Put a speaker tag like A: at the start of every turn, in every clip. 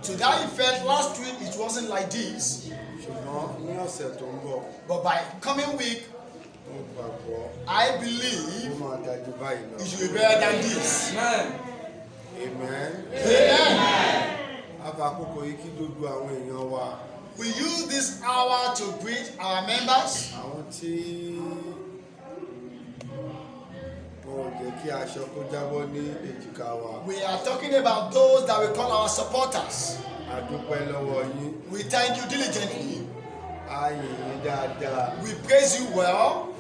A: To that effect, last week it wasn't like this. But by coming week, I believe it should be better than this.
B: Amen.
A: Amen. We use this hour to greet our members. We are talking about those that we call our supporters. We thank you diligently. We praise you well.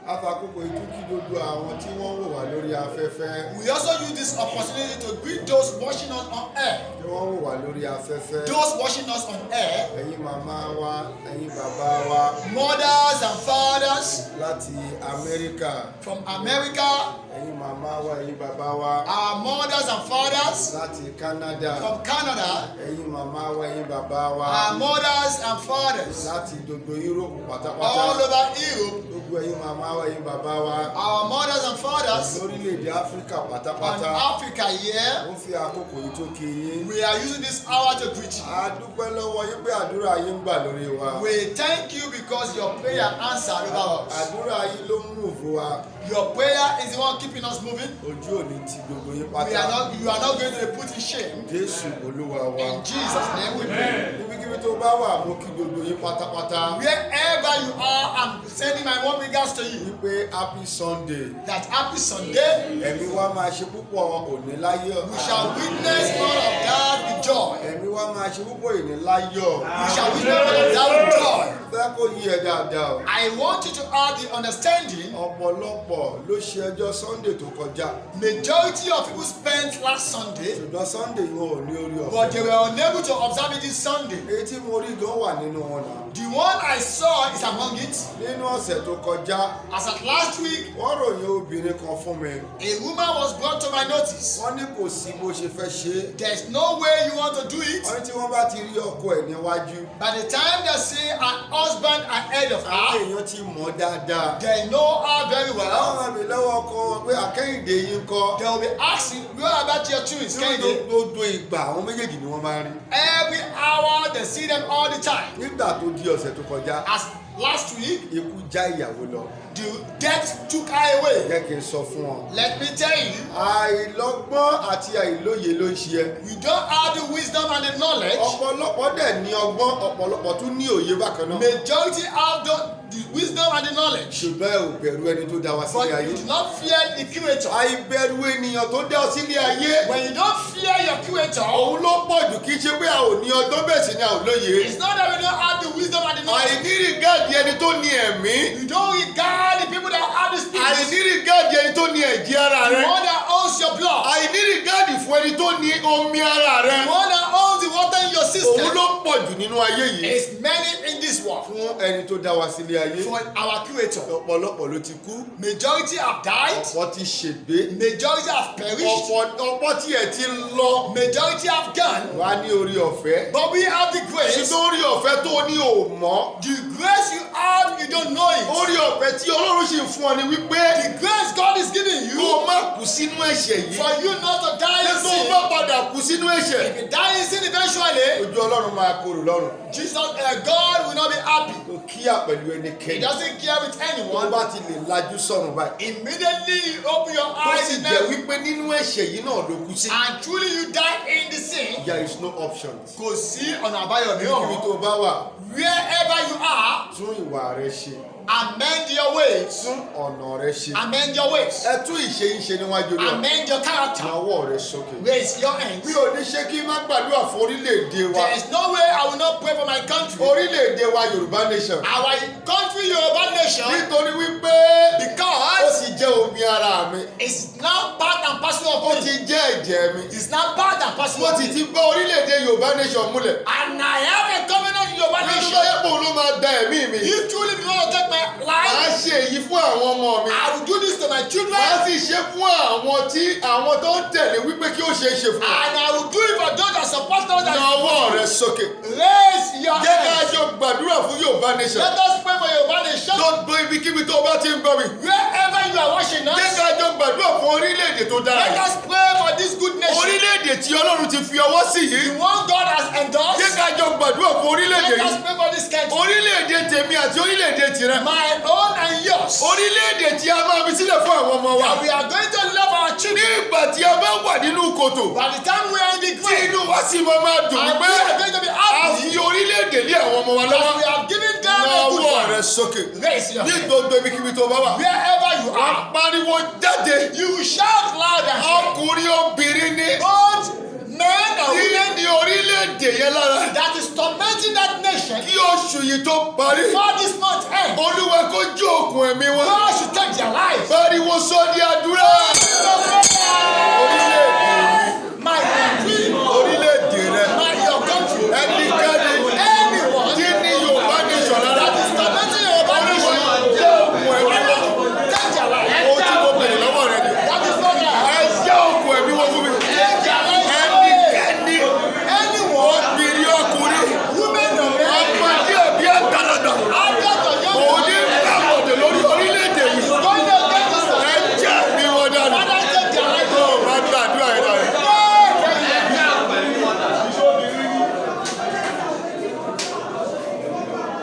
A: Afakoko ìtúkí gbogbo àwọn tí wọ́n wò wá lórí afẹ́fẹ́.
B: We also use this opportunity to greet those watching us on air.
A: Tí wọ́n wò wá lórí afẹ́fẹ́.
B: Those watching us on air.
A: Ẹ̀yin màmá wa, ẹ̀yin bàbá wa.
B: Mothers and fathers.
A: Láti Amẹ́ríkà.
B: From America.
A: Ẹ̀yin màmá wa, ẹ̀yin bàbá wa.
B: Our mothers and fathers.
A: Láti Canada.
B: From Canada.
A: Ẹ̀yin màmá wa, ẹ̀yin bàbá wa.
B: Our mothers and fathers.
A: Láti gbogbo Europe pátápátá.
B: All over Europe.
A: Gbogbo ẹ̀yin màmá wa, ẹ̀yin bàbá wa.
B: Our mothers and fathers.
A: Lórílẹ̀-èdè Áfíríkà pátápátá.
B: On Africa here.
A: Ó fi àkókò yìí tó kí yín.
B: We are using this hour to greet you.
A: A dúpẹ́ lọ́wọ́ yín pé àdúrà yín ń gbà lórí wa.
B: We thank you because your prayer answered over us.
A: Àdúrà yín ló ń mú òfin wa.
B: Your prayer is the one keeping us moving.
A: Ojú òní ti gbogbo yín
B: You
A: pátá.
B: are not going to be put in shame.
A: Jésù Olúwa wa.
B: In Jesus' name we pray.
A: Níbikíbi tó bá wà mo kí gbogbo yín pátápátá.
B: Wherever you are, I'm sending my warm regards to you.
A: Wípé happy Sunday.
B: That happy Sunday.
A: Ẹ̀mí wa máa ṣe púpọ̀ òní láyọ̀.
B: We shall witness more of God with joy.
A: Ẹ̀mí wa máa ṣe púpọ̀ òní láyọ̀.
B: We shall witness more of God with joy.
A: Fẹ́ kó yí ẹ dáadáa o.
B: I want you to have the understanding.
A: Ọ̀pọ̀lọpọ̀ ló ṣe ọjọ́ Sunday tó kọjá.
B: Majority of people spent last Sunday.
A: Ṣùgbọ́n Sunday wọn ò ní orí ọ̀fẹ́.
B: But they were unable to observe it this Sunday.
A: Èyí tí mo rí gan wà nínú wọn náà.
B: The one I saw is among it.
A: Nínú ọ̀sẹ̀ tó kọjá.
B: As at last week,
A: Wọ́n ròyìn obìnrin kan fún mi.
B: a woman was brought to my notice.
A: Wọ́n ní kò sí bó ṣe fẹ́ ṣe é.
B: There's no way you want to do it.
A: Wọ́n ní tí wọ́n bá ti rí ọkọ ẹ̀ níwájú.
B: By the time they see her husband ahead of
A: Àwọn
B: her,
A: èèyàn ti mọ̀ dáadáa.
B: they know her very
A: Àwọn
B: well.
A: àmì lọ́wọ́ ọkọ wọn pé àkẹ́yìndé yín kọ́.
B: They will be asking, where about your twins, Kehinde?
A: Gbogbo ìgbà àwọn méjèèjì ni wọ́n máa ń rí.
B: Every hour they see them all the time.
A: Nígbà tó di ọ̀sẹ̀ tó kọjá,
B: As last week,
A: ikú já ìyàwó lọ.
B: the death took her away.
A: Jẹ́ kí n sọ fún ọ.
B: Let me tell you,
A: Àìlọ́gbọ́n àti àìlóye ló ń ṣe ẹ́.
B: we don't have the wisdom and the knowledge.
A: Ọ̀pọ̀lọpọ̀ dẹ̀ ní ọgbọ́n, ọ̀pọ̀lọpọ̀ tún ní òye bákan náà.
B: Majority have the wisdom and the knowledge.
A: Ṣùgbọ́n ẹ ò bẹ̀rù ẹni tó dá wa
B: But
A: sílé ayé.
B: you do not fear the creator.
A: Àìbẹ̀rù ènìyàn tó dá ọ sílé ayé.
B: When you don't fear your creator,
A: Òun ló pọ̀ jù kí ṣe pé a ò ní ọgbọ́n bẹ́ẹ̀ sì ni a ò lóye.
B: it's not that we don't have the wisdom and the knowledge.
A: Àìnírìgáàdì ẹni tó ní ẹ̀mí.
B: You don't regard the people that have the spirit.
A: Àìnírìgáàdì ẹni tó ní ẹ̀jẹ̀ ara
B: The
A: rẹ.
B: one that owns your blood.
A: Àìnírìgáàdì fún ẹni tó ní omi ara rẹ.
B: The one that owns the water in your
A: Òun
B: system.
A: ló pọ̀ jù nínú ayé yìí.
B: Is many in this world.
A: Fún ẹni tó dá wa sílé ayé.
B: For our creator.
A: Ọ̀pọ̀lọpọ̀ ló ti kú.
B: Majority have died.
A: Ọ̀pọ̀ ti ṣègbé.
B: Majority have perished.
A: Ọ̀pọ̀ tí ẹ̀ ti lọ.
B: Majority have gone.
A: Wà á ní orí ọ̀fẹ́.
B: But we have the grace.
A: Ṣùgbọ́n orí ọ̀fẹ́ tó ní ò mọ́.
B: The grace you have, you don't know it.
A: Orí ọ̀fẹ́ tí Ọlọ́run sì ń fún ọ ni wípé.
B: The grace God is giving
A: Kó
B: you
A: o má kú sínú ẹ̀ṣẹ̀ yìí.
B: for you not to die in
A: Tó o
B: sin.
A: bá padà kú sínú ẹ̀ṣẹ̀.
B: If you die in sin eventually,
A: Ojú Ọlọ́run máa korò lọ́rùn.
B: God will not be happy.
A: Kò kíyà pẹ̀lú
B: He
A: ẹnikẹ́ni.
B: doesn't care with
A: Tó
B: anyone.
A: bá ti lè lajú sọ̀rùn báyìí.
B: Immediately you open your
A: Tó
B: eyes
A: sì
B: in
A: jẹ́
B: heaven
A: wípé nínú ẹ̀ṣẹ̀ yìí náà ló kú sí.
B: and truly you die in the sin.
A: There is no option.
B: Kò sí ọ̀nà àbáyọ
A: Níbi
B: mìíràn.
A: tó bá wà,
B: Wherever you are,
A: tún ìwà rẹ ṣe.
B: amend your ways.
A: Tún ọ̀nà rẹ ṣe.
B: Amend your ways.
A: Ẹ tún ìṣe yín ṣe níwájú Olúwa.
B: Amend your character.
A: Nawọ́ rẹ sókè.
B: Raise your hands.
A: Mi ò ní ṣe kí n má gbàdúrà fún orílẹ̀-èdè wa.
B: There is no way I will not pray for my country.
A: Orílẹ̀-èdè wa Yorùbá nation.
B: Our country, Yoruba nation,
A: Nítorí wípé ó
B: because
A: ti jẹ́ omi ara mi.
B: it's now part and parcel
A: Ó
B: of me.
A: ti jẹ́ ẹ̀jẹ̀ mi.
B: It's now part and parcel
A: Mo
B: of
A: ti
B: me.
A: ti bá orílẹ̀-èdè Yorùbá nation múlẹ̀.
B: And I have a covenant in Yoruba
A: Nítorí
B: nation.
A: báyẹ̀ pò ló máa da ẹ̀mí mi.
B: If truly you want to take my
A: Màá
B: life,
A: ṣe èyí fún àwọn ọmọ mi.
B: I will do this to my children.
A: Màá sì ṣe fún àwọn tó ń tẹ̀lé wípé kí ó ṣe é ṣe fún wa.
B: And I will do it for those that support those that
A: Nawọ́ rẹ sókè.
B: raise your
A: Jẹ́ ká
B: hands.
A: jọ gbàdúrà fún Yorùbá nation.
B: Let us pray for Yoruba nation.
A: Gbogbo ibikíbi tó bá ti ń gbọ́ mi.
B: Wherever you are watching
A: Jẹ́
B: us,
A: ká jọ gbàdúrà fún orílẹ̀-èdè tó dára
B: let
A: yìí.
B: us pray for this good nation.
A: Orílẹ̀-èdè tí Ọlọ́run ti fi ọwọ́ sí
B: The
A: yìí.
B: one God has
A: Jẹ́
B: endorsed.
A: ká jọ gbàdúrà fún orílẹ̀-èdè
B: Let us
A: yìí.
B: pray for this country.
A: Orílẹ̀-èdè tèmi àti orílẹ̀-èdè tirẹ̀.
B: My own and yours.
A: Orílẹ̀-èdè tí a máa fi sílẹ̀ fún àwọn ọmọ wa.
B: That we are going to love our
A: Ní
B: children.
A: ìgbà tí a bá wà nínú kòtò.
B: By the time we are in the
A: Tí
B: grave,
A: inú wa sì máa dùn
B: and we
A: pé
B: are going to be
A: a
B: happy
A: fi orílẹ̀-èdè lé àwọn ọmọ wa
B: that
A: lọ́wọ́.
B: we have given them a good
A: Nawọ́ rẹ
B: one.
A: sókè.
B: Raise your
A: Ní
B: hand.
A: gbogbo ibikíbi tó bá wà.
B: Wherever you are,
A: Pariwo jáde.
B: you will shout loud and clear.
A: Ọkùnrin obìnrin ni.
B: Both men or women
A: ní orílẹ̀-èdè yẹn lára.
B: that is tormenting that nation
A: Kí oṣù yìí tó parí.
B: before this month ends.
A: Olúwa kó jó òkun ẹ̀mí wọn.
B: God should take their lives.
A: Pariwo sọ di àdúrà. Orílẹ̀-èdè
B: My country,
A: orílẹ̀-èdè rẹ.
B: your country,
A: Ẹnikẹ́ni
B: anyone
A: tí ní Yorùbá nation lára.
B: that is tormenting your
A: Olúwa
B: nation,
A: jó òkun ẹ̀mí wọn.
B: take their lives.
A: Ohun tí mo bèrè lọ́wọ́ rẹ ni.
B: That is not right.
A: Ẹ já òkun ẹ̀mí wọn fún mi.
B: Take their lives.
A: Ẹnikẹ́ni
B: Anyone,
A: obìnrin ọkùnrin.
B: women or men,
A: Ọmọdé òbí àgbàlagbà.
B: adult or young
A: Òun ní gbàgbọ́dọ̀ lórí orílẹ̀-èdè yìí.
B: going against us.
A: Ẹ já ẹ̀mí wọn dànù.
B: Father, take their lives.
A: Ó máa gbàdúrà yẹn dára.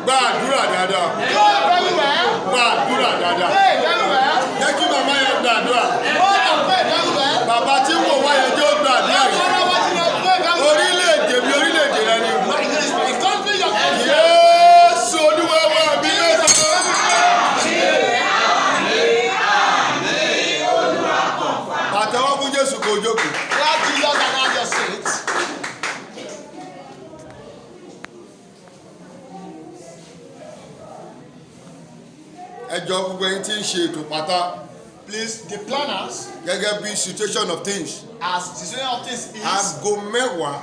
A: Gbàdúrà dáadáa.
B: Go very well.
A: Gbàdúrà dáadáa.
B: Pray very well.
A: Jẹ́ kí màmá yẹn gbàdúrà.
B: Go and pray very well.
A: Bàbá tí wò wá yẹn jẹ́ ó gbàdúrà yìí.
B: Father, what you know, pray very well.
A: Orílẹ̀-èdè mi orílẹ̀-èdè rẹ ni.
B: My country, your country.
A: Jésù Olúwa wa mi mẹ́sàn-án. Àtẹ̀wọ́ fún Jésù kò jókòó.
B: Clap Jesus and have your seats.
A: Ẹ jọ̀ọ́ gbogbo ẹni tí ń ṣe ètò pátá
B: Please, the planners,
A: gẹ́gẹ́ bí situation of things.
B: as the situation of this is
A: Aago mẹ́wàá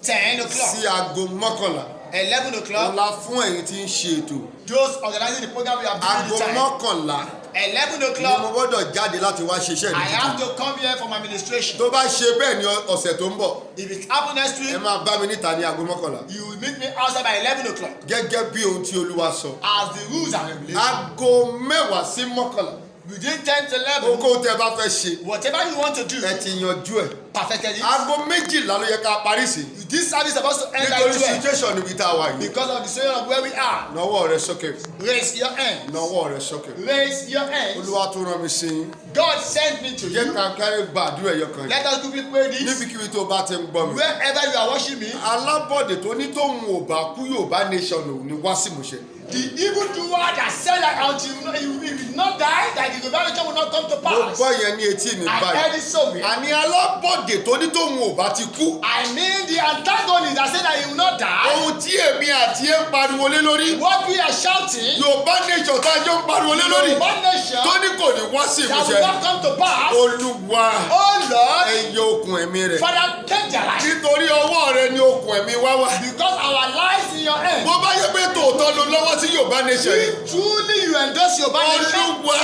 B: 10
A: sí
B: o'clock,
A: aago mọ́kànlá.
B: 11 o'clock.
A: Ọlá fún ẹ̀yin tí ń ṣe ètò.
B: Those organizing the program, we have given
A: Aago
B: the time.
A: mọ́kànlá
B: 11
A: ni mo
B: o'clock,
A: gbọ́dọ̀ jáde láti wá ṣiṣẹ́
B: I
A: mi.
B: have to come here for my administration.
A: Tó bá ṣe bẹ́ẹ̀ ní ọ̀sẹ̀ tó ń bọ̀,
B: If it happens next
A: ẹ
B: week,
A: máa bá mi níta ní aago mọ́kànlá.
B: you will meet me outside by 11 o'clock.
A: Gẹ́gẹ́ bí ohun tí Olúwa sọ.
B: As the rules and regulations.
A: Aago mẹ́wàá sí mọ́kànlá.
B: Within 10 to 11,
A: Ohunkóhun tẹ́ ẹ bá fẹ́ ṣe,
B: whatever you want to do,
A: ẹ ti yanjú ẹ̀.
B: perfected it.
A: Aago méjìlá ló yẹ ká parí sí.
B: This service is supposed to end
A: Nítorí
B: at 12
A: situation níbi tá a wà yìí.
B: because of the situation of where we are.
A: Nawọ́ rẹ sókè.
B: Raise your hands.
A: Nawọ́ rẹ sókè.
B: Raise your hands.
A: Olúwa tó rán mi sí yín.
B: God sent me to
A: Jẹ́
B: you.
A: ká kárí gbàdúrà ẹ̀yọ kan yìí.
B: Let us quickly pray this.
A: Níbikíbi tó bá ti ń gbọ́ mi.
B: Wherever you are watching me,
A: Alábọ̀dé tó ní tóun ò bá kú Yorùbá nation ò ní wá sí ìmúṣẹ.
B: the evildoer that said that until he will not die, that the revelation will not come to
A: Mo
B: pass.
A: gbọ́ yẹn ní etí mi
B: I
A: báyìí.
B: heard it somewhere.
A: Àní alábọ̀dé tó ní tóun ò bá ti kú.
B: I mean the antagonist that said that he will not die.
A: Ohun tí èmi àti ẹ̀ ń pariwo lé lórí.
B: What we are shouting,
A: Yorùbá nation tá a jọ ń pariwo lé lórí.
B: one nation
A: Tó ní kò ní wá sí
B: that will
A: ìmúṣẹ.
B: not come to pass.
A: Olúwa
B: Oh Lord,
A: ẹ yọ okùn ẹ̀mí rẹ̀.
B: Father, take their life.
A: Nítorí ọwọ́ rẹ ni okùn ẹ̀mí wá wà.
B: Because our lives in your hands.
A: Bó bá yẹ pé tòótọ́ ló lọ́wọ́ sí Yorùbá nation yìí.
B: If truly you endorse your nation,
A: Olúwa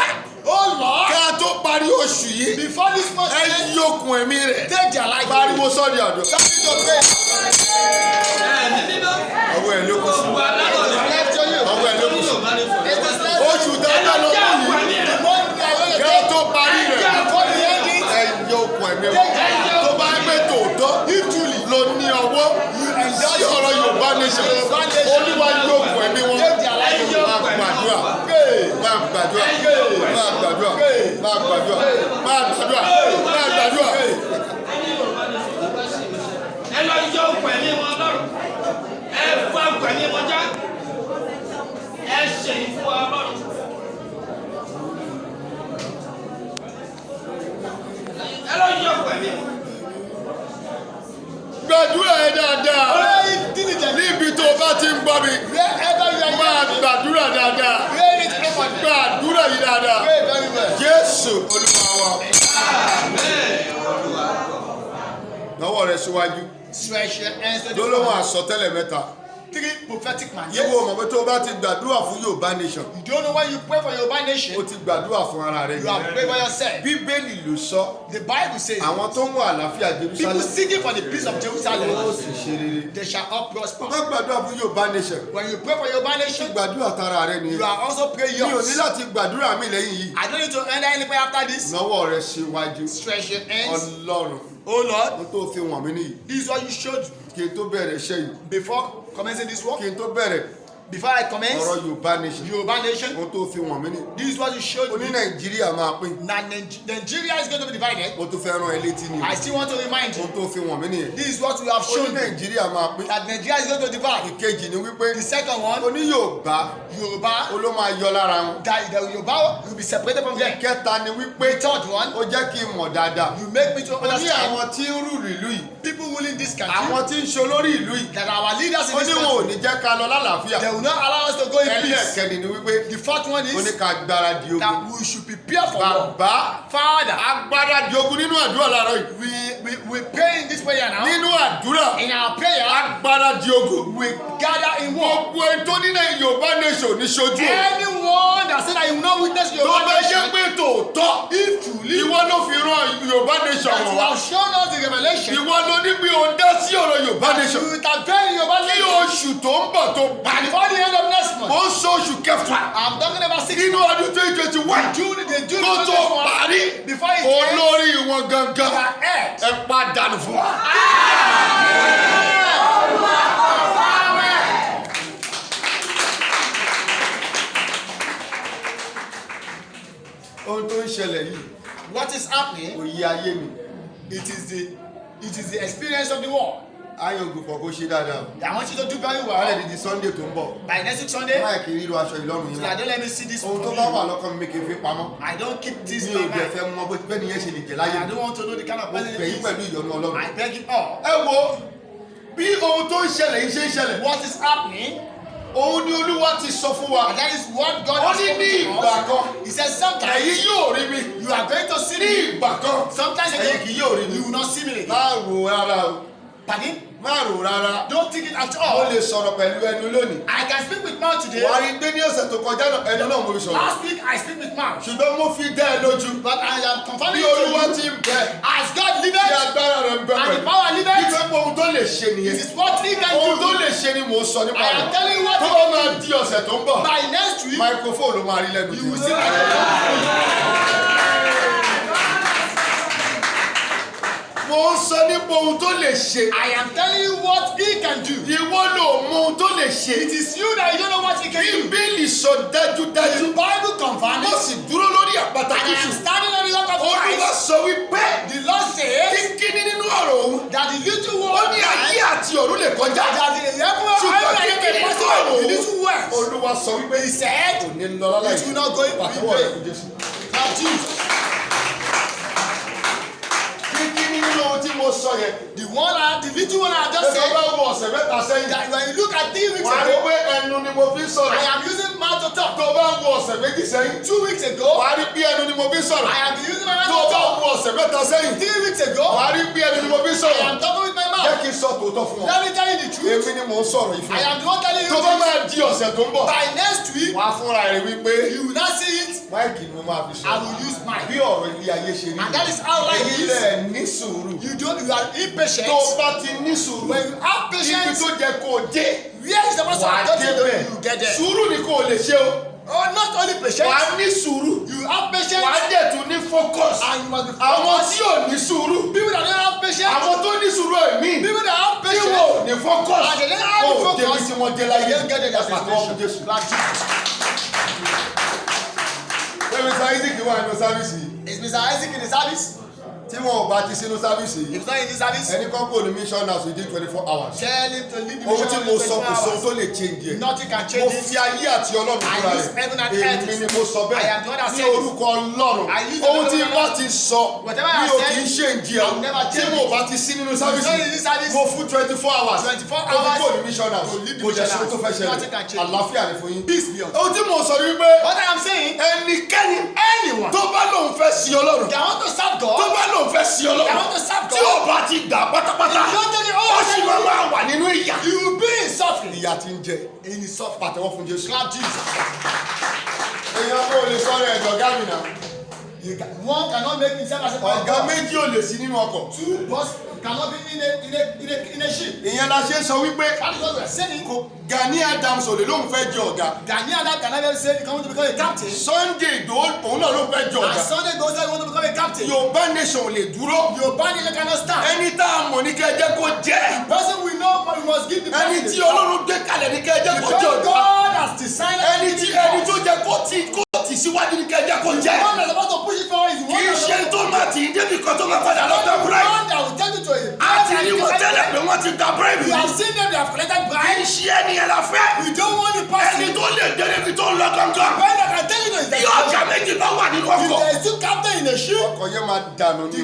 B: oh Lord,
A: ká tó parí oṣù yìí.
B: before this month
A: Ẹ
B: ends,
A: yọ okùn ẹ̀mí rẹ̀.
B: take their life.
A: Pariwo sọ́ọ̀dì àdó.
B: Something to pray.
A: Ọwọ́ ẹ̀ ló kù sí.
B: Left to you.
A: Ọwọ́ ẹ̀ ló kù sí.
B: It is left.
A: Oṣù dáadáa ló kù yìí.
B: The month we are going to
A: Ká
B: take
A: tó parí rẹ̀.
B: before the ending.
A: Ẹ yọ okùn ẹ̀mí rẹ̀. Tó bá yẹ pé tòótọ́ ló ní ọwọ́ sí ọ̀rọ̀ Yorùbá nation. Olúwa yọ okùn ẹ̀mí wọn. Máa gbàdúrà. Máa gbàdúrà. Máa gbàdúrà. Máa gbàdúrà. Máa gbàdúrà. Máa gbàdúrà.
C: Ẹ lọ yọ òkú ẹ̀mí wọn lọ́rùn. Ẹ fọ́ òkú ẹ̀mí wọn já. Ẹ ṣe ìfún wa lọ́rùn. Ẹ lọ yọ òkú ẹ̀mí wọn.
A: Gbàdúrà ẹ dáadáa.
B: Pray diligently.
A: Níbi tó bá ti ń gbọ́ mi.
B: Wherever you are
A: Máa
B: hearing me,
A: gbàdúrà dáadáa.
B: pray it inwardly.
A: Gbàdúrà yìí dáadáa.
B: Pray very well.
A: Jésù Olúwa wa. Nawọ́ rẹ síwájú.
B: Stretch your hands to the
A: Lólóhùn
B: front.
A: àsọtẹ́lẹ̀ mẹ́ta.
B: 3 prophetic man.
A: Ìwọ mọ̀ pé tó o bá ti gbàdúrà fún Yorùbá nation.
B: You don't know when you pray for your nation,
A: O ti gbàdúrà fún ara rẹ.
B: you have prayed for yourself.
A: Bíbélì ló sọ.
B: The Bible says,
A: Àwọn tó ń wá àlàáfíà
B: people
A: Jerusalem.
B: seeking for the peace of
A: Ó
B: Jerusalem,
A: sì ṣe rere.
B: they shall all prosper.
A: Má gbàdúrà fún Yorùbá nation.
B: When you pray for your nation,
A: Gbàdúrà tara rẹ nìyẹn.
B: you are also praying
A: Mi ò ní
B: yours.
A: láti gbàdúrà mi lẹ́yìn yìí.
B: I don't need to enter any prayer after this.
A: Nawọ́ rẹ síwájú.
B: Stretch your hands.
A: Ọlọ́run.
B: Oh Lord,
A: Mo tó fi wọ̀n mí nìyí.
B: this is what you showed
A: Kí n tó bẹ̀rẹ̀ iṣẹ́ yìí.
B: before commencing this work.
A: Kí n tó bẹ̀rẹ̀.
B: Before I commence,
A: ọ̀rọ̀ Yorùbá nation.
B: Yoruba nation,
A: Ohun tó fi wọ̀n mí ni.
B: this is what you showed
A: Oní
B: me.
A: Nàìjíríà máa pín.
B: Now Nigeria is going to be divided.
A: Mo tún fẹ́ rán ẹ létí ni.
B: I still want to remind you,
A: Ohun tó fi wọ̀n mí nìyẹn.
B: this is what we have
A: Oní
B: shown you,
A: Nàìjíríà máa pín.
B: that Nigeria is going to divide.
A: Ìkejì ni wípé
B: The second one,
A: oní Yorùbá
B: Yoruba,
A: ó ló máa yọ lára wọn.
B: that the Yoruba will be separated from them.
A: Ìkẹta ni wípé
B: The third one,
A: ó jẹ́ kí n mọ̀ dáadáa.
B: you make me to
A: Ó ní
B: understand
A: àwọn tí ń rúlu ìlú yìí.
B: people ruling this country,
A: Àwọn tí ń ṣolórí ìlú yìí.
B: that our leaders in
A: Ó
B: this
A: ní wọn ò
B: country,
A: ní jẹ́ ká lọ lálàáfíà.
B: they will not allow us to go in peace.
A: Ẹlẹ́ẹ̀kẹrin ni wípé
B: The fourth one
A: ó ní
B: is
A: ká gbáradì ogun.
B: that we should prepare for war.
A: Bàbá
B: Father,
A: agbáradì ogun nínú àdúrà láàárọ̀ yìí.
B: we pray in this prayer now.
A: Nínú àdúrà
B: In our prayer,
A: agbáradì ogun.
B: we gather in war.
A: Gbogbo ètò nínú Yorùbá nation ní ṣojú o.
B: Anyone that said that you will not witness your
A: Tó bá jẹ́
B: nation,
A: pé tòótọ́
B: if truly
A: ìwọ ló fi rán Yorùbá nation
B: that
A: wọ̀
B: you
A: wá.
B: have shown us the revelation,
A: Ìwọ ló ní bí o dá sí ọ̀rọ̀ Yorùbá nation.
B: you will intervene in your
A: Kí
B: nation
A: oṣù tó ń bọ̀ tó parí.
B: before the end of next month.
A: Mo ń sọ oṣù kẹfà
B: I'm talking about 6
A: nínú ọdún 2021
B: June, the June
A: tó tó parí.
B: before it ends,
A: Olórí wọn gangan
B: their head.
A: ẹ pàdánù fún wa. Ohun tó ń ṣẹlẹ̀ yìí
B: What is happening?
A: kò yí ayé mi.
B: It is the experience of the war.
A: Ayé ògùnfọ̀ kó ṣe dáadáa o.
B: I want you to do very
A: Wọ́n lè
B: well
A: di Sunday tó ń bọ̀.
B: by next week Sunday.
A: Máyà kì í ríro aṣọ ìlọ́run yìí
B: So
A: mọ́.
B: that don't let me see this
A: Ohun tó
B: from
A: bá wà
B: you.
A: lọ́kàn mi kì í fi pamọ́.
B: I don't keep this
A: Mi
B: in
A: ò
B: my
A: dẹ̀
B: mind.
A: fẹ́ mọ bó bẹ́ẹ̀ ni yẹn ṣe lè jẹ́ láyé
B: I
A: mi.
B: don't want to know the kind of
A: Mo
B: person
A: bẹ̀
B: it
A: yín
B: is.
A: pẹ̀lú ìyọ́nú Ọlọ́run.
B: I beg it all.
A: Ẹ wo bí ohun tó ń ṣẹlẹ̀ yìí ṣe ń ṣẹlẹ̀.
B: What is happening?
A: Òun ni Olúwa ti sọ fún wa.
B: And that is what God
A: Ó
B: has
A: ní ní
B: spoken
A: ìgbà
B: to
A: kan.
B: us. He says sometimes
A: Ẹ̀yin yóò rí mi.
B: you are going to see
A: Ní
B: me.
A: ìgbà kan.
B: Sometimes
A: Ẹ̀yin kì yóò rí
B: again,
A: mi.
B: you will not see me again.
A: Má rò rárá o.
B: Pardon?
A: Má rò rárá.
B: Don't think it at
A: Mo
B: all.
A: lè sọ̀rọ̀ pẹ̀lú ẹnu lónìí.
B: I can speak with mouth today.
A: Wàá rí gbé ní ọ̀sẹ̀ tó kọjá náà ẹnu náà mo fi sọ̀rọ̀.
B: Last week I speak with mouth.
A: Ṣùgbọ́n mo fi dá ẹ lójú.
B: But I am
A: Bí
B: confirming
A: Olúwa
B: to
A: ti
B: you,
A: ń bẹ.
B: as God
A: Bí
B: liveth
A: agbára rẹ̀ ń bẹ
B: and the
A: pẹ̀lú.
B: power liveth,
A: Nítorí pé ohun tó lè ṣe
B: it
A: nìyẹn.
B: is what he can
A: Ohun tó
B: do.
A: lè ṣe ni mò ń sọ nípa
B: I am
A: rẹ̀.
B: telling you what
A: Tó
B: he
A: bá
B: can
A: máa
B: do.
A: di ọ̀sẹ̀ tó ń bọ̀.
B: By next week,
A: Microphone ló máa rí lẹ́nu
B: you will
A: jù.
B: see my
A: Mo ń sọ nípa ohun tó lè ṣe.
B: I am telling you what he can do.
A: Ìwọ ló mọ ohun tó lè ṣe.
B: It is you that you don't know what he can do.
A: Bíbélì sọ dájúdájú.
B: The Bible confirms
A: Mo
B: it.
A: sì dúró lórí àpáta
B: And I am
A: Jésù.
B: standing on the rock of
A: Olúwa
B: Christ.
A: sọ wípé
B: The Lord says
A: kíkíní nínú ọ̀rọ̀ òun.
B: that the little
A: Ó
B: word
A: ní ayé àti ọ̀run lè kọjá.
B: that the heaven
A: Ṣùgbọ́n
B: and
A: kíkíní
B: earth
A: nínú
B: can
A: ọ̀rọ̀
B: pass, the
A: òun.
B: little words.
A: Olúwa sọ wípé
B: He said,
A: kò ní lọ láláì.
B: it will not go in
A: Pàtẹ́wọ́ rẹ̀
B: vain.
A: fún Jésù.
B: Now Jesus,
A: Kíkíní nínú ohun tí mo sọ yẹn.
B: the little one I just
A: Ṣé
B: said,
A: bá wọ ọ̀sẹ̀ mẹ́ta sẹ́yìn?
B: that when you look at 3 weeks
A: Wàá rí
B: ago,
A: pé ẹnu ni mo fi ń
B: I
A: sọ̀rọ̀.
B: am using mouth to talk.
A: Tó bá wọ ọ̀sẹ̀ méjì sẹ́yìn.
B: 2 weeks ago,
A: Wàá rí pé ẹnu ni mo fi ń sọ̀rọ̀.
B: I am using my mouth
A: Tó
B: to
A: bá
B: talk.
A: wọ ọ̀sẹ̀ mẹ́ta sẹ́yìn.
B: 3 weeks ago,
A: Wàá rí pé ẹnu ni mo fi ń
B: I
A: sọ̀rọ̀.
B: am talking with my
A: Jẹ́
B: mouth.
A: kí n sọ tòótọ́ fún ọ.
B: Let me tell you the truth.
A: Èmi ni mò ń sọ̀rọ̀ yìí fún
B: I
A: ọ.
B: am the one telling you
A: Tó bá
B: this.
A: máa di ọ̀sẹ̀ tó ń bọ̀.
B: By next week,
A: Wàá fúnra rẹ̀ wípé
B: you will not see it.
A: máìkì ni mo máa fi
B: I
A: sọ̀rọ̀.
B: will use mine.
A: Bí ọ̀rọ̀ ilé ayé ṣe rí.
B: And that is how life is.
A: Ilẹ̀ ní sùúrù.
B: You are impatient.
A: Tó o bá ti ní sùúrù.
B: When you have
A: Ibi
B: patience,
A: tó jẹ kó o dé.
B: where is the person
A: Wàá
B: that doesn't know
A: débẹ̀.
B: you get there?
A: Sùúrù ni kò lè ṣe o.
B: Oh, not only patience,
A: Wàá ní sùúrù.
B: you have patience
A: Wàá dẹ̀ tún ní focus.
B: and you must be
A: Àwọn
B: focused.
A: tí ò ní sùúrù.
B: People that don't have patience,
A: Àwọn tó ní sùúrù ẹ̀mí.
B: people that have
A: Tí
B: patience,
A: wọ́n ò ní focus.
B: and they don't have
A: Kò
B: the
A: débi
B: focus,
A: tí wọ́n dé láyé.
B: they don't get their
A: Pàtẹ́wọ́ fún
B: destination.
A: Jésù.
B: Like Jesus.
A: Bẹ́ẹ̀ni sọ Isaac wà nínú sáfíìsì yìí.
B: Is Mr. Isaac in the service?
A: Tí wọn ò bá ti sínú sáfíìsì
B: If
A: yìí.
B: he's not in the service,
A: Ẹni kan kò ní mission house within 24 hours.
B: tell him to leave the
A: Ohun tí
B: mission
A: mo
B: in
A: sọ
B: 24
A: kò sọ ohun
B: hours.
A: tó lè change ẹ̀.
B: Nothing can
A: Mo
B: change
A: fi
B: it.
A: ayé àti Ọlọ́run
B: I
A: fúnra
B: use
A: rẹ̀.
B: heaven and
A: Èmi
B: earth.
A: ni mo sọ
B: I
A: bẹ́ẹ̀.
B: am the one that
A: Ní
B: said it.
A: orúkọ Ọlọ́run.
B: I use the
A: Ohun tí
B: name of
A: bá
B: God.
A: ti sọ.
B: Whatever I
A: Mi ò
B: said,
A: kì í ṣe ìjì ẹ̀.
B: I'll never
A: Tí
B: change
A: mo
B: it.
A: bá ti sí nínú
B: If he's not in
A: sáfíìsì.
B: this service,
A: Mo fún 24 hours.
B: 24
A: Mo fi
B: hours
A: kò ní mission house.
B: to leave the
A: Kò jẹ́
B: mission
A: sí tó fẹ́
B: house. Nothing can
A: ṣẹlẹ̀.
B: change.
A: Àlàáfíà ni fún yín.
B: peace be unto you.
A: Ohun tí mo sọ ni wípé
B: What I am saying,
A: ẹnikẹ́ni
B: anyone
A: tó bá lóun fẹ́ sí Ọlọ́run.
B: that want to serve
A: Tó
B: God,
A: bá lóun fẹ́ sí
B: that
A: Ọlọ́run.
B: want to serve
A: Tí ò
B: God,
A: bá ti gbà pátápátá.
B: if you don't take it
A: Ó sì máa
B: all,
A: máa wà nínú ìyà.
B: you will be in suffering.
A: Ìyà ti ń jẹ.
B: In his suffering.
A: Pàtẹ́wọ́ fún Jésù.
B: Clap Jesus.
A: Èèyàn kò lè sọ̀rọ̀ ẹ̀dọ̀ ọ̀gá mi náà.
B: One cannot make himself as a
A: Ọ̀gá
B: God.
A: méjì ò lè sí nínú ọkọ̀.
B: Two boss cannot be in a ship.
A: ìyẹn la ṣe sọ wípé
B: That is what we are saying.
A: Gani Adams ò lè lóun fẹ́ jẹ ọ̀gá.
B: Gani Adams can never say he wants to become a captain.
A: Sunday Igboho òun náà ló fẹ́ jẹ
B: And
A: ọ̀gá.
B: Sunday goes there, he wants to become a captain.
A: Yorùbá nation ò lè dúró.
B: Yorùbá nation cannot stand.
A: ẹni tá a mọ̀ ní kẹ́ jẹ́ kó jẹ́.
B: Person we know, but we must give the
A: ẹni
B: person
A: tí Ọlọ́run gbé kalẹ̀ ní kẹ́ jẹ́ kó jẹ́
B: because
A: ọ̀gá.
B: God has decided.
A: ẹni tó jẹ́ kó tì síwájú ní kẹ́ jẹ́ kó
B: The
A: jẹ́.
B: one that's about to push it forward is the
A: kì
B: one
A: í ṣe tó máa tì í débi kan tó máa padà lọ́dọ̀ bribe.
B: one that will take you to a
A: a ti ní wọn tẹ́lẹ̀ pé wọ́n ti gba bribe.
B: We have seen them, they have collected
A: kì í
B: bribe.
A: ṣe ẹnìyẹn la fẹ́.
B: We don't want the person.
A: ẹni tó lè dé níbi tó ń lọ gangan.
B: When they can tell you is
A: bí
B: that
A: ọjà méjì bá wà nínú
B: if
A: ọkọ̀.
B: there is still captain in the ship,
A: ọkọ̀ yẹn máa dànù ní.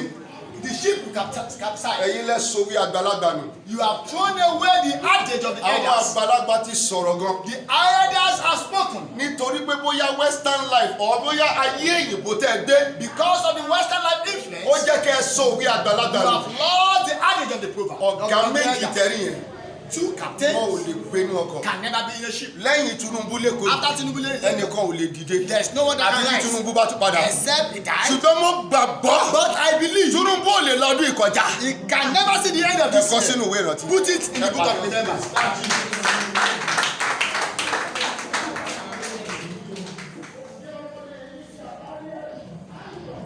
B: the ship will capsize.
A: ẹ̀yin lẹ sowí àgbàlagbà nù.
B: You have thrown away the adage of the
A: àwọn
B: elders.
A: àgbàlagbà ti sọ̀rọ̀ gan.
B: The elders have spoken.
A: nítorí pé bóyá western life ọ̀ bóyá ayé èyìnbó tẹ́ ẹ gbé.
B: Because of the Western life influence,
A: ó jẹ́ kẹ́ ẹ sowí àgbàlagbà
B: you
A: nù.
B: have lost the adage of the proverb.
A: ọ̀gá méjì tẹ̀rí yẹn.
B: Two
A: wọn ò
B: captains
A: lè gbé inú ọkọ̀.
B: can never be in a ship.
A: lẹ́yìn Tinubu lẹ́kọ̀ọ́
B: After Tinubu left,
A: ẹnìkan ò lè dìde.
B: there is no one that
A: àti
B: can
A: tí
B: rise
A: Tinubu bá tún padà.
B: except he died.
A: ṣùgbọ́n mo gbàgbọ́.
B: But I believe
A: Tinubu ò lè lọ́dún ìkọjá.
B: he can never see the end of this
A: ẹ̀kọ́
B: year.
A: sínú ìwé ìrántí.
B: Put it in the book of remembrance.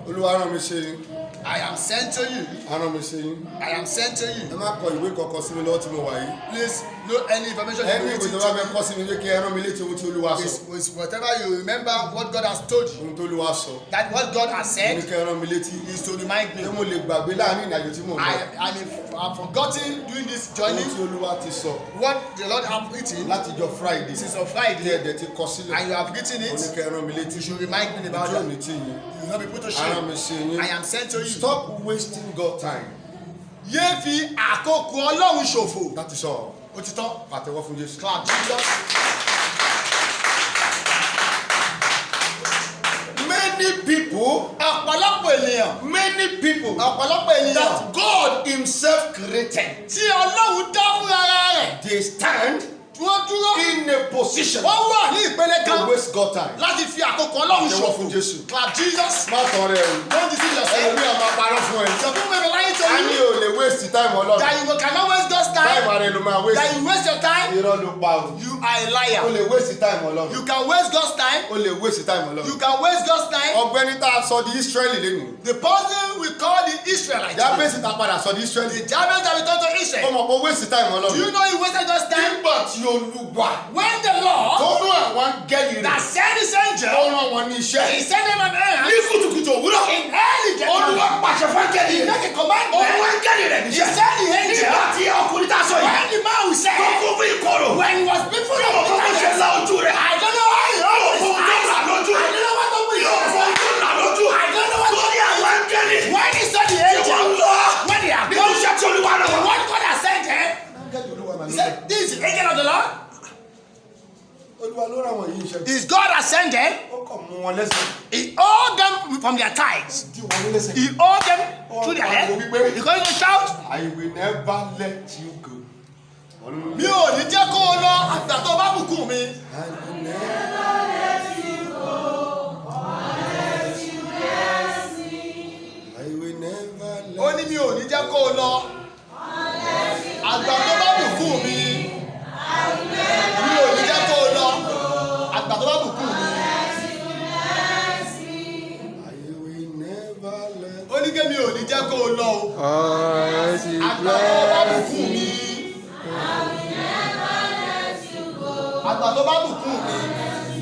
A: Olúwa rán mi ṣe yín.
B: I am sent to you.
A: rán mi ṣe yín.
B: I am sent to
A: ẹ
B: you.
A: má kọ ìwé kankan sí mi lọ́wọ́ tí mo wà yìí.
B: Please, no any information
A: ẹni
B: you
A: ìwé tó
B: need
A: bá
B: to
A: fẹ́ kọ́ sí mi pé kí ẹ rán mi létí ohun tí Olúwa sọ.
B: is whatever you remember what God has told you.
A: ohun tó Olúwa sọ.
B: That what God has
A: mo ní
B: said
A: kí ẹ rán mi létí.
B: is to remind me.
A: pé mo lè gbàgbé láàrin ìrìnàjò tí mò ń lọ.
B: I've forgotten during this journey
A: ohun tí Olúwa ti sọ
B: what the Lord has written
A: látijọ́ Friday.
B: since on
A: tí
B: Friday,
A: ẹ̀dẹ̀ ti kọ sílẹ̀.
B: and you have written
A: mo ní
B: it.
A: kí ẹ rán mi létí.
B: You should remind me about
A: ojú
B: that.
A: òní tì yín.
B: You will not be put to
A: rán mi
B: shame.
A: ṣe yín.
B: I am sent to you.
A: Stop wasting God time.
B: Yé fi àkókò Ọlọ́run ṣòfò.
A: láti sọ
B: Òtítọ́.
A: pàtẹ́wọ́ fún Jésù.
B: Clap Jesus.
A: many people
B: Ọ̀pọ̀lọpọ̀ ènìyàn.
A: many people
B: Ọ̀pọ̀lọpọ̀ ènìyàn.
A: that God himself created,
B: Tí Ọlọ́run dá fún ara rẹ̀.
A: they stand
B: Wọ́n dúró.
A: in a position
B: Wọ́n wà ní ìpele
A: to
B: kan
A: waste God time.
B: láti fi àkókò Ọlọ́run
A: Pàtẹ́wọ́ fún
B: ṣòfò.
A: Jésù.
B: Clap Jesus.
A: má tán rẹ o.
B: Don't deceive yourself.
A: ẹlòmí ọmọ parọ́ fún ẹ.
B: Some people may be lying to
A: a ní
B: you
A: o lè waste time Ọlọ́run.
B: that you cannot waste God's
A: time
B: time.
A: rẹ ló máa waste.
B: That you waste your time.
A: irọ́ ló pa o.
B: You are a
A: o
B: liar.
A: lè waste time Ọlọ́run.
B: You can waste God's time.
A: o lè waste time Ọlọ́run.
B: You can waste God's time.
A: ọ̀gbẹ́ni tá a sọ di Israeli lẹ́nu.
B: The person we call the Israelites.
A: Jábẹ́sì tá a padà sọ di Israeli.
B: The Jabez that we turn to
A: ó
B: Israel.
A: mọ̀ pé waste time
B: Do
A: Ọlọ́run.
B: you know he wasted God's time?
A: nígbà tí Olúwa
B: When the Lord
A: tó rán àwọn áńgẹ́lì
B: that
A: rẹ̀
B: sent his
A: ó
B: angel,
A: rán wọn ní
B: he
A: iṣẹ́.
B: sent them an errand
A: ní kùtùkùtù òwúrọ̀
B: in early
A: Olúwa
B: January.
A: pàṣẹ fún áńgẹ́lì
B: He
A: rẹ̀.
B: make a
A: ó rán
B: commandment.
A: áńgẹ́lì rẹ̀
B: He
A: níṣẹ́.
B: sent the angel.
A: nígbà tí ọkùnrin tá a sọ yìí
B: When the man who
A: tó
B: said,
A: kún fún ìkorò
B: when he was before
A: yóò fún bó ṣe la ojú rẹ̀.
B: I don't know how he
A: yóò
B: opened
A: fún
B: his
A: tó
B: eyes.
A: là lójú.
B: I don't know what opened his
A: yóò fún
B: eyes.
A: tó là lójú.
B: I don't know what
A: torí àwọn áńgẹ́lì
B: When he saw the
A: tí wọ́n
B: angel,
A: lọ
B: when they are
A: nínú
B: gone,
A: iṣẹ́ tí Olúwa rán
B: the
A: wọn.
B: one God has sent them, he said, this is the angel of the Lord.
A: Olúwa ló rán wọn yìí iṣẹ́.
B: Is God has sent them.
A: ó kàn mú wọn lẹ́sẹ̀.
B: He owed them from their tithes.
A: dí wọn lẹ́sẹ̀.
B: He owed them through their head. He going to shout,
A: I will never let you go.
B: mi ò ní jẹ́ kó o lọ àgbà tó bá bùkún mi.
A: I will never let you go. I will never let
B: Ó ní mi ò ní jẹ́ kó o lọ àgbà tó bá bùkún mi. Mi ò ní jẹ́ kó o lọ àgbà tó bá bùkún mi.
A: I will never let
B: Ó ní kí mi ò ní jẹ́ kó o lọ o àgbà tó bá bùkún mi. Àgbà tó bá bùkún mi,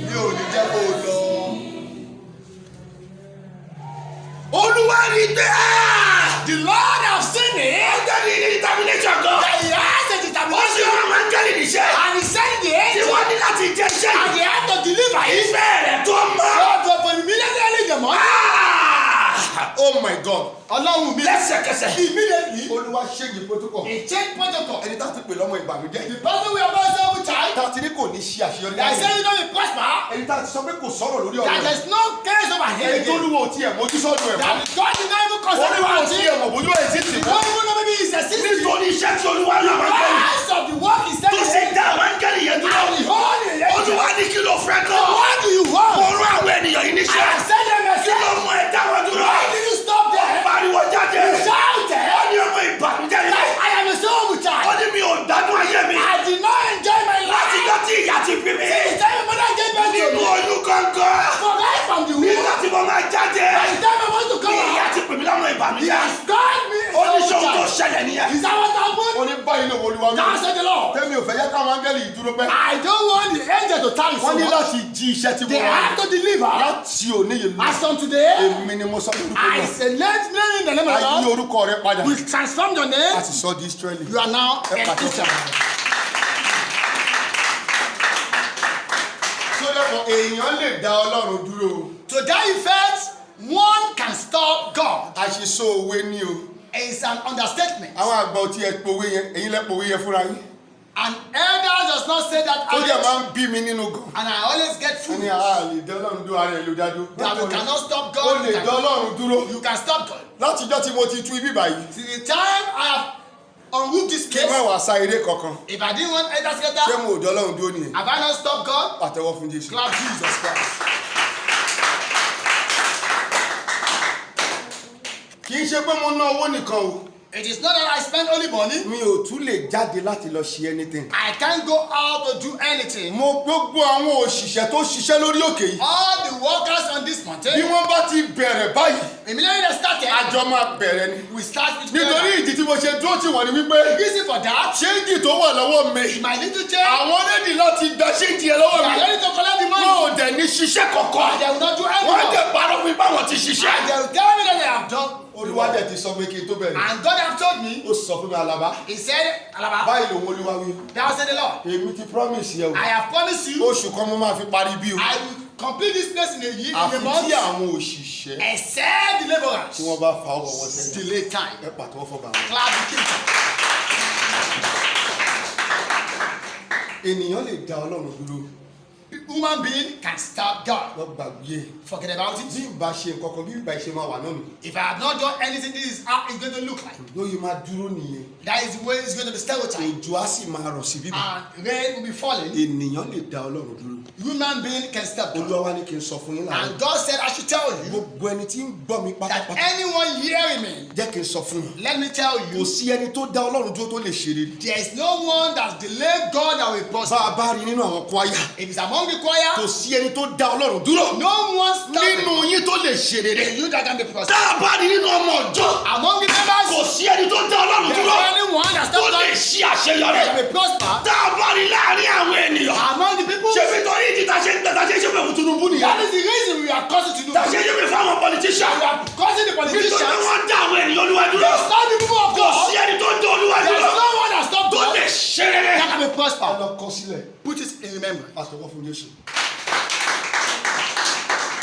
B: mi ò ní jẹ́ kó o lọ.
A: Olúwa rí pé
B: The Lord have seen it.
A: áńgẹ́lì ní determination gan.
B: That he has a
A: ó sì
B: determination.
A: rán àwọn áńgẹ́lì níṣẹ́.
B: And he sent the
A: tí
B: angel.
A: wọ́n ní láti jẹ́ iṣẹ́
B: And
A: yìí.
B: they had to deliver it.
A: ìfẹ́ rẹ̀ tó mọ́.
B: God for immediately in the morning.
A: Oh my God.
B: Ọlọ́run mi.
A: lẹ́sẹ̀kẹsẹ̀.
B: Immediately.
A: Olúwa ṣèyí protocol.
B: He changed protocol.
A: ẹni tá a ti pè lọ́mọ ìbànújẹ́.
B: The person we are about to say with child.
A: tá a ti ní kò ní ṣe àṣeyọrí
B: They say
A: láyé.
B: you don't be prosper.
A: ẹni tá a ti sọ pé kò sọ̀rọ̀ lórí
B: That
A: ọ̀rọ̀ rẹ̀.
B: there's no case over here
A: ẹni tó
B: again.
A: lúwo tiẹ̀ mójú sọ́dún ẹ̀ mọ́.
B: That God did not even consider
A: Olúwa
B: about
A: ti
B: it.
A: ẹ̀ mọ̀ bójú ẹ̀ sí tì
B: You
A: mọ́.
B: don't even know maybe he's a sister.
A: nítorí iṣẹ́ tí Olúwa náà máa ń gbọ́.
B: Because of the work he said.
A: tó sì dá àwọn áńgẹ́lì yẹn dúró.
B: And the holy angel.
A: Olúwa ní kí ló fẹ́ gan.
B: What do you want?
A: mo rán àwọn ènìyàn yìí
B: I
A: níṣẹ́.
B: have sent them a
A: kí ló
B: message.
A: mú ẹ dá wọn dúró.
B: Why did you stop there?
A: pariwo jáde.
B: Shout
A: ó
B: there.
A: ní ọmọ ìbànújẹ́ ni
C: gbọ̀ngàn.
B: For right from the womb,
C: Nígbà tí mo máa jáde.
B: by the time I want to come
C: Ìyá
B: out,
C: ti pè mí lọ́mọ
B: he
C: ìbànújẹ́.
B: has called me a
C: Oníṣòwò tó
B: soldier.
C: ṣẹlẹ̀ nìyẹn.
B: Is that what happened?
A: Ó ní báyìí ló wọlé wa wí.
B: God said the Lord.
A: Tẹ́mi ò fẹ́ yẹ káwọn áńgẹ́lì yìí dúró pẹ́.
B: I don't want the angel to tarry so
A: Wọ́n ní
B: much.
A: láti jí iṣẹ́ tí mo
B: They
A: wá.
B: have to deliver.
A: Láti òní yìí lọ.
B: As from today,
A: Èmi ni mo sọ lórúkọ
B: I
A: náà.
B: select name in the name of
A: A yí
B: the Lord.
A: orúkọ rẹ padà.
B: We transform your name.
A: A sì sọ di Ísírẹ́lì.
B: You are now a Christian.
A: Sọ́dọ̀kọ̀ èèyàn lè dá Ọlọ́run dúró.
B: To that effect, one can stop God.
A: Àṣìṣe òwe ni o.
B: It's an understatement.
A: Àwọn àgbà ò tiẹ̀ pòwe yẹn, èyí lẹ pòwe yẹn fúnra yín.
B: An elder does not say that
A: Ó jẹ́
B: always,
A: máa ń bí mi nínú gan.
B: and I always get
A: Wọ́n
B: food.
A: ní àá lè dá Ọlọ́run dúró ara ẹ̀ ló dájú.
B: That you cannot stop
A: Ó
B: God.
A: lè dá Ọlọ́run dúró.
B: You can stop God.
A: Látijọ́ tí mo ti tú ibí báyìí.
B: Till the time I have unhooked this
A: Kí n má
B: case,
A: wàá sá eré kankan.
B: if I didn't want elder
A: Ṣé
B: scatter,
A: mo ò dá Ọlọ́run dúró nìyẹn?
B: have I not stopped God?
A: Pàtẹ́wọ́ fún Jésù.
B: Clap Jesus Christ.
A: Kì í ṣe pé mo ná owó nìkan o.
B: It is not that I spend only money.
A: Mi ò tún lè jáde láti lọ ṣe anything.
B: I can't go out to do anything.
A: Mo gbogbo àwọn òṣìṣẹ́ tó ṣiṣẹ́ lórí òkè yìí.
B: All the workers on this
A: Bí
B: mountain,
A: wọ́n bá ti bẹ̀rẹ̀ báyìí,
B: immediately they started,
A: àjọ máa bẹ̀rẹ̀ ni.
B: we start with
A: Nítorí
B: prayer.
A: ìdí tí mo ṣe dúró tì wọ́n ni wípé
B: The reason for that,
A: ṣéǹjì tó wà lọ́wọ́ mi.
B: my little change,
A: Àwọn rédì láti gba ṣéǹjì yẹn lọ́wọ́
B: they are
A: mi.
B: ready to collect the
A: Wọn
B: money.
A: ò dẹ̀ ní ṣiṣẹ́ kankan.
B: They will not do
A: Wọ́n
B: anything.
A: dẹ̀ parọ́ fún ipá wọn ti
B: And
A: ṣiṣẹ́.
B: they will tell me that they have done.
A: Olúwa dẹ̀ ti sọ pé kí n tó bẹ̀rẹ̀.
B: And God have told me,
A: Ó sọ fún mi Àlàbá.
B: He said, Alaba,
A: Báyìí lòun Olúwa wí.
B: thou said the Lord,
A: Èmi ti promise yẹ o.
B: I have promised you,
A: Oṣù kan mo máa fi parí bí o.
B: I will complete this place in a year, in
A: Àfi
B: a
A: tí
B: month,
A: àwọn òṣìṣẹ́
B: except the
A: tí
B: laborers.
A: wọ́n bá fa ọwọ́ wọn sẹ́yìn.
B: Delay time.
A: Ẹ pàtẹ́wọ́ fún bàbá.
B: Clap the king.
A: Ènìyàn lè dá Ọlọ́run dúró.
B: Human being can stop God.
A: Wọ́n gbàgbé.
B: Forget about
A: Bí
B: it.
A: ìbá ṣe nǹkan kan bí ìbá ṣe máa wà náà nù.
B: If I have not done anything, this is how it's going to look like.
A: Lóye máa dúró nìyẹn.
B: That is the way it's going to be stereotyped.
A: Òjò á sì máa rọ̀ sí bíbí.
B: And rain will be falling.
A: Ènìyàn lè dá Ọlọ́run dúró.
B: Human being can stop God.
A: Olúwa wá ní kí n sọ fún yín láàárọ̀.
B: And God said, I should tell you
A: Gbogbo ẹni tí ń gbọ́ mi
B: that
A: pátápátá.
B: anyone hearing me,
A: Jẹ́ kí n sọ fún yín.
B: let me tell
A: Kò
B: you,
A: sí ẹni tó dá Ọlọ́run dúró tó lè ṣe rere.
B: there is no one that's delayed God that will
A: Bá
B: prosper.
A: a bá rí nínú àwọn kwaya.
B: If it's among the
A: Kò
B: choir,
A: sí ẹni tó dá Ọlọ́run dúró.
B: no one standing.
A: Nínú yín tó lè ṣe rere.
B: You that can be
A: Tá
B: prosper.
A: a bá rí nínú ọmọ ọjọ́.
B: Among the
A: Kò
B: members,
A: sí ẹni tó dá Ọlọ́run
B: there is
A: dúró.
B: anyone that
A: Tó
B: stands
A: lè
B: God
A: ṣe àṣeyọrí.
B: that will prosper.
A: Tá a bá rí láàárín àwọn ènìyàn.
B: Among the people,
A: Ṣé fi torí ìdí tá a ṣe ń gbẹ tá a ṣe ń ṣe pé fún Tinubu nìyẹn?
B: that is the reason we are causing to do.
A: Tá a ṣe ń ṣe pé fáwọn politician.
B: We are causing the
A: Nítorí
B: politicians.
A: wọ́n dá àwọn ènìyàn Olúwa dúró.
B: They stop the people of
A: Kò sí
B: God.
A: ẹni tó dá Olúwa
B: There is
A: dúró.
B: no one that stopped
A: Tó
B: God
A: lè ṣe rere.
B: that can be prosper.
A: Lọ kọ sílẹ̀.
B: Put it in remembrance.
A: Àtọwọ́ fún Jésù.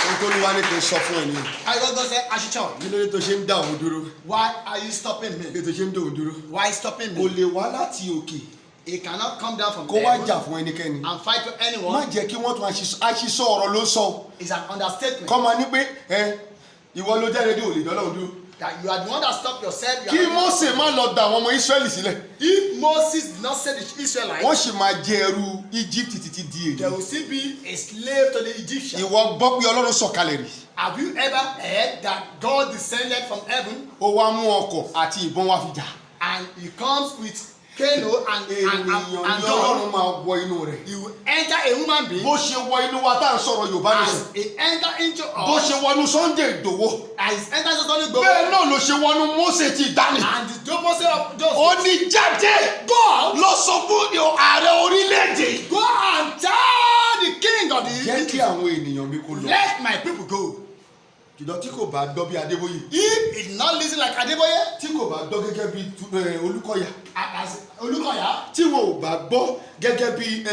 A: Ohun tó Olúwa ní kí n sọ fún ẹ nìyẹn.
B: I God said, I should tell you.
A: Kí ló dé tó ṣe ń dá òun dúró?
B: Why are you stopping
A: Kí
B: me?
A: ló dé tó ṣe ń dá òun dúró?
B: Why stopping
A: Kò
B: me?
A: lè wá láti òkè
B: He cannot come down from
A: kó wá
B: heaven
A: jà fún ẹnikẹ́ni.
B: and fight for
A: Má
B: anyone.
A: jẹ́ kí wọ́n tún àṣìṣọ ọ̀rọ̀ ló sọ.
B: It's an understatement.
A: Kọ́ máa ní pé ìwọ ló jẹ́ rédíò lè dọ́lọ́run dúró.
B: That you are the one that stopped yourself. You
A: Kí
B: are not-
A: Mósè má lọ da àwọn ọmọ Ísírẹ́lì sílẹ̀.
B: If Moses did not say the Israelites,
A: Wọ́n sì máa jẹ ẹrú Egypt títí di
B: there
A: èyí.
B: will still be a slave to the Egyptians.
A: Ìwọ gbọ́ pé Ọlọ́run sọ̀kalẹ̀ rí.
B: Have you ever heard that God descended from heaven
A: Ó wá mú ọkọ̀ àti ìbọn wá fi jà.
B: and He comes with canoe and
A: Ènìyàn ni
B: gun?
A: Ọlọ́run máa wọ inú rẹ̀.
B: He will enter a human being
A: Bó ṣe wọ inú wa tá à ń sọ̀rọ̀ Yorùbá
B: as
A: nìṣẹ́.
B: He enter into
A: Bó
B: us
A: ṣe wọnú Sunday Ìgbòho.
B: as He enters us only go.
A: Bẹ́ẹ̀ náà ló ṣe wọnú Mósè ti dání.
B: And the opposite of those.
A: Ó ní jáde.
B: God,
A: Lọ sọ fún ààrẹ orílẹ̀-èdè.
B: go and tell the king of
A: Jẹ́ kí
B: the
A: àwọn ènìyàn mi kó lọ.
B: let my people go.
A: Jùlọ tí kò bá gbọ́ bí Adébóyè.
B: If he did not listen like Adeboye,
A: Tí kò bá gbọ́ gẹ́gẹ́ bí Olúkọ̀yà.
B: as Olukoya,
A: Tí wọn ò bá gbọ́ gẹ́gẹ́ bí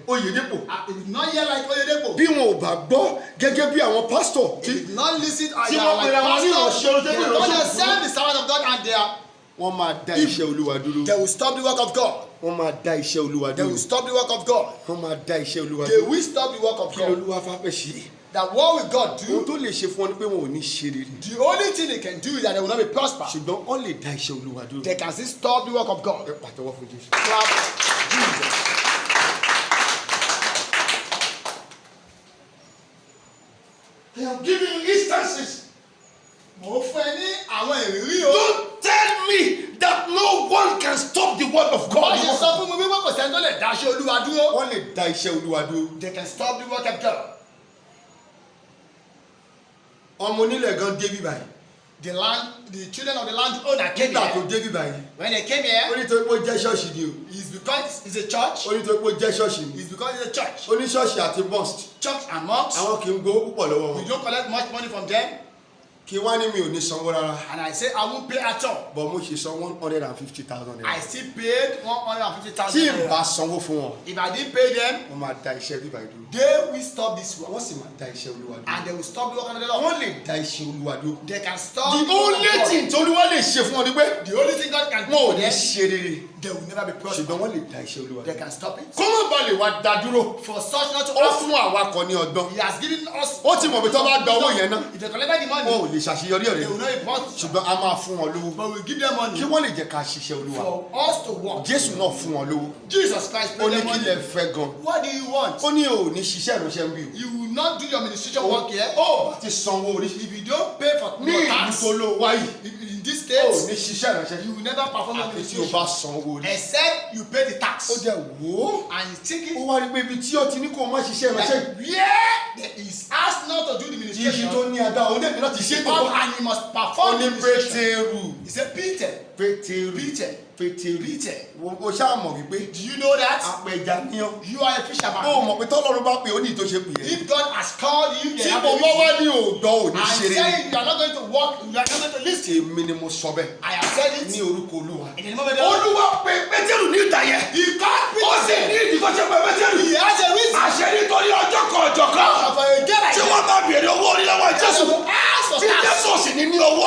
A: Oyèdépò.
B: he did not hear like Oyedepo.
A: Bí wọn ò bá gbọ́ gẹ́gẹ́ bí àwọn pásítọ̀.
B: He did not listen
A: Tí
B: they
A: wọ́n
B: are like
A: pera wọn ní
B: pastors.
A: ìránṣẹ́
B: They
A: olóṣèlú
B: call
A: ìránṣẹ́
B: themselves the servant of God and
A: Wọ́n máa dá iṣẹ́ Olúwa dúró.
B: they will stop the work of God.
A: Wọ́n máa dá iṣẹ́ Olúwa
B: They
A: dúró.
B: will stop the work of God.
A: Wọ́n máa dá iṣẹ́ Olúwa
B: They
A: dúró.
B: will stop the work of
A: Kí
B: God.
A: Olúwa fẹ́ ṣe?
B: That what will God
A: Ohun
B: do?
A: tó lè ṣe fún ọ ni pé wọn ò ní ṣe rere.
B: The only thing they can do is that they will not be prosper.
A: Ṣùgbọ́n wọ́n lè dá iṣẹ́ Olúwa dúró.
B: They can still stop the work of God.
A: Ẹ pàtẹ́wọ́ fún Jésù.
B: Clap Jesus.
A: I am giving you instances.
B: Mo fún ẹ ní àwọn ìrírí o.
A: Don't tell me that no one can stop the word of
B: Wọ́n ṣe
A: God.
B: sọ fún mi wípé kò sẹ́ni tó lè dáṣẹ́ Olúwa dúró.
A: Wọ́n lè dá iṣẹ́ Olúwa dúró.
B: They can stop the work of God.
A: ọmọ onílẹ̀ gan dé bí báyìí.
B: The children of the landowner came
A: nígbà tó
B: here.
A: dé bí báyìí.
B: When they came here,
A: ó ní torí pé ó jẹ́ ṣọ́ọ̀ṣì ni o.
B: it's because it's a church.
A: ó ní torí pé ó jẹ́ ṣọ́ọ̀ṣì ni.
B: It's because it's a church.
A: ó ní ṣọ́ọ̀ṣì àti mosque.
B: Church and mosques.
A: àwọn kì í gbowó púpọ̀ lọ́wọ́
B: We
A: wọn.
B: don't collect much money from them.
A: kí wá ní mi ò ní sanwó rárá.
B: And I say I won't pay at all.
A: bọ̀ mo ṣe san 150,000
B: I
A: naira.
B: still paid 150,000
A: tí n bá
B: naira.
A: sanwó fún wọn.
B: If I didn't pay them,
A: wọ́n máa da iṣẹ́ bíbá ìdúró.
B: they will stop this work.
A: wọ́n sì máa da iṣẹ́ olúwa dúró.
B: And they will stop the work of the Lord.
A: wọ́n lè da iṣẹ́ olúwa dúró.
B: They can stop
A: the
B: the work of
A: only
B: God.
A: thing tí olúwa lè ṣe fún ọ ni pé
B: The only thing God can do
A: wọn ò
B: for
A: ní
B: them,
A: ṣe rere.
B: they will never be prosperous.
A: ṣùgbọ́n wọ́n lè da iṣẹ́ olúwa
B: They
A: dúró.
B: can stop it.
A: kó má ba lè wá da dúró.
B: For such not to
A: ó
B: us,
A: fún awakọ̀ ní ọgbọ́n.
B: He has given us.
A: ó ti mọ̀ pé tó bá gba owó yẹn náà
B: If they collected the money,
A: wọn ò lè ṣàṣeyọrí
B: they
A: ọ̀rẹ́
B: will not be prosperous.
A: ṣùgbọ́n a máa fún wọn lówó
B: But we give them money
A: kí wọ́n lè jẹ́ ká ṣiṣẹ́ olúwa.
B: for us to work.
A: jésù náà fún wọn lówó.
B: Jesus Christ
A: ó
B: paid
A: ní
B: them
A: kí
B: money.
A: lẹ fẹ́ gan.
B: What do you want?
A: ó ní ò ní ṣiṣẹ́ ìránṣẹ́ ń bí
B: You will not do your ministration work here.
A: ó ti sanwó orí.
B: If you don't pay for
A: ní
B: your
A: ìlú
B: tax,
A: tó ló wáyé
B: in this
A: ó
B: state,
A: ní ṣiṣẹ́ ìránṣẹ́
B: you will never perform your
A: àfi tí o bá
B: ministration
A: sanwó orí.
B: except you pay the
A: ó
B: tax.
A: jẹ́ wò ó.
B: And you think
A: ó
B: it
A: wá rí pé ibi tí ó ti ní kó o má ṣiṣẹ́ ìránṣẹ́
B: that where there is asked not to do the
A: ibi
B: ministration,
A: tó ní agbára ó dẹ̀bi láti ṣe é tó
B: come
A: bá.
B: and you must
A: ó
B: perform
A: ní
B: the ministration.
A: pétérù
B: He said, Peter,
A: pétérù
B: Peter,
A: pétérù
B: Peter,
A: o ṣáà mọ̀ wípé
B: do you know that
A: apẹja ní ọ́.
B: you are a
A: ó
B: fisherman?
A: mọ̀ pé tọ́lọ́run bá pè ó ní ìtòṣe pè é.
B: If God has called you,
A: tí
B: they have
A: mo
B: a
A: bá wá
B: reason.
A: ní òògbọ́ ò ní
B: I'm
A: ṣeré.
B: saying you are not going to walk, you are not going to listen.
A: èmi ni mo sọ bẹ́ẹ̀
B: I have said it
A: ní orúkọ olúwa.
B: in the name of the Lord.
C: olúwa pé pétérù ní ìdá yẹn.
B: He can't
C: ó sì ní ìdí tó ṣe pé pétérù.
B: He has a reason.
C: àṣẹ nítorí ọjọ́ kan ọjọ́ kan.
B: For a day like
C: tí
B: that,
C: wọ́n bá béèrè owó orí lọ́wọ́ jésù.
B: ask for
C: tí
B: tax.
C: jésù ò sì ní ní owó.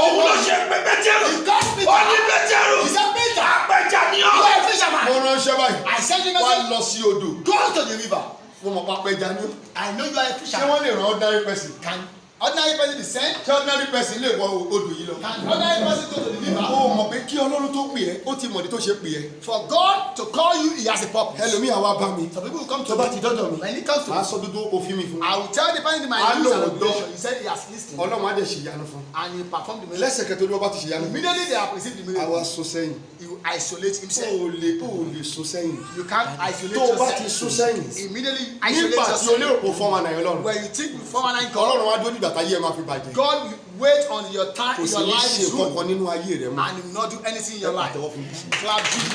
C: òun ló ṣe pé pétérù.
B: He can't be
C: ó ní pétérù.
B: He said, Peter,
C: apẹja ni
B: you
C: ọ́.
B: are a fisherman.
A: mo ránṣẹ́ báyìí
B: I send you a
A: wá
B: message.
A: lọ sí odò.
B: Go to the river.
A: mo mọ̀ pa apẹja ní ọ́.
B: I know you are a
A: ṣé
B: fisherman.
A: wọ́n lè rán ordinary person.
B: Can ordinary person be sent?
A: ṣé ordinary person lè wọ odò yìí lọ.
B: Can ordinary person go to the river?
A: ó mọ̀ pé kí ọlọ́run tó pè ẹ́ ó ti mọ̀ ní tó ṣe pè ẹ́.
B: For God to call you, He has a purpose.
A: ẹlòmíì àwa bá mi.
B: Some people will come to
A: tó bá ti dọ́dọ̀ mi.
B: When He comes to
A: màá
B: me,
A: sọ dúdú òfin mi fún un.
B: I will tell the person in my
A: I
B: news
A: know
B: and
A: God.
B: obligation. He said He has listened.
A: ọlọ́run á dẹ̀ ṣe ìyanu fún un.
B: And He performed the miracle.
A: lẹ́sẹ̀kẹ́ tó ní wọ́n bá ti ṣe ìyanu fún un.
B: Immediately they have received the
A: àwa
B: miracle.
A: sún sẹ́yìn.
B: He will isolate
A: ó
B: himself.
A: lè sún sẹ́yìn.
B: You can't isolate
A: tó o bá ti
B: yourself.
A: sún sẹ́yìn.
B: Immediately isolate
A: nígbà tí o
B: yourself.
A: lérò pé o fọ́ wọn àyàn lọ́rùn.
B: When you think before one God,
A: ọlọ́run wá dúró nígbà táyé ẹ máa fi bàjẹ́.
B: God will wait on your time,
A: kò sì
B: your
A: ní
B: life
A: ṣe
B: is ruined,
A: kankan nínú ayé rẹ mọ́.
B: and He will not do anything in your life.
A: Àtẹ́wọ́ fún mi.
B: Clap Jesus.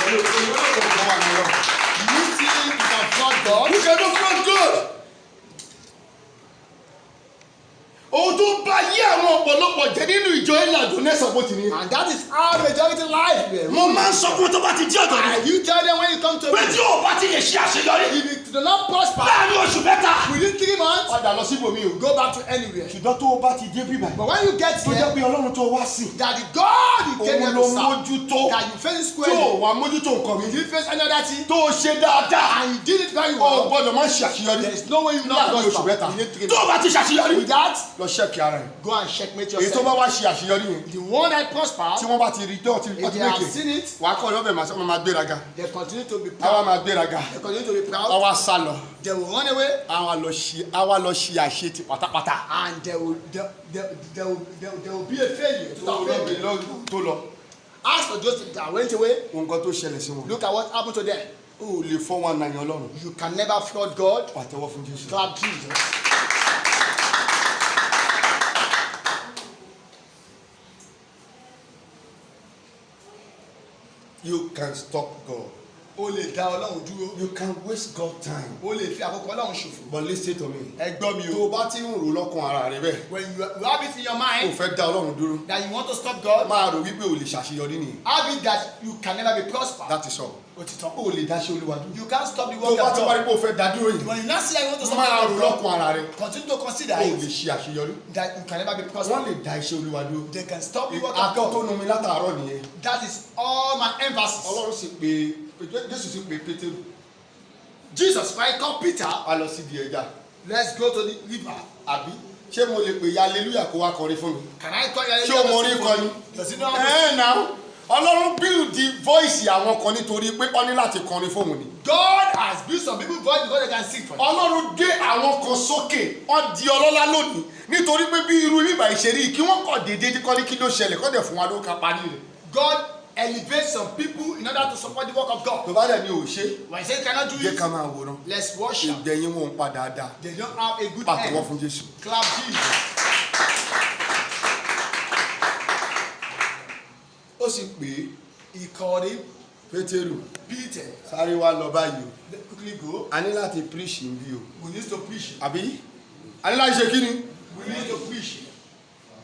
A: Olórí olórí kò fọ́ wọn àyàn lọ́rùn.
B: You think you can fraud God?
A: You cannot fraud God. ohun tó bá yé àwọn ọ̀pọ̀lọpọ̀ jẹ́ nínú ìjọ ìlàjò nẹ́sàn bó ti ní.
B: And that is how majority life is.
C: mo máa ń sọ fún tó bá ti jí ọ̀dọ̀ mi.
B: And you tell them when you come to
C: pé
B: me,
C: tí o bá ti lè ṣe àṣeyọrí.
B: if you do not prosper
C: láàrin oṣù mẹ́ta.
B: within 3 months,
A: padà lọ síbòmí o.
B: go back to anywhere.
A: ṣùgbọ́n tó o bá ti dé bíbá
B: But when you get
A: tó jẹ́
B: here,
A: pé ọlọ́run tó wá sí
B: that the God you came here
A: òun ló
B: to serve,
A: mójútó
B: that you face
A: tó
B: squarely,
A: o wà mójútó nǹkan mi
B: you didn't face any other thing,
A: tó o ṣe dáadáa
B: and you did it very
A: o
B: well,
A: gbọ́dọ̀ má ṣe àṣeyọrí
B: there is no way you will not
A: láàrin oṣù
B: prosper.
A: mẹ́ta.
B: You need 3
C: tó o
B: months.
C: bá ti ṣàṣeyọrí.
B: With that,
A: lọ ṣẹ́ẹ̀kì ara ẹ̀.
B: go and checkmate
A: èyí tó bá
B: yourself.
A: wá ṣe àṣeyọrí yẹn
B: The one that prosper,
A: tí wọ́n bá ti rí tó ti
B: if they have
A: méje
B: seen it,
A: wàá kọ́ ọ̀dọ́ bẹ̀ máa gbéraga
B: they continue to be
A: àwa
B: proud.
A: máa gbéraga
B: They continue to be proud.
A: àwa sá lọ
B: They will run away,
A: àwa lọ ṣe àṣetì pátápátá.
B: and there will be a failure. Total failure.
A: tó lọ
B: As for those that went away,
A: nǹkan tó ṣẹlẹ̀ sí wọn.
B: look at what happened to them.
A: o lè fọ́ wọn nàyàn ọlọ́run.
B: You can never fraud God.
A: pàtẹ́wọ́ fún Jésù.
B: Clap Jesus.
A: You can stop God.
B: O lè dá Ọlọ́run dúró.
A: You can waste God time.
B: O lè fi àkókò Ọlọ́run ṣòfò.
A: But listen to me.
B: Ẹ gbọ́ mi
A: tó
B: o.
A: o bá ti ń rò lọ́kàn ara rẹ bẹ́ẹ̀
B: When you have it in your
A: o
B: mind
A: fẹ́ dá ọlọ́run dúró
B: that you want to stop God,
A: máa rò wípé o lè ṣàṣeyọrí nìyẹn.
B: have it that you can never be prosper.
A: that is all.
B: Òtítọ́.
A: o lè dá ṣe olúwa dúró.
B: You can't stop the
A: tó o
B: work
A: bá
B: of
A: ti wá rí
B: God.
A: pé o fẹ́ dá dúró yìí
B: When you now see that you want to stop
A: máa
B: the
A: rò
B: work of
A: lọ́kàn
B: God,
A: ara rẹ
B: continue to consider
A: o lè
B: it
A: ṣe àṣeyọrí.
B: that you can never be
A: wọ́n
B: prosper.
A: lè dá iṣẹ́ olúwa dúró.
B: They can stop the work of
A: akọ́ tó
B: God.
A: nu mi látàárọ̀ nìyẹn.
B: That is all my emphasis.
A: ọlọ́run sì pé Jésù sì pé Pétérù
B: Jesus Christ called Peter,
A: a lọ sí di ẹja
B: let's go to the river.
A: àbí ṣé mo lè pè ya hallelujah kó wá kọrin fún mi.
B: Can I call you?
A: ṣé o mọ orin kọ ni.
B: Does he know how to
A: náà ọlọ́run build the voice àwọn kan nítorí pé ó ní láti kọrin fóun ni.
B: God has built some people's voice because they can sing for him.
A: ọlọ́run gbé àwọn kan sókè wọ́n di ọlọ́lá lónìí nítorí pé bí irú bíbá ìṣeré kí wọ́n kọ̀ déédéé kọ́ ní kí ló ṣẹlẹ̀ kọ́ dẹ̀ fún wa ló ká parí rẹ̀.
B: God elevate some people in order to support the work of God.
A: tó bá dẹ̀ ní ò ṣe
B: When he said cannot do
A: jẹ́
B: it,
A: ká máa wòran
B: let's worship.
A: ìgbẹ̀yìn wọn ń padà dáa
B: They don't have a good
A: pàtẹ́wọ́
B: end.
A: fún Jésù.
B: Clap Jesus.
A: ó sì pé
B: He called him
A: Pétérù
B: Peter.
A: sáré wá lọ báyìí o
B: Let's quickly go.
A: a ní láti preach bí o
B: We need to preach.
A: àbí a ní láti ṣe kí ni
B: We need to preach.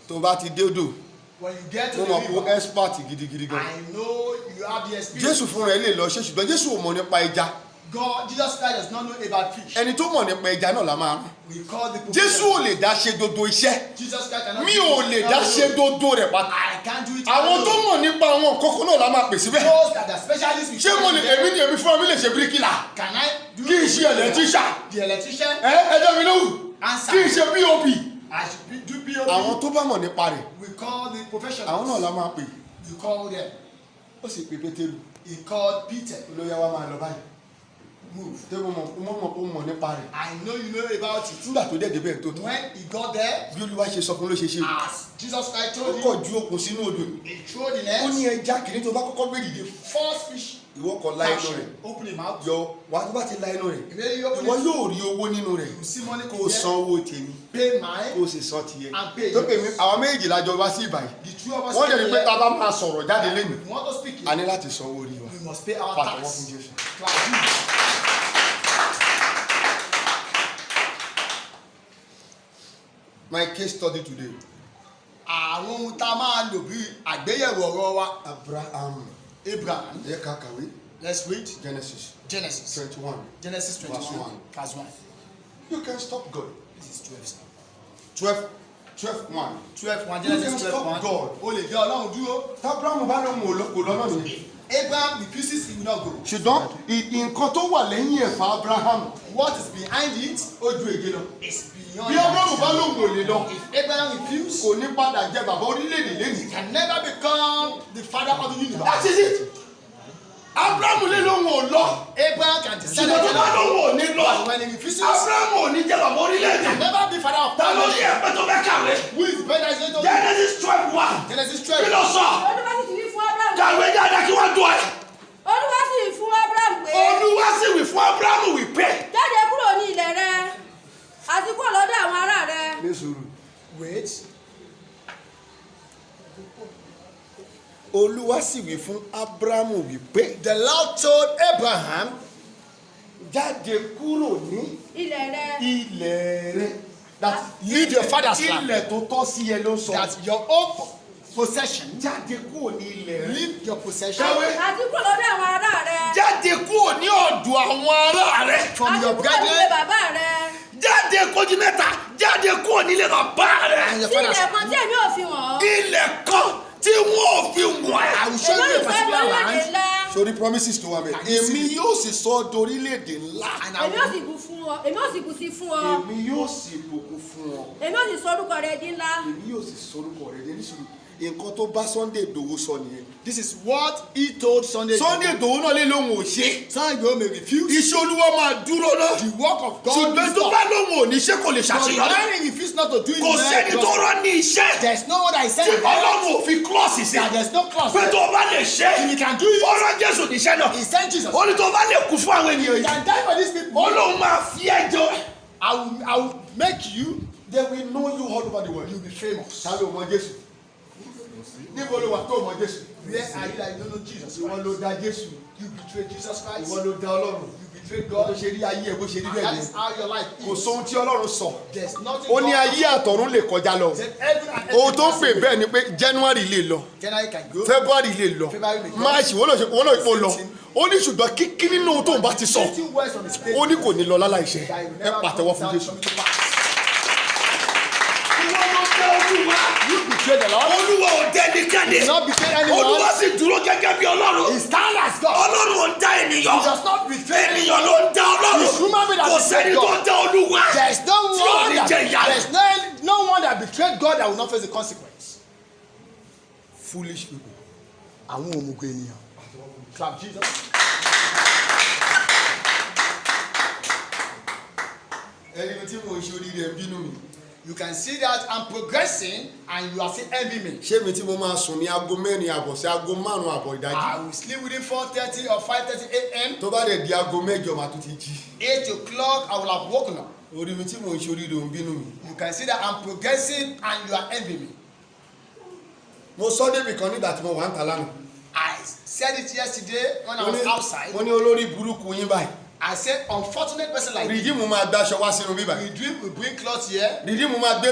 A: tó bá ti dé odò
B: When you get to
A: mo
B: the
A: mọ̀ pé
B: river,
A: expert gidigidi gan
B: I know you have the experience.
A: Jésù fúnra ẹ̀ lè lọ ṣe ṣùgbọ́n Jésù ò mọ̀ nípa ẹja
B: God, Jesus Christ does not know about fish.
A: ẹni tó mọ̀ nípa ẹja náà la máa rán
B: We call the
A: Jésù ò lè dá ṣe dodo iṣẹ́
B: Jesus Christ cannot
A: mi
B: do
A: ò
B: it.
A: lè dá ṣe dodo rẹ̀ pátá
B: I can't do it.
A: àwọn tó
B: alone.
A: mọ̀ nípa àwọn kókó náà la máa pè síbẹ̀
B: Those that are specialists. we
A: ṣé
B: call
A: mo lè
B: them.
A: èmi ni èmi fúnra mi lè ṣe bíríkìlà
B: Can I do
A: kí n ṣe ẹlẹ́tíṣà
B: the electrician?
A: ẹjọ́ mi lóhùn
B: Answer.
A: kí n ṣe POP
B: I should do POP.
A: àwọn tó bá mọ̀ nípa rẹ̀
B: We call the professionals.
A: àwọn náà la máa pè
B: You call them.
A: ó sì pè Pétérù
B: He called Peter.
A: olóyè wa máa lọ báyìí
B: Move.
A: tó mo mọ̀ nípa rẹ̀
B: I know you know about it.
A: nígbà tó dẹ̀ débẹ̀ tó tó
B: When he got there,
A: bí Olúwa ṣe sọ fún ló ṣe ṣe
B: as Jesus Christ
A: ó
B: told
A: kọ̀
B: him,
A: ju okùn sínú odò
B: he threw the
A: ó ní
B: net.
A: ẹja kìíní tó bá kọ́kọ́ gbé dìde
B: First fish.
A: ìwọ kọ la inú rẹ̀
B: Open him out.
A: yọ wà tó bá ti la inú rẹ̀
B: When you open
A: ìwọ
B: it,
A: yóò rí owó nínú rẹ̀
B: you see money
A: kó o san owó tèmi
B: pay
A: kó
B: mine.
A: o sì san tiẹ̀
B: And pay
A: tó pè mí
B: yours.
A: àwọn méjì lájọ wá sí ìbàyí
B: The two of us
A: wọ́n dẹ̀
B: came
A: ní pé
B: here.
A: tá a bá máa sọ̀rọ̀ jáde lẹ́nu
B: We want to speak
A: a
B: it.
A: ní láti san owó orí wa
B: We must pay our
A: pàtẹ́wọ́
B: tax.
A: fún Jésù.
B: Clap Jesus.
A: My case study today
B: Àwọn ohun tá a máa lò bí àgbéyẹ̀wò ọ̀rọ̀ wa.
A: Abraham
B: Abraham.
A: yẹ ká kàwé
B: Let's read
A: Genesis
B: Genesis.
A: 21
B: Genesis 21,
A: Verse 1.
B: verse 1.
A: you can stop God
B: This is 12.
A: 12 1
B: 12 1.
A: You can
B: Genesis 12
A: stop
B: 1.
A: God.
B: O lè jẹ́ Ọlọ́run dúró.
A: tábìlámù bá lóun ò lọ́nà nìyẹn
B: Abraham refuses, he will not go.
A: ṣùgbọ́n nǹkan tó wà lẹ́yìn ẹ̀fà Abraham
B: What is behind it
A: ó ju èdè lọ
B: is
A: bí
B: beyond
A: Abraham bá
B: that.
A: lóun ò lè lọ
B: If Abraham refuses,
A: kò ní padà jẹ bàbá orílẹ̀-èdè
B: he
A: lẹ́yìn.
B: can never become the father of the
A: that
B: universe.
A: is it Abraham lè lóun ò lọ
B: Abraham can decide
A: ṣùgbọ́n tó bá
B: that
A: lóun ò ní lọ
B: but when he refuses, he
A: Abraham ò ní jẹ bàbá orílẹ̀-èdè.
B: can never be father of
C: ta ló ní
B: family.
C: ẹ̀pẹ́ tó fẹ́ kàwé.
B: Who is better is going to
C: Genesis 12:1.
B: Genesis
C: kí ló
B: 12.
C: sọ.
D: Olúwa sì ti wí fún Ábúráhámù.
C: kàwé dáadáa kí wọ́n dùn ẹ́.
D: Olúwa sì wí fún Ábúráhámù pé
C: Olúwa sì wí fún Abrahamu wípé.
D: jáde kúrò ní ilẹ̀ rẹ àti kúrò lọ́dọ̀ àwọn ará rẹ.
A: ní sùúrù
B: Wait.
A: Olúwa sì wí fún Abrahamu wípé
B: The Lord told Abraham,
A: jáde kúrò ní
D: Ilẹ̀ rẹ.
A: ilẹ̀ rẹ. That
B: leave your father's land.
A: ilẹ̀ tó tọ́ sí ẹ ló sọ.
B: That your own possession,
A: jáde kúrò ní ilẹ̀ rẹ.
B: leave your possession
A: Kàwé.
D: Àti kúrò lọ́dọ̀ àwọn ará rẹ.
A: jáde kúrò ní ọ̀dọ̀ àwọn ará rẹ.
B: from
D: Àti
B: your
D: kúrò nílé
B: brethren
D: bàbá rẹ.
C: jáde kójú mẹ́ta jáde kúrò nílé bàbá rẹ̀.
B: and your
D: Sí
B: father's
D: ilẹ̀
B: land.
D: kan tí èmi ò fi wọ̀n ọ́.
C: ilẹ̀ kan tí wọ́n ò fi wọ̀n
B: I
C: ẹ́.
B: will show
D: Èmi
B: you a
D: ò fẹ́
B: particular
D: lórílẹ̀-èdè
B: land
D: ńlá.
A: sori promises tó wà mẹ́.
B: Can you see?
A: èmi yóò sì sọ ọ́ dorílẹ̀-èdè ńlá.
B: and I
D: Èmi ò
B: will
D: sì bù fún ọ. Èmi ò sì bù sí fún ọ.
A: èmi yóò sì bùkún fún ọ.
D: Èmi ò sì sọ orúkọ rẹ di ńlá.
A: èmi yóò sì sọ orúkọ rẹ dé nísìnyí. nǹkan tó bá Sunday Igboho sọ nìyẹn.
B: This is what he told Sunday.
A: Sunday Igboho náà lè lóun ò ṣe.
B: Sunday Igboho may refuse.
A: iṣẹ́ Olúwa máa dúró náà.
B: The work of God
A: ṣùgbọ́n
B: is
A: tó
B: done.
A: bá lóun ò ní ṣe kò lè
B: But
A: ṣàṣeyọrí.
B: when he refused not to do it,
C: kò sẹ́ni tó rán ní iṣẹ́
B: there's no one that is
C: tí
B: sent.
C: Ọlọ́run ò fi klọ́ọ̀sì sí.
B: That there's no clause.
C: pé tó o bá lè ṣe
B: If he can do it,
C: ọ̀rọ̀ Jésù níṣẹ́ náà.
B: he sent Jesus.
C: ó ní tó o bá lè kú fún àwọn ènìyàn
B: He
C: yìí.
B: can die for these people.
C: ó lóun máa fi ẹjọ́.
B: I will make you.
A: they will know you all over the world.
B: You will be famous.
A: ta ló mọ Jésù. níbo ló wà tó mọ Jésù.
B: Where are you that you don't know Jesus
A: ìwọ
B: Christ?
A: ló dá Jésù.
B: You betrayed Jesus Christ.
A: ìwọ ló dá Ọlọ́run.
B: You betrayed
A: bó
B: God.
A: ṣe rí ayé ẹ bó ṣe rí
B: And
A: bẹ́ẹ̀
B: that
A: ni.
B: is how your life
A: kò
B: is.
A: sóhun tí Ọlọ́run sọ.
B: There's nothing.
A: ó ní
B: God-
A: ayé àtọ̀run lè kọjá lọ.
B: Said heaven and earth
A: ohun tó ń
B: can
A: pè
B: pass away.
A: bẹ́ẹ̀ ni pé January lè lọ.
B: January can go.
A: February lè lọ.
B: February lè lọ.
A: March wọ́n lọ ipò lọ. ó ní ṣùgbọ́n kíkí nínú ohun tó ń bá ti sọ.
B: 20 words on his face.
A: ó ní kò ní lọ láláìṣẹ.
B: That will
A: ẹ
B: never
A: pàtẹ́wọ́
B: come
A: fún
B: down
A: Jésù.
B: to pass.
C: ìwọ ló dá Olúwa.
B: You betrayed the Lord.
C: Olúwa ò dé ẹnikẹ́ni.
B: He did not betray anyone.
C: Olúwa sì dúró gẹ́gẹ́ bí Ọlọ́run.
B: He stands as God.
C: Ọlọ́run ò ń dá ènìyàn.
B: He does not betray anyone.
C: ènìyàn ló ń dá Ọlọ́run.
B: It's human being that
C: kò
B: betrayed
C: sẹ́ni tó
B: God.
C: ń dá Olúwa.
B: There's no
C: tí ò
B: one
C: ní
B: that
C: jẹ ìyà rẹ̀.
B: there's no one that betrayed God that will not face the consequence.
A: Foolish people.
B: Àwọn òmùgọ̀ ènìyàn. Clap Jesus.
A: ẹni tí mo ń ṣe oríire ẹ bínú mi.
B: You can see that I'm progressing and you are still envying me.
A: ṣé mi tí mo máa sùn ní aago 4:00 sí aago 5:00 ìdájí.
B: I will sleep within 4:30 or 5:30 a.m.
A: tó bá dẹ̀ di aago 8 màá tún ti jí.
B: 8 o'clock I will have woken up.
A: orí mi tí mò ń ṣe oríire òun bínú mi.
B: You can see that I'm progressing and you are envying me.
A: mo sọ débì kan nígbà tí mo wà ń ta lánàá.
B: I said it yesterday when I was outside.
A: wọ́n ní olórí burúkú yín báyìí.
B: I said unfortunate person like you.
A: rìdíìmù máa gbé aṣọ wá sínú bíbá.
B: We bring clothes here.
A: rìdíìmù máa gbé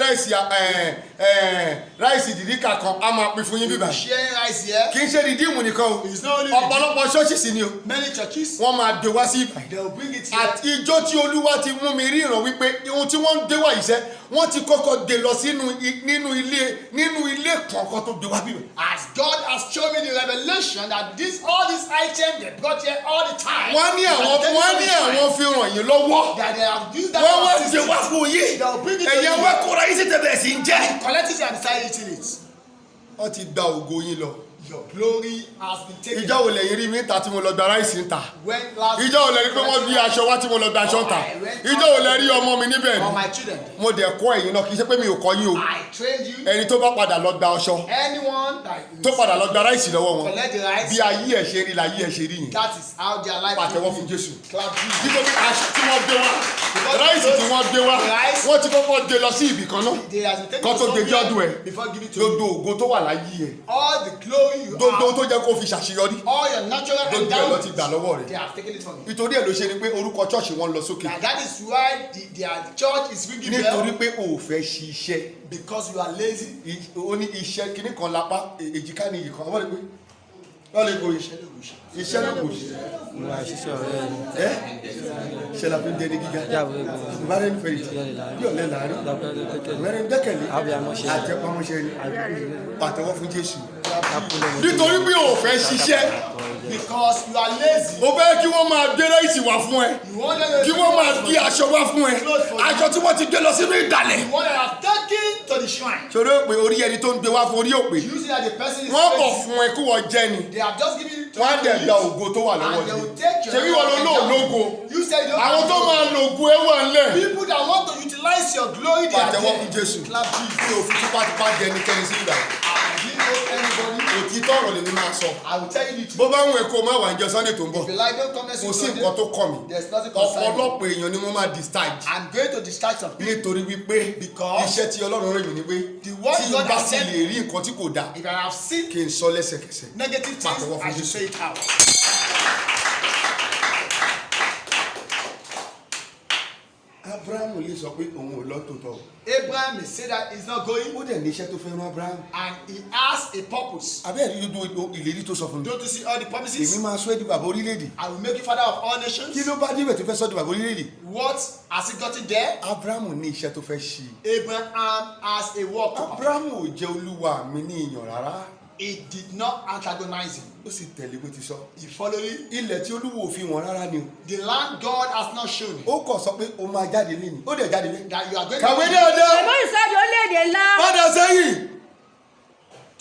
A: ráìsì dìdíkà kan á máa pín fún yín bíbá.
B: Sharing rice here.
A: kì í ṣe rìdíìmù nìkan o.
B: It's not only rìdíìmù.
A: ọ̀pọ̀lọpọ̀ ṣọ́ọ̀ṣì sì ni o.
B: Many churches.
A: wọ́n máa gbé wá sí ibà.
B: They will bring it here.
A: àti ijó tí olúwa ti mú mi rí ìràn wípé ohun tí wọ́n ń gbé wá iṣẹ́ wọ́n ti kọ́kọ́ gbé lọ nínú ilé kọ̀ọ̀kan tó gbé wá bíbá.
B: As God has shown me the revelation that all these items they brought here all the time.
A: wọ́n ní àwọn fi ràn yín lọ́wọ́.
B: That they have used that.
A: wọ́n wá gbé wá fún yín.
B: They will bring it to
A: ẹ̀yẹ
B: you.
A: wá kóra yín sí tẹ̀bẹ̀ sí ń jẹ́.
B: Collect it and start eating it.
A: wọ́n ti gba ògo yín lọ.
B: Your glory has been taken.
A: ìjọ wo lẹ́yìn rí mi ń ta tí mo lọ gba ráìsì ń ta.
B: When last.
A: ìjọ wo lẹ́rí pé wọ́n gbé aṣọ wá tí mo lọ gba aṣọ ń ta. ìjọ wo lẹ́rí ọmọ mi níbẹ̀
B: Or
A: ni.
B: my children.
A: mo dẹ̀ kọ́ ẹ̀yin náà kì í ṣe pé mi ò kọ́ yín o.
B: I trained you.
A: ẹni tó bá padà lọ gba aṣọ
B: Anyone that
A: tó padà lọ gba ráìsì lọ́wọ́ wọn.
B: collect the rice.
A: bí ayé ẹ̀ ṣe rí la ayé ẹ̀ ṣe rí yìí.
B: That is how their life.
A: pàtẹ́wọ́ fún Jésù.
B: Clap Jesus.
A: nítorí aṣọ tí wọ́n gbé wá ráìsì tí wọ́n gbé wá wọ́n ti kọ́kọ́ gbé lọ sí ibì kan náà.
B: They has been taken
A: Kọ́ tó
B: to
A: gbé jọ́dún ẹ̀.
B: before giving to you.
A: gbogbo ògo tó wà láyé ẹ̀.
B: All the glory you
A: gbogbo
B: have.
A: tó jẹ́ kó fi ṣàṣeyọrí.
B: All your natural
A: gbogbo ẹ̀ lọ ti gbà lọ́wọ́
B: they
A: rẹ̀.
B: have taken it from you.
A: nítorí ẹ̀ ló ṣe ni pé orúkọ ṣọ́ọ̀ṣì wọn lọ sókè.
B: And that is why their church is ringing
A: nítorí
B: bell.
A: pé o ò fẹ́ ṣiṣẹ́.
B: Because you are lazy.
A: ó ní iṣẹ́ kìíní kan lápá èjìká ni iyì kan wọ́n lè pé wọ́n lè gòyè iṣẹ́ ló kù sí.
E: Mo máa ṣiṣẹ́ ọ̀rẹ́ mi.
A: ẹ́ ṣe la fi ń dẹni gíga.
E: Jáwé gbọ́n.
A: ìbára ẹni fẹ̀yìntì bí ọ̀lẹ́ làárín. mẹ́rin gbẹ́kẹ̀lé
E: Abiyamọ̀ṣẹ́.
A: àjẹpamọ́ṣẹ́ ni pàtẹ́wọ́ fún Jésù. nítorí pé o ò fẹ́ ṣiṣẹ́
B: Because you are lazy.
A: o fẹ́ kí wọ́n máa gbé ráìsì wá fún ẹ
B: You want them
A: kí wọ́n máa gbé aṣọ wá fún ẹ aṣọ tí wọ́n ti gbé lọ sínú ìdàlẹ̀.
B: You want to have taken to the shrine.
A: ṣòro pé orí ẹni tó ń gbé wá fún orí òpè
B: Using that the person is
A: wọ́n bọ̀
B: lazy.
A: fún ẹ kí wọ́n jẹ́ ni
B: They have just given it to
A: wọ́n á dẹ̀
B: you.
A: gba ògo tó wà lọ́wọ́
B: And they
A: ni
B: will take your
A: ṣé wíwọ́n ló lò lógo
B: You said you don't
A: àwọn
B: have
A: tó
B: to
A: máa lo ògo ẹ wà ńlẹ̀.
B: People that want to utilize your glory, they are
A: pàtẹ́wọ́ fún
B: there.
A: Jésù
B: Clap Jesus.
A: kí o fi tipátipá jẹ ẹnikẹ́ni sí ìgbà
B: I didn't know anybody.
A: òtítọ́ ọ̀rọ̀ lèmi máa sọ
B: I will tell you the
A: bó
B: truth.
A: bá ń wẹ̀ kó o má wà ń jẹ Sunday tó ń bọ̀
B: If you like, don't come next
A: kò
B: week
A: sí
B: Sunday.
A: nǹkan tó kọ̀ mí
B: There's nothing concerning me.
A: ọ̀pọ̀lọpọ̀ èèyàn ni wọ́n máa discharge
B: I'm going to distract some people.
A: nítorí wípé
B: Because
A: iṣẹ́ tí Ọlọ́run rẹ̀ mí ni pé
B: the word
A: tí n
B: God
A: bá
B: has
A: sì
B: said-
A: lè rí nǹkan tí kò dáa
B: If I have seen
A: kí n sọ lẹ́sẹ̀kẹsẹ̀.
B: negative
A: Pàtẹ́wọ́
B: things,
A: fún
B: I should
A: Jésù.
B: say it out.
A: Abrahamu lè sọ pé òun ò lọ tòótọ́
B: Abraham may say that he's not going,
A: ó dẹ̀ ní iṣẹ́ tó fẹ́ rán Abrahamu
B: and he has a purpose.
A: abẹ́rẹ́ gbogbo ìlérí tó sọ fún mi
B: Don't you see all the
A: èmi
B: promises?
A: máa sọ ẹ́ di bàbá orílẹ̀-èdè
B: I will make you father of all nations.
A: kí ló bá débẹ̀ tó fẹ́ sọ di bàbá orílẹ̀-èdè
B: What has he gotten there?
A: Abrahamu ní iṣẹ́ tó fẹ́ ṣe
B: Abraham has a work to perform.
A: Abrahamu ò jẹ́ olúwa mi ní ìyàn rárá
B: He did not antagonize him.
A: ó sì tẹ̀lé bó ti sọ
B: He followed him.
A: ilẹ̀ tí olúwo ò fi wọn rárá ni o
B: The land God has not shown him.
A: ó kàn sọ pé ó máa jáde lẹ́nu ó dẹ̀ jáde lẹ́nu
B: That you are going
A: kàwé
B: to
A: dáadáa
D: ẹ̀mọ́ ìsáájú orílẹ̀-èdè ńlá
A: padà sẹ́yìn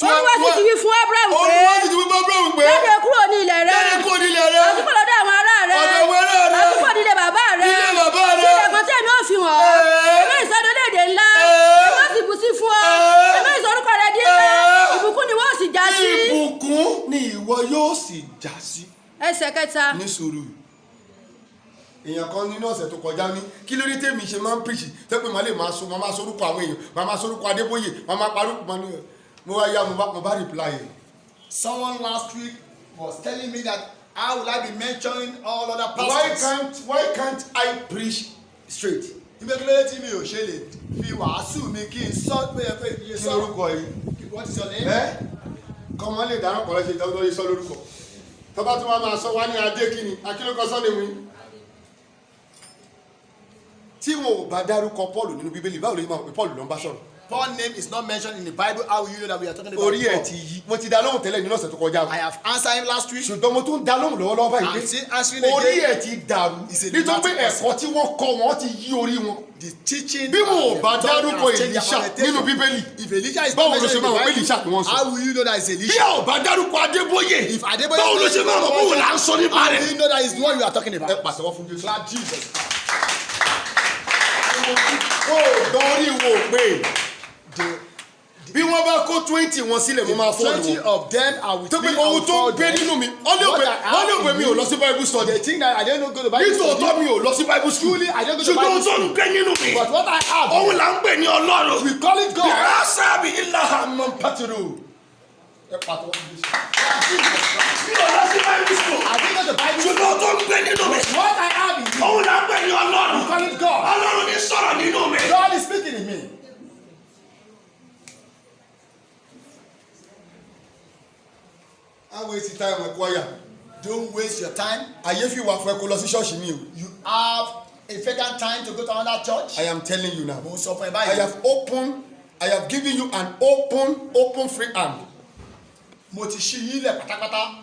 D: olúwa sì ti wí fún Abraham pé
A: olúwa sì ti wí fún Abrahamu pé
D: jáde kúrò ní ilẹ̀ rẹ
A: jáde kúrò nílẹ̀ rẹ
D: àti kúrò lọ́dọ̀ àwọn ará rẹ
A: ọ̀dọ̀ àwọn ará rẹ
D: àti kúrò nílé bàbá rẹ
A: ilé bàbá rẹ
D: sí ilẹ̀ kan tí èmi ò fi hàn ọ́ ẹ̀mọ́ ìsáájú orílẹ̀-èdè ńlá èmi ò sì bù sí fún ọ ẹ̀mọ́ ìsọ̀rúkọ rẹ di ńlá ìbùkún ni wọ́n sì já sí.
A: ìbùkún ni ìwọ yóò sì já sí
D: ẹsẹ̀ kẹta
A: ní sùúrù èèyàn kan nínú ọ̀sẹ̀ tó kọjá ní kí ló dé tèmi ṣe máa ń pèsè tẹ́pẹ́ máa lè máa máa sorúkọ àwọn èèyàn máa sorúkọ Adébóyè máa parúkọ máa ní mo wá yá mo bá reply ẹ̀.
B: Someone last week was telling me that how will I be mentioning all other pastors?
A: why can't I preach straight?
B: Ìgbẹ́kẹ̀lé tí mi ò ṣe lè fi wàásù mi kí n sọ pé ẹ pé iye
A: kí
B: sọ.
A: lórúkọ yìí
B: What is your name?
A: ẹ kọ́mọ lè dáná pọ̀ lẹ́sẹ̀ ìjọba lórí sọ lórúkọ tọ́ba tí wọ́n máa sọ wá ní adé kíni akílókọ Sunday wí. tí wọn ò bá dárúkọ Paul nínú Bíbélì báwo ló yẹ máa pè Paul ló ń bá sọ̀rọ̀.
B: Paul's name is not mentioned in the Bible. How will you know that we are talking about
A: orí ẹ̀
B: Paul?
A: ti yí mo ti dá lóhùn tẹ́lẹ̀ nínú ọ̀sẹ̀ tó kọjá
B: I have answered him last week.
A: ṣùgbọ́n mo tún dá lóhùn lọ́wọ́lọ́wọ́ báyìí
B: I'm
A: pé
B: still answering
A: orí
B: again.
A: ẹ̀ ti dàrú
B: It's a
A: nítorí pé
B: lunatic person.
A: ẹ̀kọ́ tí wọ́n kọ́ wọn ti yí orí wọn.
B: The teaching.
A: bí wọn ò bá
B: and the doctrine
A: dárúkọ
B: have changed their
A: Èlíṣà
B: orientation.
A: nínú Bíbélì
B: If Elijah is
A: báwo
B: not
A: ló ṣe
B: mentioned
A: máa mọ̀ pé
B: in the
A: Èlíṣà ni wọ́n
B: Bible,
A: sọ.
B: how will you know that it's
A: bí
B: Elisha?
A: a ò bá dárúkọ Adébóyè
B: If Adeboye
A: báwo ló ṣe máa mọ̀ pé òun là ń sọ nípa
B: how
A: rẹ̀.
B: will you know that it's the one you are talking about?
A: ẹ pàṣẹwọ́ fún Jésù.
B: Clap Jesus.
A: Dọ́rí wo pé bí wọ́n bá kó 20 wọn sílẹ̀ mo máa fọ́
B: 20
A: wọn.
B: of them are with
A: tó
B: me.
A: pé ohun tó ń gbé nínú mi wọ́n lè pè mí ò lọ sí Bible study.
B: They think that I don't go to Bible study.
A: nítòótọ́ mi ò lọ sí Bible school.
B: Truly, I don't go to
A: ṣùgbọ́n ohun
B: Bible
A: tó ń
B: school.
A: gbé nínú mi.
B: But what I have,
A: òun là ń pè ní Ọlọ́run.
B: we call it God.
A: yàrá sábì ilà àmọ́ pàtàkì. ẹ pàtó wọn bí ṣe. mi ò lọ sí Bible school.
B: I don't go to Bible school.
A: ṣùgbọ́n ohun tó ń gbé nínú mi.
B: But what I have is
A: òun là ń pè ní Ọlọ́run.
B: we call it God.
A: Ọlọ́run ní sọ̀rọ̀ nínú mi.
B: God is speaking in me.
A: àwọn èsì táwọn ẹ̀kọ́ ọ̀yà.
B: Don't waste your time.
A: àyè fi wà fún ẹ kó lọ sí ṣọ́ọ̀ṣì mi o.
B: You have a vacant time to go to another church.
A: I am telling you now.
B: Mo sọ fún ẹ
A: I
B: báyìí.
A: have given you an open free hand.
B: Mo ti ṣí yín lẹ̀ pátápátá.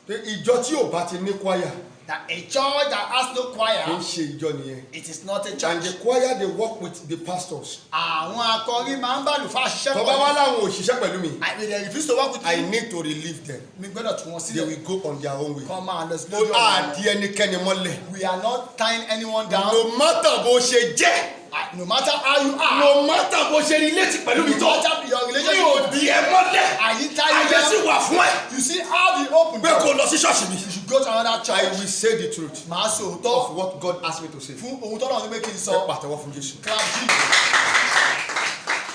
A: pé ìjọ tí ò bá ti ní choir
B: That a church that has no
A: kì í
B: choir,
A: ṣe ìjọ nìyẹn.
B: it is not a
A: And
B: church.
A: the choir dey work with the pastors.
B: Àwọn akọrin máa ń bá àlùfáà ṣiṣẹ́
A: tọ́ba wá láwọn òṣìṣẹ́ pẹ̀lú mi.
B: I mean, they refuse to work with
A: I
B: you.
A: need to relieve them.
B: Mi gbọ́dọ̀ tún wọn
A: They
B: sílẹ̀.
A: will go on their own way.
B: Come on, let's
A: Mo
B: go.
A: àdí ẹnikẹ́ni mọ́lẹ̀.
B: We are not tying anyone down.
A: No matter bó ṣe jẹ́.
B: No matter how you are.
A: No matter bó ṣe relate pẹ̀lú mi
B: No
A: tó.
B: matter your
A: mi
B: relationship.
A: ò di ẹ mọ́lẹ̀.
B: I didn't tie you
A: ayé sì
B: down.
A: wà fún ẹ.
B: You see how the open
A: pé kó lọ sí ṣọ́ọ̀ṣì mi.
B: You should go to another
A: I will
B: church.
A: say the truth
B: Màá sọ
A: of
B: òótọ́
A: what God asked me to say.
B: fún ohun tọ́lọ̀ ní pé kí n
A: ẹ
B: sọ.
A: pàtẹ́wọ́ fún Jésù.
B: Clap Jesus.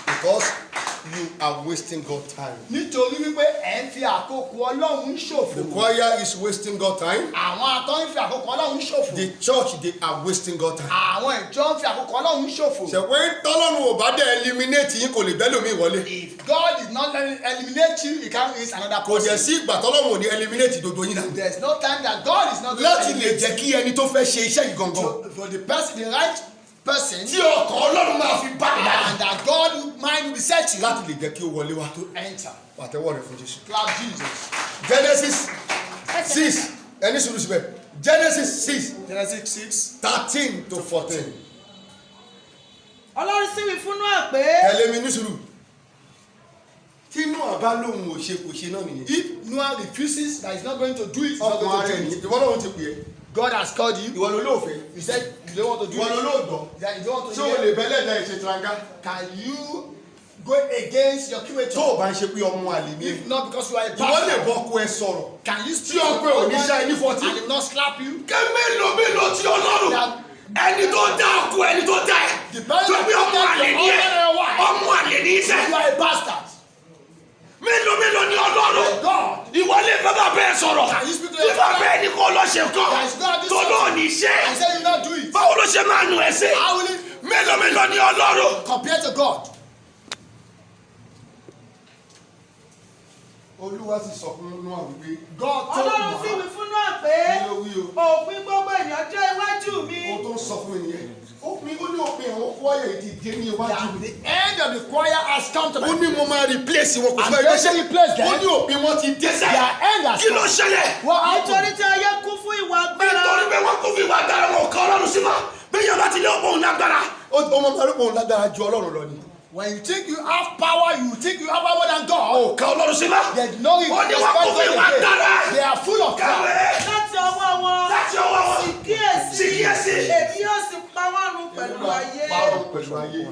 A: Because you are wasting God time.
B: Nítorí wípé ẹ̀ ń fi àkókò Ọlọ́run
A: The
B: ṣòfò.
A: choir is wasting God time.
B: Àwọn akọrin fi àkókò Ọlọ́run ṣòfò.
A: The church they are wasting God time.
B: Àwọn ìjọ ń fi àkókò Ọlọ́run ṣòfò.
A: ṣe pé tọ́lọ́run ò bá dẹ̀ eliminate yín kò lè bẹ́ lómi ìwọlé.
B: If God did not eliminate you, he can't raise another
A: kò jẹ́
B: person.
A: sí ìgbà tọ́lọ́run ò ní eliminate gbogbo yín náà.
B: There's no time that God is not going
A: láti
B: to
A: lè
B: eliminate
A: jẹ́ kí ẹni tó fẹ́ ṣe iṣẹ́ yìí gangan.
B: for the person, the right person,
A: tí ọkàn Ọlọ́run máa fi bá mi
B: and that God mind will be set to
A: láti lè jẹ́ kí ó wọlé wá.
B: to enter.
A: pàtẹ́wọ́ rẹ̀ fún Jésù.
B: Clap Jesus.
A: Genesis 6 ẹni sùúrù síbẹ̀ Genesis 6
B: Genesis 6.
A: 13 to 14.
D: Ọlọ́run sì wí fún Nóà pé
A: tẹ̀lé mi ní sùúrù. tí Nóà bá lóhùn ò ṣe kò ṣe náà nìyẹn.
B: If Noah refuses that he's not going to do it, he's not
A: ọkàn
B: going
A: ara
B: to
A: ẹ̀
B: do
A: nìyẹn.
B: it.
A: ìwọ lóhùn ti pè é.
B: God has called you.
A: ìwọ ló lóòfẹ́.
B: You said you don't want to do
A: ìwọ ló
B: it.
A: lóògbọ́.
B: That you don't want
A: ṣé
B: to
A: o
B: do
A: lè
B: it.
A: bẹ́lẹ̀ dá ìṣe tiranga.
B: Can you go against your
A: tó
B: creator?
A: o bá ń ṣe pé ọmọ àlè ní.
B: If not because you are a
A: ìwọ lè
B: pastor,
A: bọ́ kó ẹ sọ̀rọ̀.
B: can you
A: tí
B: still
A: ọpẹ ò ní ṣá ẹni fọtí.
B: and he will not slap you?
A: kẹ́ mélòó tí Ọlọ́run ẹni tó dá ọkọ ẹni tó dá ẹ. tó bí ọmọ àlè ní ẹ ọmọ àlè ní
B: You
A: iṣẹ́.
B: are a bastard.
A: mélòó ni Ọlọ́run.
B: God.
A: ìwọ lè bàbá bẹ́ẹ̀ sọ̀rọ̀.
B: Can you speak to
A: tí
B: your
A: bàbá
B: father?
A: ẹni kò lọ ṣe kàn. tó náà ní
B: I
A: iṣẹ́.
B: said you not do it.
A: báwo ló ṣe máa nù ẹ sí.
B: How will it
A: mélòó ni Ọlọ́run.
B: compare to God?
A: Olúwa sì sọ fún Nóà wípé.
B: God told
D: Ọlọ́run sì wí
B: Noah.
D: fún Nóà pé
A: kí ló wí o.
D: òpin gbogbo ènìyàn jẹ́ iwájú mi.
A: ohun tó ń sọ fún mi nìyẹn. ó ní òpin àwọn kọ́ọ̀yà ti dé ní iwájú
B: That
A: mi.
B: the end of the choir has come to
A: ó
B: my
A: ní mo máa replace wọn kò
B: I'm
A: fẹ́
B: going to replace them.
A: ó ní òpin wọn ti dé sẹ́.
B: Their end has
A: kí ló
B: come.
A: ṣẹlẹ̀.
B: What
D: Nítorí
B: happened?
D: tí ayé kún fún ìwà agbára.
A: nítorí pé wọ́n kò fi ìwà agbára wọn kọ́ Ọlọ́run sí ma bẹ́ẹ̀ yẹn bá ti lé ọ̀pọ̀ òun lágbára. ó mọ sáré pé òun lágbára ju Ọlọ́run lọ ni.
B: When you think you have power, you think you have power than God.
A: ó ká Ọlọ́run sí ma.
B: There's no
A: ó ní wọ́n kò fi ìwà agbára.
B: They are full of power.
A: kàwé
D: Láti ọwọ́ wọn.
A: láti ọwọ́ wọn.
D: Sì kíyèsí.
A: Sì kíyèsí.
D: Èmi yóò sì pa wọ́n run pẹ̀lú ayé.
A: parọ́ pẹ̀lú ayé.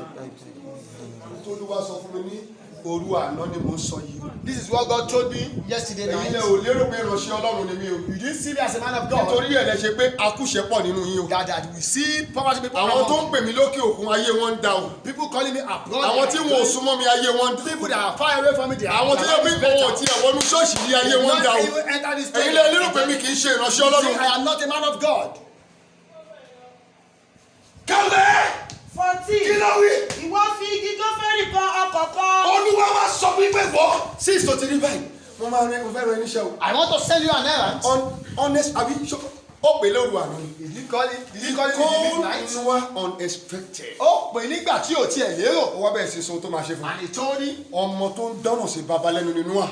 A: Olúwa sọ fún mi ní òru àná ni mo sọ yìí.
B: This is what God told me yesterday
A: ẹ̀yin
B: night.
A: lẹ ò lérò pé ìránṣẹ́ Ọlọ́run ni mí o.
B: You didn't see me as a man of God.
A: nítorí ẹ̀ lẹ ṣe pé akúṣẹ̀ pọ̀ nínú yín o.
B: That we see poverty people.
A: àwọn tó ń pè mí lókè òkun ayé wọn ń da o.
B: People calling me abroad.
A: àwọn tí wọn ò súnmọ́ mi ayé wọn ń da.
B: People that are far away from me. They are.
A: àwọn tí wọ́n bí wọn ò tiẹ̀ wọnú ṣọ́ọ̀ṣì yìí ayé wọn ń da o. ẹ̀yin lẹ lérò pé mi kì í ṣe ìránṣẹ́ Ọlọ́run.
B: I am not a man of God.
A: kàwé
D: 14.
A: kí ló wí.
D: Ìwọ fi igi gófẹ́rì kan ọkọ̀ kan.
A: Olúwa wa sọ wípé wọ́. sí tó ti rí báyìí mo máa rẹ mo fẹ́ rẹ níṣẹ́ o.
B: I want to send you an errand.
A: honest àbí ó pè lóru àná ni.
B: Did you call it? Did you call it in the midnight?
A: inú wa unexpected.
B: Ó pè nígbà tí ò tiẹ̀ lérò.
A: ó wá bẹ̀rẹ̀ sí sọ tó máa ṣe fún
B: And he told him,
A: ọmọ tó ń dánwò sí baba lẹ́nu nínú wa.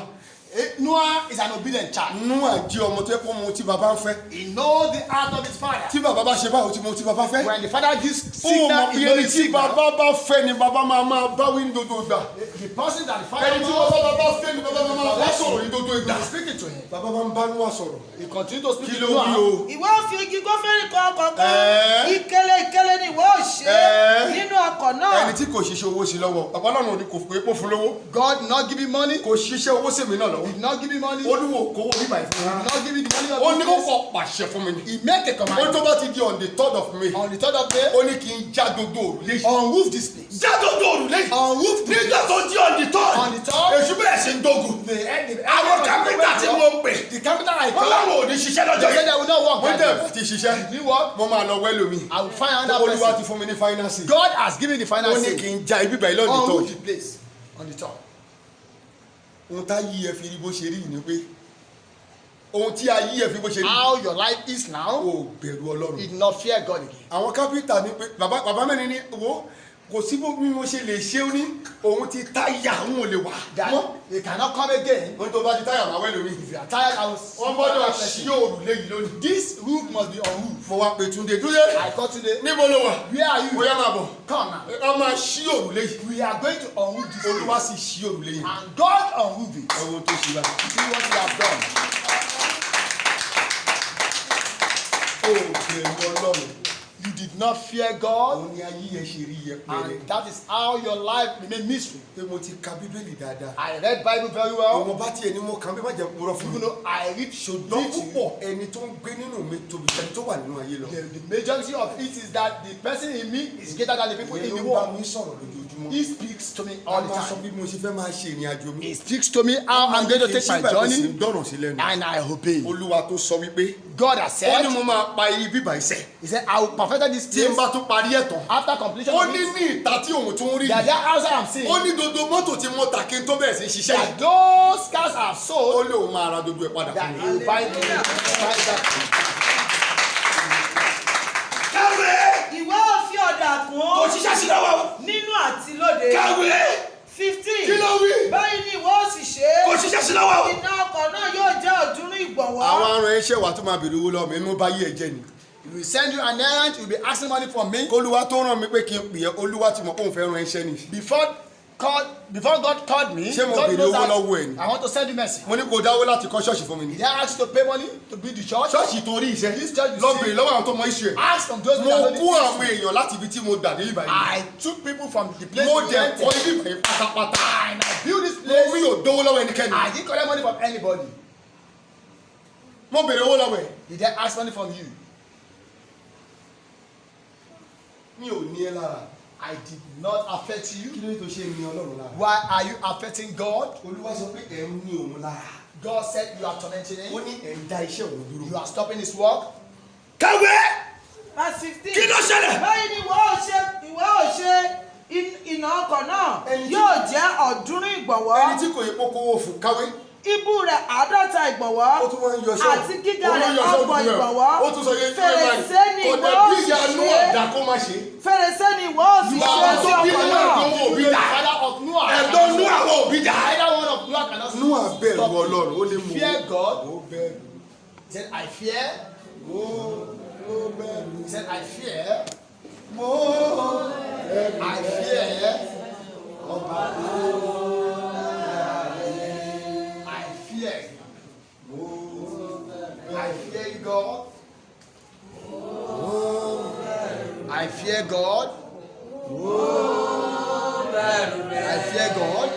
B: Noah is an obedient child.
A: Nóà jẹ́ ọmọ tó yẹ kó mu tí baba ń fẹ́.
B: He knows the heart of his father.
A: tí baba bá ṣe báwo tí mo tí baba fẹ́.
B: When the father gives
A: ó
B: signal,
A: mọ
B: he
A: bí
B: knows
A: ẹni
B: the
A: tí
B: signal.
A: baba bá fẹ́ ni baba máa bá wí ní gbogbo ìgbà.
B: The person that the father
A: ẹni tí
B: knows,
A: baba bá fẹ́ ni baba máa bá sọ̀rọ̀ ní gbogbo ìgbà.
B: he is speaking to him.
A: baba máa ń bá Nóà sọ̀rọ̀.
B: He continued to speak
A: kí
B: to
A: ló wí
B: Noah.
A: o.
D: Ìwọ fi igi gófẹ́rì kan ọkọ̀ kan.
A: Ẹ́.
D: Ìkélé ni ìwọ ò ṣe
A: Ẹ́.
D: nínú ọkọ̀ ọkọ̀ náà.
A: ẹni tí kò ṣiṣẹ́ owó sí lọ́wọ́ bàbá Ọlọ́run ò ní kò pé kó fún lówó
B: God did not give you money.
A: kò ṣiṣẹ́ owó sí mi náà lọ́wọ́
B: He did not give you money.
A: olúwo kówó bíbá ìfún
B: He did not give you the money
A: ó
B: of
A: ní kó
B: business.
A: kọ pàṣẹ fún mi ni
B: He made a
A: ó
B: command.
A: tó bá ti di on the 3rd of May
B: On the 3rd of May,
A: ó ní kí n já gbogbo òrùlé yìí
B: unroof this place.
A: já gbogbo òrùlé yìí
B: Unroof this
A: nígbà
B: place.
A: tó di on the 3rd
B: On the 3rd,
A: èṣù bẹ̀rẹ̀ sí ń dógùn àwọn kápẹ́ntà tí mo pè
B: the capital I
A: wọ́n
B: called,
A: láwọn ò ní ṣiṣẹ́ lọ́jọ́
B: they said
A: yìí
B: they will not work
A: wọ́n
B: that
A: tẹ̀
B: day.
A: ti ṣiṣẹ́
B: Did you work?
A: mo máa lọ wẹ́lò mi
B: I will find another
A: olúwa ti
B: person.
A: fún mi ní finance
B: God has given the
A: ó
B: final
A: ní
B: say.
A: kí n já ibi báyìí lọ́dún tó
B: Unroof the place on the 3rd.
A: ohun tá yí ẹ fi rí bó ṣe rí ni pé ohun tí a yí ẹ fi bó ṣe rí
B: How your life is now,
A: ó bẹ̀rù Ọlọ́run
B: you did not fear God again.
A: àwọn kápẹ́ntà ní pé bàbá mẹ́rin ní wo kò sí bó bí mo ṣe lè ṣe ó ní òun ti táyà òun ò lè wà
B: That
A: mọ́
B: they cannot come again.
A: ohun tó bá ti táyà máa wẹ́lò mi
B: If you are tired, I will.
A: wọ́n gbọ́dọ̀ ṣí òrùlé yìí lónìí
B: This roof must be unroofed.
A: mo wá pe Túndé Túndé
B: I call today.
A: níbo ló wà
B: Where are you?
A: bóyá máa bọ̀
B: Come now.
A: ẹ máa ṣí òrùlé yìí
B: We are going to unroof this
A: olúwa
B: place.
A: sì ṣí òrùlé yìí
B: And God unroof it.
A: ohun tó ṣe báyìí.
B: See what you have done.
A: ó bẹ̀rù Ọlọ́run
B: You did not fear God.
A: òun ni ayé ẹ ṣe rí yẹpẹrẹ
B: And that is how your life remain mystery.
A: pé mo ti ka bíbélì dáadáa
B: I read Bible very well.
A: àwọn bá tiẹ̀ ní mo kàn bí má jẹ́ purọ́ fún mi
B: Even though I read
A: ṣùgbọ́n
B: read
A: púpọ̀ ẹni tó ń gbé nínú mi tóbi ẹni tó wà nínú ayé lọ
B: the majority of it is that the person in me is greater than the people in
A: ìyẹn
B: the
A: ló ń bá
B: world.
A: mi sọ̀rọ̀ lójoojúmọ́
B: He speaks to me
A: a
B: all the
A: máa sọ
B: time.
A: bí mo ṣe fẹ́ máa ṣe ìrìn àjò mi
B: He speaks to me how I'm going to take my journey,
A: dọ̀rọ̀ sí lẹ́nu
B: and I obey.
A: olúwa tó sọ wípé
B: God has
A: ó ní
B: said,
A: mo máa pa ibi bíbá iṣẹ́
B: He said, I will perfect this
A: tí n
B: place
A: bá tún parí ẹ̀ tán
B: after completion
A: ó
B: of
A: ní
B: it.
A: ní ìta tí òun tún rí
B: That
A: yìí
B: that house I am seeing,
A: ó ní gbogbo mọ́tò tí mo tà kí n tó bẹ̀rẹ̀ sí ṣiṣẹ́
B: that
A: yìí
B: those cars are
A: ó
B: sold,
A: lóun máa ra gbogbo ẹ̀ padà
B: that
A: fún
B: he
A: mi.
B: will buy that.
C: káwé
D: ìwé òfin ọ̀dà
C: kò
D: kún
C: ṣiṣẹ́ sí lọ́wọ́
D: nínú àti lóde.
C: káwé
D: 15.
A: kí ló wí.
D: báyìí ni ìwọ ó sì ṣe
C: kò
D: é.
C: ṣiṣẹ́ sí lọ́wọ́
D: iná ọkọ̀ náà yóò jẹ́ ọ̀ọ́dúnrún ìgbọ̀nwọ́.
A: àwọn aràn ẹṣẹ wa tó máa bèrè owó lọ́wọ́ mi ẹnu bá yí ẹ jẹ ni.
B: He will send you an errand, you will be asking money from me.
A: olúwa tó ràn mí pé kí n pè é olúwa tí mo kóun fẹ́ ran ẹṣẹ́ ni.
B: Before God called me,
A: Ṣé mo
B: God
A: béèrè
B: knows
A: owó
B: that
A: lọ́wọ́ ẹ̀ ni?
B: I want to send you message.
A: mo ní kó dáwó láti kọ́ ṣọ́ọ̀ṣì fún mi ni.
B: Did I ask you to pay money to build the church?
A: ṣọ́ọ̀ṣì torí iṣẹ́
B: This church you
A: lọ
B: see-
A: bèrè lọ́wọ́ àwọn tó mọ iṣu ẹ̀.
B: Ask from those
A: mo
B: people that
A: kó
B: know the
A: àwọn
B: issue.
A: èèyàn láti ibi tí mo dà dé ibà yìí.
B: I took people from the place
A: mo
B: we
A: dẹ̀
B: went
A: kọ́
B: to.
A: ibi ìbàyẹn pátápátá.
B: And I built this
A: mo
B: place.
A: wí ò dówó lọ́wọ́ ẹnikẹ́ni.
B: I didn't collect money from anybody.
A: mo bèrè owó lọ́wọ́ ẹ̀.
B: Did I ask money from you?
A: mi ò ní ẹ lára.
B: I did not affect
A: kí
B: you.
A: ló ní tó ṣe ní ọlọ́run lára.
B: Why are you affecting God?
A: olúwa sọ pé ẹ̀ ń ní òun lára.
B: God said you are tormenting
A: ó
B: him.
A: ní ẹ̀ ń dá iṣẹ́ òun dúró.
B: You are stopping his work.
C: káwé
D: verse 15.
C: kí ló ṣẹlẹ̀
D: báyìí ni ìwọ ó ṣe iná ọkọ̀ náà
A: Ẹni tí-
D: yóò jẹ́ ọ̀ọ́dúnrún ìgbọ̀nwọ́.
A: ẹni tí kò yẹ kó kówó fún káwé.
D: ibú rẹ̀ 50 ìgbọ̀nwọ́.
A: ó tún wá ń yọ ṣọ́ọ̀bù.
D: àti gíga
A: Ó
D: rẹ̀
A: ń yọ ṣọ́ọ̀bù
D: 30
A: rẹ̀.
D: ìgbọ̀nwọ́.
A: ó tún sọ yẹ
D: fèrèsé ni
A: kò
D: ìwọ
A: dẹ̀
D: ó
A: bí
D: sì
A: ìyá inú
D: ṣe.
A: ọ̀dà kó má ṣe.
D: fèrèsé ni ìwọ ó sì ṣe
A: Bàbá
D: sí
A: tó bí
D: ọkọ̀
A: nínú
D: náà.
A: ẹ̀dọ́ owó òbí
B: The
A: dà.
B: father of Noah.
A: ẹ̀dọ́ nú àwọn òbí dà.
B: Either one of Noah cannot
A: nú àbẹ̀rù
B: stop you.
A: ọlọ́run ó lè mú.
B: Fear God.
A: ó bẹ̀rù.
B: He said, I fear.
A: ó bẹ̀rù.
B: He said, I fear.
A: mo bẹ̀rù.
B: I fear. I fear. I fear you, God. I fear God. I fear God.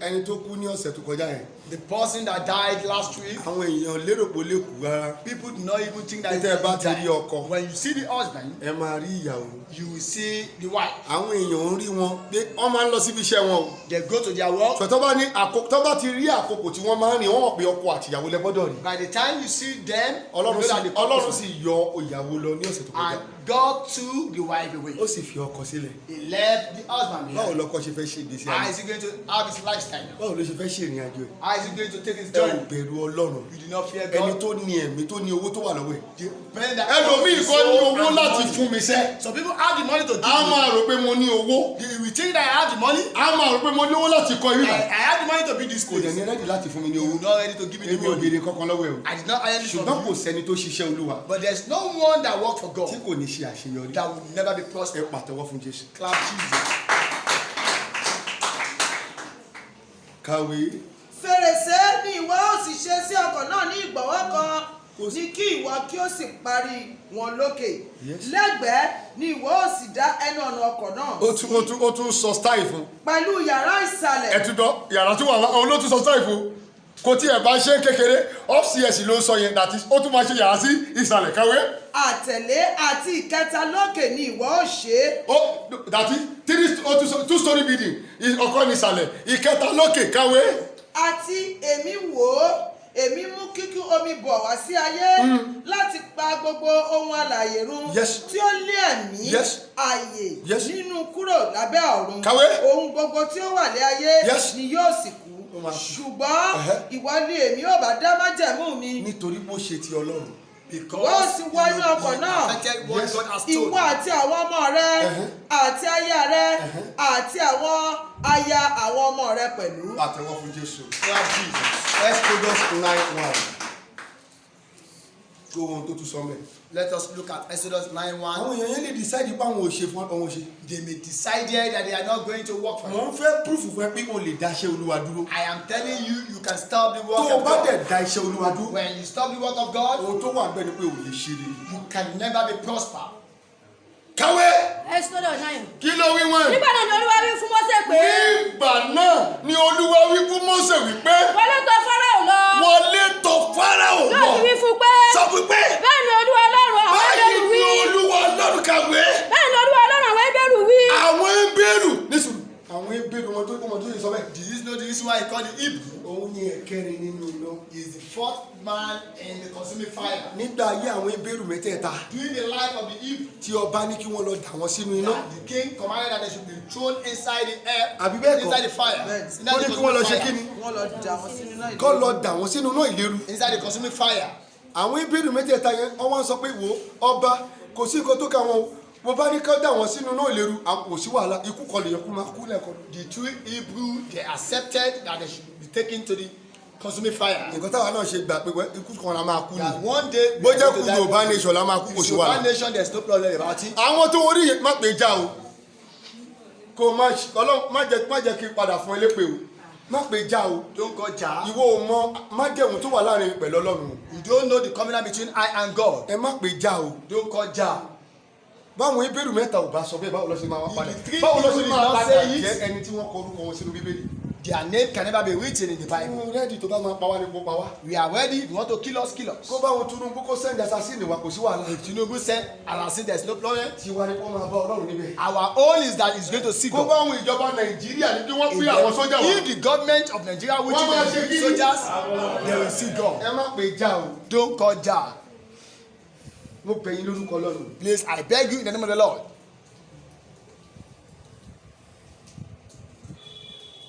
A: ẹni tó kú ní ọ̀sẹ̀ tó kọjá yẹn.
B: The person that died last week,
A: àwọn èèyàn lérò pé ó lè kú rárá.
B: people do not even think that
A: Tẹ́ ẹ bá ti rí ọkọ.
B: When you see the husband,
A: ẹ máa rí ìyàwó.
B: you will see the wife.
A: àwọn èèyàn ń rí wọn pé wọ́n máa ń lọ síbi iṣẹ́ wọn o.
B: They go to their work.
A: sọ̀tọ́ bá ní tó bá ti rí àkókò tí wọ́n máa ń rìn wọ́n mọ̀ pé ọkọ àtìyàwó lẹ gbọ́dọ̀ rí.
B: By the time you see them,
A: ọlọ́run
B: you know that the
A: ọlọ́run
B: couple
A: sì yọ ìyàwó lọ ní ọ̀sẹ̀ tó kọjá.
B: and God took the wife away.
A: ó sì fi ọkọ sílẹ̀.
B: He left the husband
A: báwo
B: behind.
A: lọkọ ṣe fẹ́ ṣe ìgbésí
B: How
A: ayé.
B: is he going to have his lifestyle?
A: báwo ló ṣe fẹ́ ṣe ìrìn àjò ẹ̀.
B: How is he going to take his
A: ẹ ò
B: journey?
A: bẹ̀rù ọlọ́run.
B: You do not fear
A: ẹni
B: God.
A: tó ní ẹ̀mí tó ní owó tó wà lọ́wọ́ ẹ̀.
B: The person that
A: ẹlòmíì
B: owns
A: kọ́ ní
B: soul
A: owó
B: and
A: láti
B: money.
A: fún mi sẹ́.
B: Some people have the money to give
A: a
B: me.
A: máa rò pé mo ní owó.
B: They will think that I have the money.
A: a máa rò pé mo ní owó láti kọ́ ibi
B: I
A: báyìí.
B: have the money to build this
A: kò dẹ̀ ní
B: place.
A: rẹ́dì láti fún mi ní
B: You
A: owó.
B: are not ready to give me the
A: èmi ò
B: money.
A: béèrè kankan lọ́wọ́ ẹ̀ o.
B: I did not earn it
A: ṣùgbọ́n
B: from
A: kò
B: you.
A: sẹ́ni tó ṣiṣẹ́ olúwa
B: But there's no one that worked for
A: tí
B: God
A: kò ní ṣe àṣeyọrí.
B: that will never be
A: ẹ
B: prosperous.
A: pàtẹ́wọ́ fún Jésù.
B: Clap Jesus.
A: kàwé.
D: fèrèsé ni ìwọ ó sì ṣe sí ọkọ̀ náà ní ìgbọ̀nwọ́ kan
F: ní kí ìwọ kí ó sì parí wọn lókè.
A: Yes.
F: Lẹ́gbẹ̀ẹ́ ni ìwọ ó sì dá ẹnu ọ̀nà ọkọ̀ náà
A: ó tún sọ style fún.
F: pẹ̀lú yàrá ìsàlẹ̀.
A: ẹ̀túndọ́ yàrá tí wà wá olóòtú sọ style fún kò tí ẹ̀ bá ṣe kékeré upstairs ló ń sọ yẹn that is ó tún máa ṣe yàrá sí ìsàlẹ̀ káwé.
F: Àtẹ̀lé àti ìkẹta lókè ni ìwọ ó ṣe.
A: that is two story building ọkọ ní ìsàlẹ̀ ìkẹta lókè káwé.
F: Àti èmi wò ó èmi mú kíkún omi bọ̀ wá sí ayé láti pa gbogbo ohun alààyè run
A: Yes.
F: tí ó lé ẹ̀mí
A: Yes.
F: ààyè
A: Yes.
F: nínú kúrò lábẹ́ ọ̀run.
A: Kàwé.
F: Ohun gbogbo tí ó wà lé ayé
A: Yes.
F: ni yóò sì kú.
A: Ó máa kú.
F: Ṣùgbọ́n ìwọ ni èmi ò bá dá májẹ̀mú mi.
A: nítorí bó ṣe ti ọlọ́run.
F: Wọ́n sì wọ inú ọkọ̀ náà. Ìwọ àti àwọn ọmọ rẹ àti aya rẹ àti àwọn aya àwọn ọmọ rẹ pẹ̀lú.
A: àtẹwọ́ fún Jésù. Exodus 9:1. tó ohun tó tún sọ mẹ́.
B: Let us look at Exodus 9:1.
A: àwọn èèyàn yẹn lè decide pé àwọn ò ṣe fún ọ̀hún ṣe.
B: They may decided that they are not going to work for
A: mo
B: you.
A: ń fẹ́ proof fún ẹ pé o lè dá iṣẹ́ Olúwa dúró.
B: I am telling you, you can stop the work
A: tó o
B: of
A: bá dẹ̀
B: God.
A: dá iṣẹ́ Olúwa dúró.
B: When you stop the work of God,
A: ohun tó wà bẹ́ẹ̀ ni pé o lè ṣe rere.
B: you can never be prosper.
A: káwé
D: Exodus 9.
A: kí ló wí wọ́n.
D: Nígbà náà ni Olúwa wí fún Mósè pé
A: nígbà náà ni Olúwa wí fún Mósè wípé
D: wọlé tọ̀ Fáráò lọ.
A: wọlé tọ̀ Fáráò lọ.
D: Yóò sì wí fún pé
A: sọ fún pé
D: bẹ́ẹ̀ ni Olúwa Ọlọ́run àwọn
A: báyìí
D: Hébérù
A: ni
D: wí.
A: Olúwa Ọlọ́run kàwé.
D: Bẹ́ẹ̀ ni Olúwa Ọlọ́run àwọn Hébérù wí.
A: àwọn Hébérù nísùn àwọn Hébérù ọmọ tó yìí sọ bẹ́ẹ̀.
B: Do you know the reason why he called it Hebrew?
A: òun ni ẹ̀kẹrin nínú iná.
B: He is the fourth man in the consuming fire.
A: nígbà ayé àwọn Hébérù mẹ́tẹ̀ẹ̀ta
B: During the life of the Hebrew,
A: tí ọba ní kí wọ́n lọ dà wọ́n sínú iná.
B: the king commanded that they should be thrown inside the air,
A: Àbí bẹ́ẹ̀ kọ́?
B: inside the fire.
A: ó ní kí wọ́n lọ ṣe kí ni.
F: Wọ́n lọ jà wọ́n sínú náà.
A: kọ́ lọ dà wọ́n sínú iná ìléru.
B: Inside the consuming fire.
A: àwọn Hébérù mẹ́tẹ̀ẹ̀ta yẹn wọ́n wá ń sọ pé wò ọba kò sí nǹkan tó ká wọn o mo bá ní ká dà wọ́n sínú iná ìléru kò sí wàhálà ikú kọ́ lè yẹ kó máa kú lẹ́ẹ̀kan.
B: The two Hebrew, they accepted that they should be taken to the consuming fire.
A: nǹkan táwa náà ṣe gbà pé ikú kan la máa kú ni.
B: That one day,
A: bó jẹ́ kú Yorùbá nation la máa kú kò sí
B: Yorùbá
A: wàhálà.
B: nation, there's no problem about it.
A: àwọn tó orí yẹn má pè já o kò má jẹ́ kí n padà fún ẹ lépè o má pè já o
B: Don't go jar.
A: ìwọ ò mọ májẹ̀mú tó wà láàrin pẹ̀lú Ọlọ́run.
B: You don't know the covenant between I and God.
A: ẹ má pè já o.
B: Don't go jar.
A: báwọn Hébérù mẹ́ta ò bá sọ bẹ́ẹ̀ báwo ló ṣe máa wá padà
B: If the three
A: báwo ló ṣe
B: people
A: máa
B: did not
A: padà
B: say it,
A: jẹ́ ẹni tí wọ́n kọ orúkọ wọn sínú Bíbélì.
B: Their name can never be written in the Bible.
A: fún rẹ́ẹ̀dì tó bá máa pa wá ní kó pa wá.
B: We are ready. If you want to kill us, kill us.
A: kó báwọn Tinubu kó sẹ́ndì assassin wa kò sí wàhálà.
B: If Tinubu said, and I said there's no problem,
A: tiwa ni kó máa bá Ọlọ́run níbẹ̀.
B: our own is that he's going to see
A: kó
B: God.
A: báwọn ìjọba Nàìjíríà ní kí wọ́n pín àwọn sójà wọn.
B: If the government of Nigeria which
A: Wọ́n máa ṣe
B: is
A: kí ni?
B: soldiers, they will see God.
A: ẹ má pè já o.
B: Don't call jar.
A: mo bẹ̀ yín lórúkọ Ọlọ́run.
B: Please, I beg you in the name of the Lord.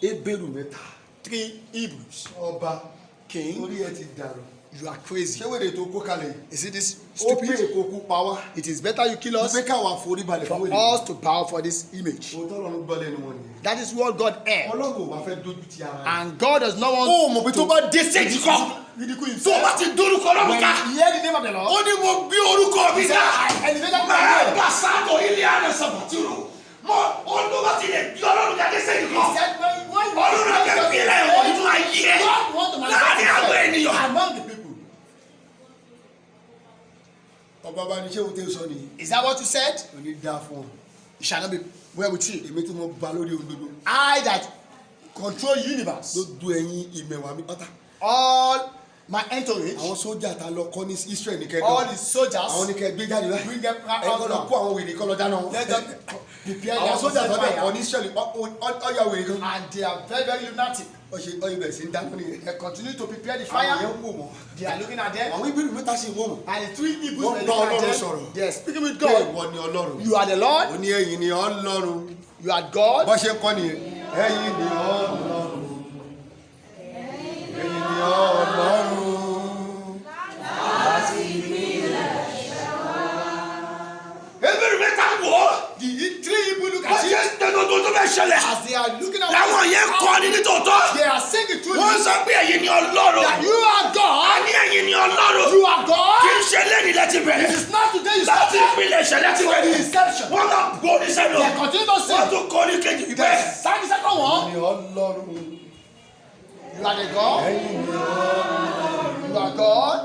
A: Hébérù mẹ́ta.
B: Three Hebrews.
A: ọba
B: King,
A: orí ẹ ti dàrú.
B: you are crazy.
A: ṣé wèrè tó kó kalẹ̀ yìí.
B: Is it this
A: ó pè
B: stupid?
A: kó kú pa wá.
B: It is better you kill us
A: pé káwa forí balẹ̀ fún
B: for
A: wèrè.
B: us to bow for this image.
A: òótọ́ Ọlọ́run gbọ́ lẹ́nu wọn nìyẹn.
B: That is what God aired.
A: Ọlọ́run ò wá fẹ́ dójú ti ara rẹ̀.
B: And God does not want
A: ó mọ̀ pé tó bá dé séjì kan
B: ridicule
A: tó bá
B: himself.
A: ti dórúkọ Ọlọ́run
B: When
A: ká.
B: he hear the name of the Lord,
A: ó ní mo gbé orúkọ mi
B: he said,
A: dá.
B: I elevated my
A: máa
B: name.
A: bá sáàtò ilé àná sàbàtìrò mọ ọdún bá ti lè gbé Ọlọ́run jáde sẹ́yìn
B: He
A: kan.
B: said, when
A: Ọlọ́run àgbẹ̀ fílẹ̀ ẹ̀wọ̀n nínú ayé
B: God wants to
A: láàrin àwọn
B: manifest
A: ènìyàn.
B: himself among the people.
A: ọba bá ní ṣé o tẹ́ sọ nìyí.
B: Is that what you said?
A: ò ní dáa fún ọ.
B: It shall not be well with you.
A: èmi tí mo bá lórí ohun gbogbo.
B: I that control universe,
A: ló ẹyin ìmẹ̀wà mi pátá.
B: all my entourage,
A: àwọn sójà ta lọ kọ́ ní Israel ní kẹ́kọ̀ọ́.
B: all the soldiers,
A: àwọn ní kẹ́ gbé jáde báyìí.
B: bring them
A: ẹ kọ́ lọ
B: out
A: kó àwọn wèrè kọ́ lọ dáná wọn.
B: let them prepare
A: àwọn
B: their
A: sójà tó bẹ̀ kọ́
B: fire.
A: ní Israel ọ̀ya wèrè kan.
B: And they are very, very lunatic.
A: ọyẹ bẹ̀rẹ̀ sí ń dáná nìyẹn.
B: They continue to prepare the
A: àwọn
B: fire.
A: yẹn ń wò wọ́n.
B: They are looking at them.
A: àwọn Hébérù mẹ́ta sì ń wò wọ́n.
B: And the three Hebrews
A: Wọ́n
B: were
A: bá
B: looking
A: Ọlọ́run
B: at
A: sọ̀rọ̀.
B: them. They are speaking with
A: pé
B: God.
A: ìwọ ni Ọlọ́run.
B: You are the Lord.
A: ó ní ẹ̀yin ni Ọlọ́run.
B: You are God.
A: bọ́ ṣe ń kọ́ nìyẹn. ẹ̀yin ni Ọlọ́run. ẹ̀yin ni Ọlọ́run. Hébérù mẹ́ta wò ó.
B: The three Hebrews look
A: wọ́n
B: at
A: ṣe
B: you
A: ń tẹnu tó bẹ́ẹ̀ ṣẹlẹ̀.
B: as they are looking at
A: làwọn yẹn kọ́ ni nítòótọ́.
B: They are singing through
A: wọ́n
B: you
A: sọ pé ẹ̀yin ni Ọlọ́run.
B: that you are
A: a
B: God.
A: ní ẹ̀yin ni Ọlọ́run.
B: You are
A: kì
B: God.
A: í ṣe lẹ́ni lẹ́ti bẹ̀rẹ̀.
B: It is not today you
A: láti
B: started.
A: ìpínlẹ̀ ìṣẹ̀lẹ̀ ti
B: From the
A: bẹ̀rẹ̀.
B: inception.
A: wọ́n máa gbó oníṣẹ́ lọ.
B: They continue to
A: wọ́n
B: sing.
A: tún kọ́ ní kejì wípé.
B: They sang the second one.
A: ni Ọlọ́run.
B: You are the God.
A: ẹ̀yin ni Ọlọ́run.
B: You are God.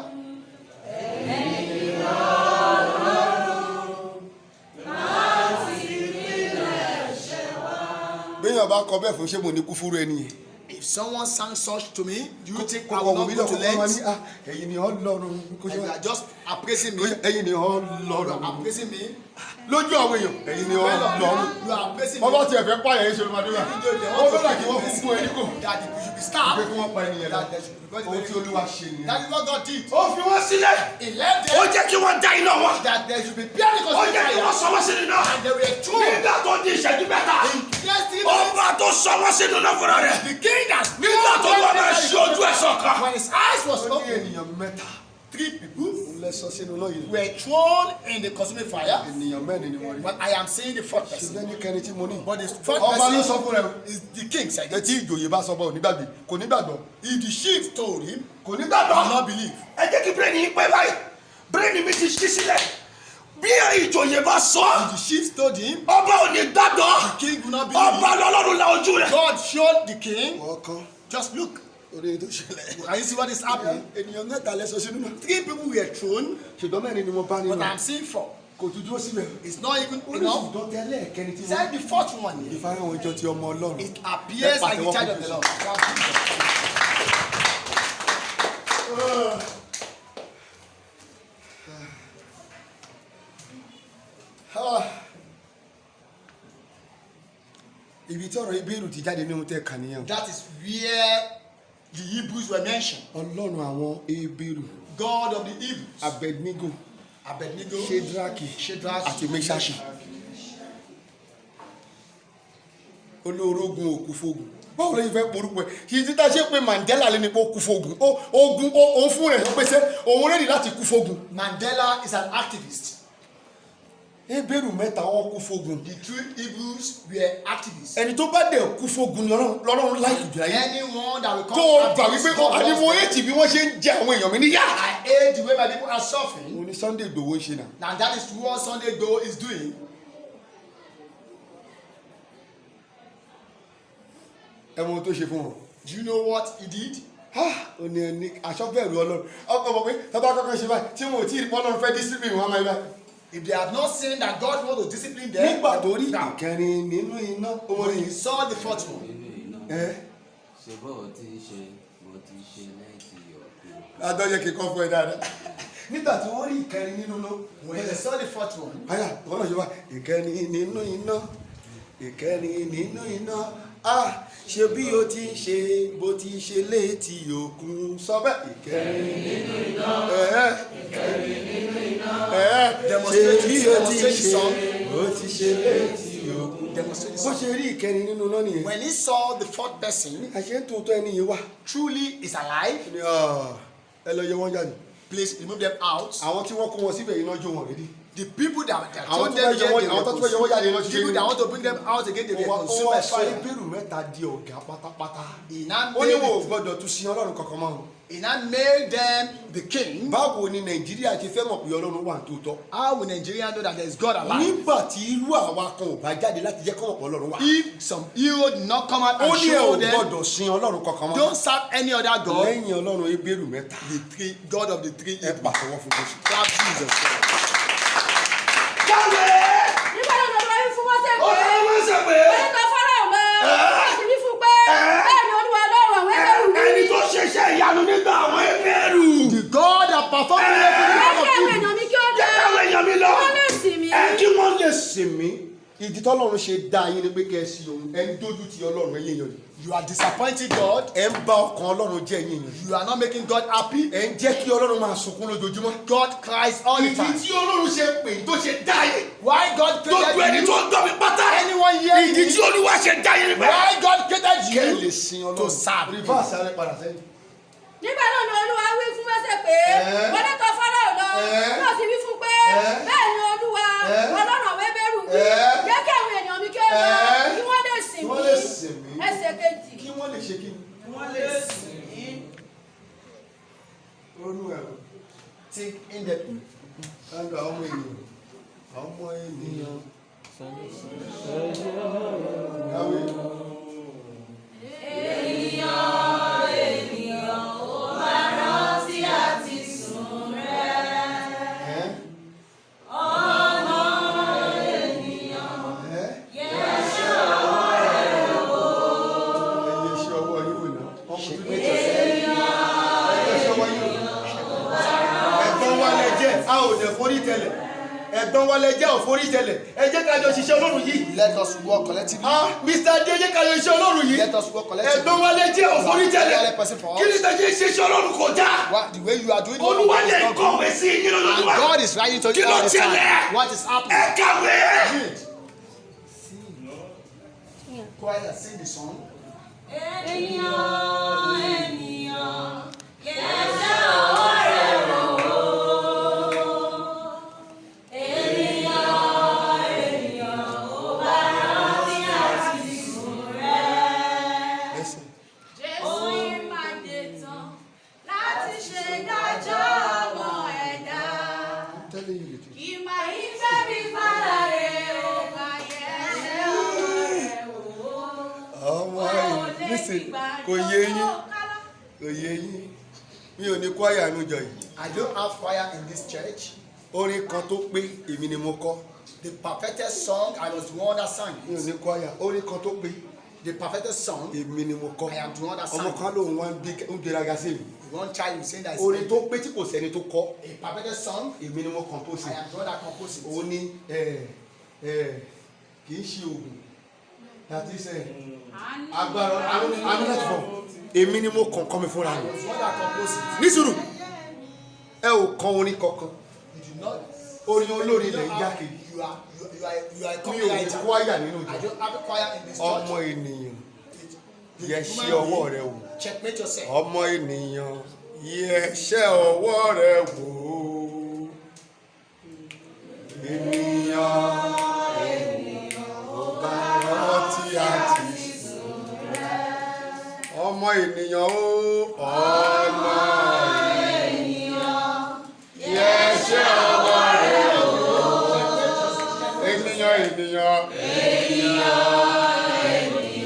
A: bá kọ bẹ́ẹ̀ fún ṣé mo ní kú fúru ẹni yẹn.
B: If someone sang such to me, do you think I
A: kókò
B: will
A: wò mí
B: not go to
A: lọ́kọ̀ wọ́n ní
B: length?
A: ẹ̀yin ni Ọlọ́run kó
B: And
A: ṣe
B: you
A: wá
B: are just appraising me.
A: ẹ̀yin ni
B: You
A: Ọlọ́run
B: are appraising me.
A: lójú àwọn èèyàn ẹ̀yin ni Ọlọ́run
B: You are appraising
A: wọ́n bá
B: me.
A: tiẹ̀ fẹ́ pààyàn yẹn ṣe ló máa dúró wọ́n fẹ́ dàgbé wọ́n fún ẹni kò
B: That you should be
A: pé
B: stabbed.
A: kí wọ́n pa ẹni yẹn lọ
B: That there should be
A: ohun tí Olúwa ṣe nìyẹn.
B: That is what God did.
C: ó fi wọ́n sílẹ̀
B: He left
C: ó
B: them
C: jẹ́ kí wọ́n dá iná wọn
B: that there should be purely
C: ó jẹ́ kí wọ́n
B: fire.
C: sọ wọ́n sínú iná
B: And they were true.
C: nígbà tó di ìṣẹ́jú mẹ́ta ọba tó sọ wọ́n sínú iná fúnra rẹ̀
B: The king that
C: nígbà tó lọ́ máa ṣe ojú ẹ̀ sọ̀kan
B: when his eyes was
A: ó ní
B: open,
A: ènìyàn mẹ́ta
B: 3 people
A: lẹ sọ sínú náà yìí
B: were thrown in the consuming fire.
A: ènìyàn mẹ́rin ni wọ́n rí.
B: But I am saying the fourth person.
A: ṣùgbọ́n ní kẹrin tí mo ní.
B: But the fourth
A: ọba ló sọ
B: person
A: fún rẹ o.
B: is the king. Said
A: ẹ tí ìjòyè bá sọ bọ́ ò ní gbàgbé kò ní gbàgbọ́.
B: if the chief told him,
A: kò ní
B: he
A: gbàgbọ́.
B: will not believe.
C: ẹ jẹ́ kí bírèèni yín pẹ́ báyìí bírèèni mi ti ṣí sílẹ̀ bí ìjòyè bá sọ
B: If the chief told him,
C: ọba ò ní gbàgbọ́
B: the king will not
C: ọba
B: believe.
C: lọ́lọ́run la ojú rẹ̀
B: God showed the king,
A: ọkàn
B: just look.
A: orí tó ṣẹlẹ̀.
B: Can you see what is happening?
A: ènìyàn mẹ́ta lẹ sọ sínú náà.
B: 3 people were thrown,
A: ṣùgbọ́n mẹ́rin ni mo bá nínú.
B: but I'm seeing 4.
A: kò tún dúró síbẹ̀.
B: It's not even enough.
A: oríṣìí tẹ́lẹ̀ kẹrin tí
B: He
A: wọ́n.
B: said the fourth one,
A: ìfarahàn ìjọ ti ọmọ Ọlọ́run.
B: it appears like the child of the Lord.
A: ibi tí ọ̀rọ̀ Hébérù ti jáde ní ohun tẹ́ kà nìyẹn.
B: That is where the Hebrews were mentioned.
A: Ọlọ́run àwọn Hébérù
B: God of the Hebrews,
A: Abednego
B: Abednego,
A: Ṣédrákì
B: Shadrach,
A: àti Méṣákì. olórógun òkú fógun báwo ló yẹ fẹ́ porúkọ ẹ̀ kì í ti tá ṣe pé Mandela lé ní pé ó kú fógun ogun òun fún rẹ̀ pèsè òun rẹ́dì láti kú fógun.
B: Mandela is an activist.
A: Hébérù mẹ́ta wọ́n kú fógun.
B: The 3 Hebrews were activists.
A: ẹni tó bá dẹ̀ kú fógun lọ́rùn láìkì jù láyé.
B: Anyone that will come
A: tó o gbà
B: activist,
A: wípé
B: God
A: àní
B: loves
A: mo
B: them.
A: éètì bí wọ́n ṣe ń jẹ àwọn èèyàn mi níyà.
B: I hate the way my people are suffering.
A: mo ní Sunday Igboho ń ṣe náà.
B: And that is what Sunday Igboho is doing.
A: ẹ mọ ohun tó ṣe fún wọn.
B: Do you know what he did?
A: ó ní ẹni aṣọ́bẹ̀rù Ọlọ́run ọkọ̀ mọ̀ pé tọ́ba kọ́kọ́ ṣe báyìí tí wọn ò tí ì rí Ọlọ́run fẹ́ discipline wọn máa ń báyìí.
B: If they have not seen that God wants to discipline them,
A: nígbà tó rí ìkẹrin nínú iná
B: when he saw the fourth one,
E: ṣe bọ́ọ̀ tí ń ṣe mo ti ṣe lẹ́ẹ̀kì ọ̀pẹ.
A: adọ́jẹ́ kí n kọ́ fún ẹ dáadáa. nígbà tí wọ́n rí ìkẹrin nínú iná.
B: when he saw the fourth one,
A: àyà wọ́n náà ṣe wá ìkẹrin nínú iná ìkẹrin nínú iná ṣe bí o ti ṣe bó ti ṣe létí òkun sọ bẹ́ẹ̀. ìkẹrin nínú iná ìkẹrin nínú iná ṣe bí o ti ṣe bó ti ṣe létí òkun. bó ṣe rí ìkẹrin nínú iná nìyẹn.
B: when he saw the fourth person,
A: àṣẹ tó tọ́ ẹni yìí wà.
B: truly is alive,
A: ẹ lọ yẹ wọ́n jáde.
B: please remove them out.
A: àwọn tí wọ́n kó wọn síbẹ̀ iná jó wọn rédí.
B: The people that
A: àwọn
B: told
A: tó
B: them
A: fẹ́
B: here,
A: yọ
B: they
A: àwọn tó
B: were
A: fẹ́ yọ wọ́n jáde iná
B: consumed.
A: ṣiṣẹ́
B: People that want to bring them out again, they were
A: ó
B: consumed
A: wá
B: by
A: sọ
B: fire.
A: Hébérù mẹ́ta di ọ̀gá pátápátá.
B: He now
A: ó ní
B: made
A: wọn ò
B: it-
A: gbọ́dọ̀ tún sin Ọlọ́run kankan mọ́.
B: he now made them the king.
A: báwo ni Nàìjíríà ti fẹ́ mọ̀ pé Ọlọ́run wà nítòótọ́.
B: How will Nigeria know that there is God alive?
A: nígbà tí irú àwa kan ò bá jáde láti jẹ́ kọ́ mọ̀ pé Ọlọ́run wà.
B: If some hero did not come out
A: ó
B: and
A: ní ẹ ò
B: show them,
A: gbọ́dọ̀ sin Ọlọ́run kankan mọ́.
B: don't serve any other God.
A: lẹ́yìn Ọlọ́run Hébérù mẹ́ta.
B: The 3 God of the 3
A: ẹ pàtẹ́wọ́ fún Jésù.
B: Clap Jesus.
C: káwé
D: nígbà náà ló wáyé fún Mósè pé
C: ọ̀rọ̀ wọn ṣe pé
D: wọ́n ní Fáráò mọ́ láti wí fún pé bẹ́ẹ̀ ni Olúwa Ọlọ́run àwọn Hébérù
C: ẹni
D: wí.
C: tó ṣeṣẹ́ ìyanu nígbà àwọn Hébérù
B: The God that performed miracles
D: jẹ́ kí àwọn
B: in
D: èèyàn mi kí ó
C: jẹ́
D: lọ
C: káwọn èèyàn mi lọ
D: wọ́n lè sìn mí.
C: kí wọ́n lè
A: sìn mí ìdí tọ́lọ́run ṣe dá yín ni pé kẹ́ ẹ sí òun ẹ ń dójú ti Ọlọ́run ẹ̀yin èèyàn ni.
B: you are disappointing God.
A: ẹ ń bá ọkàn Ọlọ́run jẹ́ ẹ̀yin èèyàn.
B: You are not making God happy.
A: ẹ ń jẹ́ kí Ọlọ́run máa sunkún lójoojúmọ́.
B: God cries all the
A: ìdí
B: time.
A: tí Ọlọ́run ṣe pè tó ṣe dá yín.
B: Why God
C: gbogbo ẹni
B: created
C: tó
B: you?
C: ń gbọ́ mi pátá
B: Anyone here?
C: ìdí tí Olúwa ṣe dá yín níbẹ̀.
B: Why God created
A: kẹ́ ẹ lè
B: you?
A: sin
B: to
A: Ọlọ́run.
B: serve him.
A: reverse ara ẹ padà sẹ́yìn.
D: nígbà náà ni Olúwa wí fún Mósè pé wọ́n ní tọ̀ Fáráò lọ náà sì wí fún pé bẹ́ẹ̀ ni Olúwa Ọlọ́run àwọn Hébérù wí jẹ́ kí àwọn èèyàn mi kí ó lọ kí wọ́n lè sìn
A: kí wọ́n lè sìn mí.
D: mí. ẹsẹ̀ kejì.
A: kí wọ́n lè ṣe kí ni.
F: wọ́n lè sìn ín.
A: ronú ẹ̀rọ.
B: Think in the
A: káńdọ̀ àwọn ènìyàn. ọmọ ènìyàn. káwé. ẹ́. ẹ́.
B: a ò dẹ̀ forí tẹ̀lẹ̀ ẹ̀gbọ́n wọlé jẹ́ òforí tẹ̀lẹ̀ ẹ jẹ́ ká jọ ṣiṣẹ́ Ọlọ́run yìí.
F: Let us work collectively.
B: Mr. Adé jẹ́ ká jọ ṣiṣẹ́ Ọlọ́run yìí.
F: Let us work collectively.
B: ẹ̀gbọ́n wọlé jẹ́ òforí tẹ̀lẹ̀ kí ni tẹ̀jẹ́ ṣiṣẹ́ Ọlọ́run kò já.
F: The way you are doing it.
B: Olúwa lè kọ̀wé sí yín
F: And
B: lójoojúmọ́.
F: God is writing to
B: Kí
F: you
B: ló
F: all the
B: ṣẹlẹ̀?
F: time. What is happening?
B: ẹ kàwé.
F: Choir, sing the song.
A: Kò yé yín mi ò ní kwaya ànújọ yìí.
F: I don't have choir in this church.
A: Orin kan tó pé èmi ni mo kọ.
F: The perfected song, I was the one that sang
A: Mi ò
F: it.
A: ní kwaya. Orin kan tó pé
F: The perfected song,
A: èmi ni mo kọ.
F: I am the one that sang
A: Ọmọ
F: it.
A: kan lòun wá ń gbéraga sí mi.
F: One child will say that
A: Orin
F: it's
A: tó pé tí kò sẹ́ni tó kọ.
F: a perfected song.
A: Èmi ni mo compose.
F: I am the one that composed it.
A: Òun ni kì í ṣe oògùn. That is agbára anúlẹ̀tìfọ̀. Èmi ni mo kàn mi fúnra mi.
F: I was the one that composed it.
A: Nísùrù ẹ ò kọ orin kankan.
F: You do not.
A: Orin olórin ilẹ̀
F: You
A: ìjà
F: are-
A: kejì.
F: You are a
A: Mi ò ní
F: copywriter.
A: kwaya nínú
F: I
A: ìjọ.
F: don't have a choir in this
A: Ọmọ
F: church.
A: ènìyàn
F: The
A: yẹ
F: human
A: ṣe ọwọ́
F: being,
A: rẹ wò.
F: checkmate yourself.
A: Ọmọ ènìyàn yẹ ṣe ọwọ́ rẹ wò. Ènìyàn ọba rántí àti sùn. Ọmọ ènìyàn ó ọmọ ènìyàn yẹ ṣe ọwọ́ rẹ wò. Ènìyàn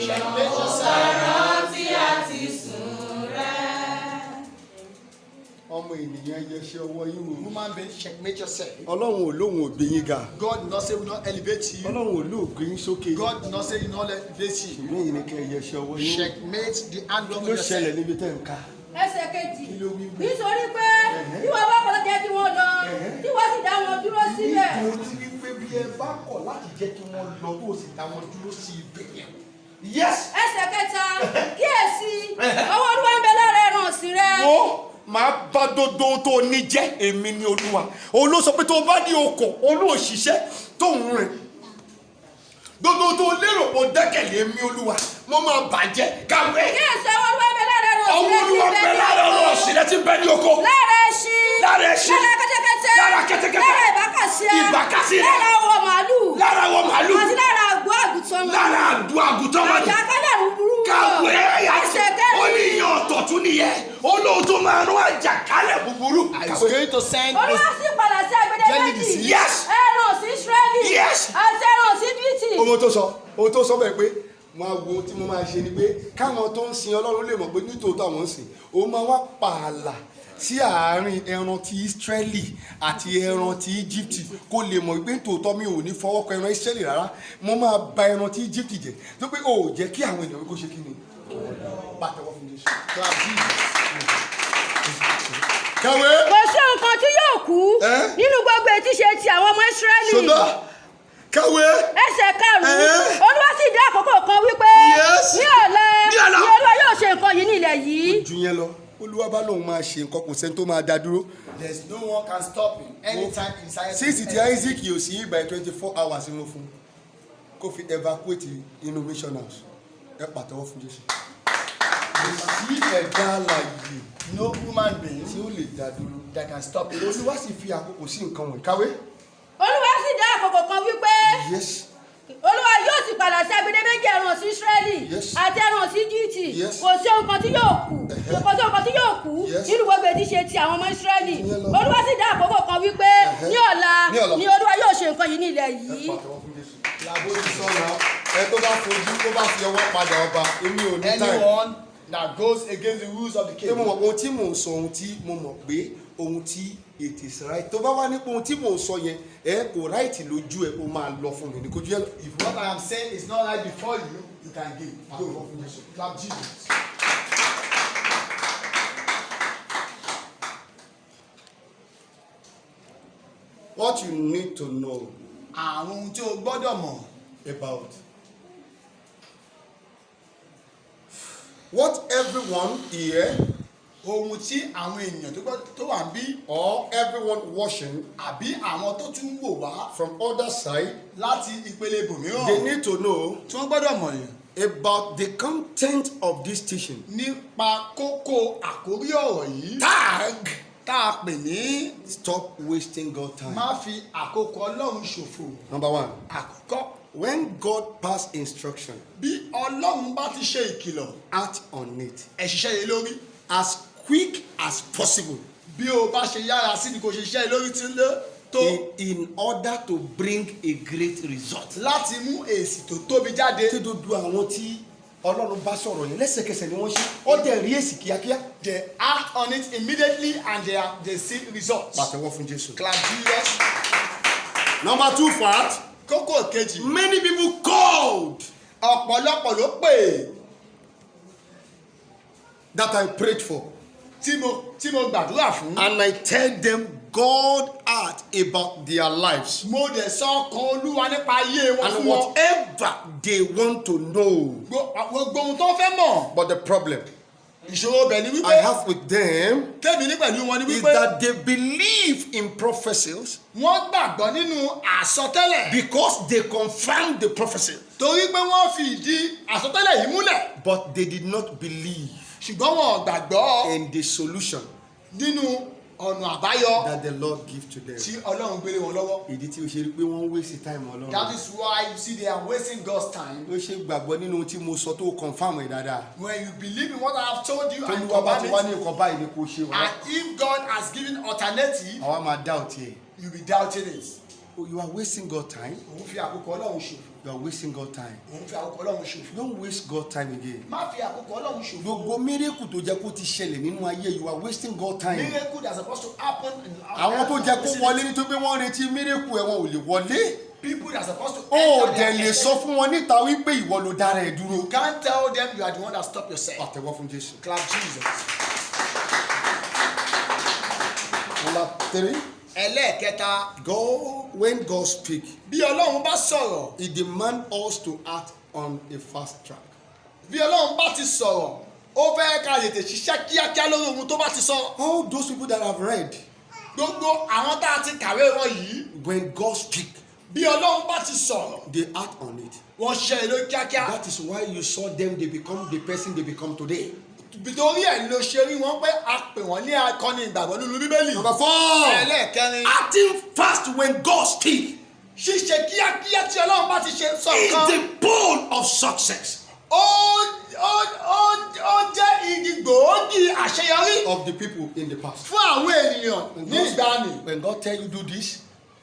F: Checkmate yourself.
A: ọmọ ènìyàn yẹ ṣe ọwọ́ yín wò.
F: Human being, checkmate yourself.
A: Ọlọ́run ò lóhùn ògbé yín ga.
F: God did not say we will not elevate you.
A: Ọlọ́run ò lóògbé yín sókè.
F: God did not say we will not elevate you.
A: ṣùgbọ́n èyí ni kẹ́ ẹ yẹ ṣe ọwọ́ yín wò.
F: Checkmate the hand
A: Kí
F: of
A: ló ṣẹlẹ̀
F: yourself.
A: níbi tẹ́ ń ká?
D: ẹsẹ̀ kejì
A: Kí ló wí bẹ́ẹ̀?
D: nítorí pé tí wọ́n bá kọ́ jẹ́ kí wọ́n lọ tí wọ́n sì dá wọn dúró síbẹ̀.
A: Nítorí wípé bí ẹ bá kọ̀ láti jẹ́ kí wọ́n lọ tó o sì dá wọn dúró sí ibẹ̀ yẹn. Yes.
D: ẹsẹ̀ kẹta kíyèsí ọwọ́ Olúwa ń bẹ lára ẹran ọ̀sìn rẹ.
A: Wo máa bá dodo tó ní jẹ́ èmi ni Olúwa. Olú sọ pé tó o bá ní okò olóòṣìṣẹ́ tó ń rìn. Dodo tó lérò kó dẹ́kẹ̀lé mi Olúwa mo máa bàjẹ́ kàwé.
D: kíyèsí ọwọ́ Olúwa ń bẹ lára ẹran ọ̀sìn
A: Ọwọ́
D: rẹ
A: Olúwa ń bẹ lára ọ̀rọ̀ ọ̀sìn rẹ tí ń bẹ ní oko.
D: lára ẹṣin
A: Lára ẹṣin.
D: lára kẹ́tẹ́kẹ́tẹ́
A: Lára kẹ́tẹ́kẹ́tẹ́.
D: lára ìbákasíẹ́
A: Ìbákasíẹ́.
D: lára ọwọ́ màálù
A: Lára àwọn màálù.
D: àti lára àgbo àgùntàn wọn.
A: Lára àgùntàn wọn.
D: àjàkálẹ̀ búburú wọn.
A: Kàwé
D: ẹsẹ̀ kẹrin.
A: ó ní ìyàn ọ̀tọ̀ tún nìyẹn. Olóhùn tó máa rán àjàkálẹ̀ búburú.
F: I was going to send
D: Olúwa sì padà sí agbede
F: Jelly
D: méjì.
F: disease.
A: Yes.
D: ẹran ọ̀sìn Ísírẹ́lì.
A: Yes.
D: àti ẹran ọ̀sìn Íjíbítì.
A: Ohun tó sọ bẹ́ẹ̀ pé máa wo ohun tí mo máa ṣe ni pé káwọn tó ń sin Ọlọ́run lè mọ̀ pé nítòótọ́ àwọn ń sìn ó máa wá pààlà sí àárín ẹran ti Ísírẹ́lì àti ẹran ti Íjíbítì kó lè mọ̀ pé nítòótọ́ mi ò ní fọwọ́ kan ẹran Ísírẹ́lì rárá mo máa ba ẹran ti Íjíbítì jẹ́ tó pé ó jẹ́ kí àwọn ènìyàn kó ṣe kí ni pàtẹ́wọ́ fún Jésù. Kàwé.
D: kò sí nǹkan tí yóò kú nínú gbogbo ètí ṣe ti àwọn ọmọ Ísírẹ́lì.
A: Ṣùgbọ́n kàwé.
D: ẹsẹ̀ karùn-ún Olúwa sì dá àkókò kan wípé
A: Yes.
D: ní ọ̀la
A: Ní ọ̀la.
D: ni Olúwa yóò ṣe nǹkan yìí ní ilẹ̀ yìí.
A: Ju yẹn lọ Olúwa bá lóun máa ṣe nǹkan kò sẹ́ni tó máa dá dúró.
F: There's no one can stop him anytime inside.
A: Síìsì tí Isaac yóò sí by 24 hours inú fún kó fi evacuate inú mission house ẹ pàtẹ́wọ́ fún Jésù. Kò sí ẹ̀dá alààyè
F: No human being
A: tí ó lè dá dúró.
F: that can stop it.
A: Olúwa sì fi àkókò sí nǹkan wọ̀nyí. Kàwé.
D: Olúwa sì dá àkókò kan wípé
A: Yes.
D: Olúwa yóò sì padà sí agbede méjì ẹran ọ̀sìn Ísírẹ́lì
A: Yes.
D: àti ẹran ọ̀sìn Íjíbítì.
A: Yes.
D: kò sí ohun kan tí yóò kú kò sí ohun kan tí yóò kú
A: Yes.
D: nínú gbogbo ètí ṣe ti àwọn ọmọ Ísírẹ́lì.
A: Ìyẹn lọ.
D: Olúwa sì dá àkókò kan wípé ní ọ̀la
A: Ní ọ̀la.
D: ni Olúwa yóò ṣe nǹkan yìí ní ilẹ̀
A: Ẹ
D: yìí.
A: pàtẹ́wọ́ fún Jésù. Làbó ti sọ̀rọ̀ ẹ tó bá fojú tó bá fi ọwọ́ padà ọba èmi ò ní táì.
F: Anyone that goes against the rules of the
A: Ṣé mo
F: king.
A: mọ̀ pé ohun tí mò ń sọ ohun tí mo mọ̀ pé ohun tí it is right tó bá wá nípa ohun tí mò ń sọ yẹn ẹ kò right lójú ẹ o máa lọ fún mi ní kojú ẹ lọ.
F: If what I am saying is not right before you, you can give. Go. Clap Jesus.
A: What you need to know
B: àwọn ohun tí o gbọ́dọ̀ mọ̀
A: about what everyone here
B: ohun tí àwọn ènìyàn tó wà ń bí
A: or everyone watching
B: àbí àwọn tó tún wò wá
A: from other side,
B: láti ìpele ibòmíràn
A: they need to know
B: tí wọ́n gbọ́dọ̀ mọ̀ yẹn
A: about the content of this teaching.
B: nípa kókó àkórí ọ̀rọ̀ yìí
A: Tag.
B: tá a pè ní
A: Stop wasting God's time.
B: má fi àkókò Ọlọ́run ṣòfò.
A: Number one,
B: Àkọ́kọ́,
A: when God pass instruction,
B: bí Ọlọ́run bá ti ṣe ìkìlọ̀
A: act on it
B: ẹ ṣiṣẹ́ yìí lórí
A: as quick as possible
B: bí o bá ṣe yára sí ni kò ṣe iṣẹ́ yìí lórí tí ń lé tó
A: in order to bring a great result.
B: láti mú èsì tó tóbi jáde.
A: Tí dodo àwọn tí Ọlọ́run bá sọ̀rọ̀ yẹn lẹ́sẹ̀kẹsẹ̀ ni wọ́n ṣe ó dẹ̀ rí èsì kíákíá.
B: They act on it immediately and they see results.
A: Pàtẹ́wọ́ fún Jésù.
B: Clap Jesus.
A: Number two fact,
B: Kókó kejì.
A: many people called
B: Ọ̀pọ̀lọpọ̀ ló pè
A: that I prayed for,
B: tí mo gbàdúrà fún.
A: and I tell them God had about their lives
B: Mo dẹ̀ sọ ọkàn Olúwa nípa ayé wọn
A: and
B: fún wọn.
A: whatever they want to know.
B: Gbogbo ohun tó fẹ́ mọ̀.
A: But the problem
B: Ìṣòro bẹ̀ ni
A: I
B: wípé
A: have with them
B: tèmi ní pẹ̀lú wọn ni
A: is
B: wípé
A: that they believe in prophecies
B: wọ́n gbàgbọ́ nínú àsọtẹ́lẹ̀.
A: because they confirm the prophecy,
B: Torí pé wọ́n fi ìdí àsọtẹ́lẹ̀ yìí múlẹ̀.
A: but they did not believe
B: Ṣùgbọ́n wọn ò gbàgbọ́
A: in the solution
B: nínú ọ̀nà àbáyọ
A: that the Lord give to them.
B: tí Ọlọ́run gbélé wọn lọ́wọ́.
A: Ìdí tí o ṣe rí pé wọ́n ń waste time Ọlọ́run.
B: That is why you see they are wasting God's time.
A: Ó ṣe gbàgbọ́ nínú ohun tí mo sọ tó confirm ẹ̀ dáadáa.
B: When you believe in what I have told you and
A: Tolúwa bá ti wá
B: confirm
A: ní
B: it,
A: nǹkan báyìí ni kò ṣe wá.
B: and if God has given alternative,
A: Àwa máa doubt ẹ̀.
B: you be doubting it.
A: You are wasting God time.
B: Òun fi àkókò Ọlọ́run ṣòfò.
A: You are wasting God time.
B: Òun fi àkókò Ọlọ́run ṣòfò.
A: Don't waste God time again.
B: Má fi àkókò Ọlọ́run ṣòfò.
A: Gbogbo mírèkù tó jẹ́ kó ti ṣẹlẹ̀ nínú ayé you are wasting God time.
B: Miracle that's supposed to happen in
A: Àwọn tó jẹ́ kó wọlé nítorí pé wọ́n retí mírèkù ẹ̀ wọn ò lè wọlé.
B: people that are supposed to
A: Ó
B: enter
A: dẹ̀ lè
B: their
A: sọ fún wọn níta wípé ìwọ ló dára ẹ̀ dúró.
B: You can't tell them you are the one that stop yourself.
A: Pàtẹ́wọ́ fún Jésù.
B: Clap Jesus.
A: Number three,
B: Ẹlẹ́ẹ̀kẹta,
A: when God speak,
B: bí Ọlọ́run bá sọ̀rọ̀,
A: he demand us to act on a fast track.
B: bí Ọlọ́run bá ti sọ̀rọ̀, ó fẹ́ ká tètè ṣiṣẹ́ kíákíá lórí ohun tó bá ti sọ.
A: All those people that have read,
B: Gbogbo àwọn tá a ti kàwé wọn yìí,
A: when God speak,
B: bí Ọlọ́run bá ti sọ̀rọ̀,
A: they act on it.
B: wọ́n ṣe èlò kíákíá.
A: That is why you saw them, they become the person they become today.
B: Nítorí ẹ̀ ló ṣe rí wọn pé a pè wọ́n ní akọni ìgbàgbọ́ nínú Bíbélì.
A: Number 4,
B: Ẹlẹ́ẹ̀kẹrin,
A: acting fast when God speak
B: ṣíṣe kíákíá tí Ọlọ́run bá ti ṣe sọ
A: is
B: nǹkan.
A: the pole of success
B: Ó jẹ́ igi gbòógì àṣeyọrí
A: of the people in the past.
B: fún àwọn ènìyàn ní ìgbàanì.
A: When God tell you do this,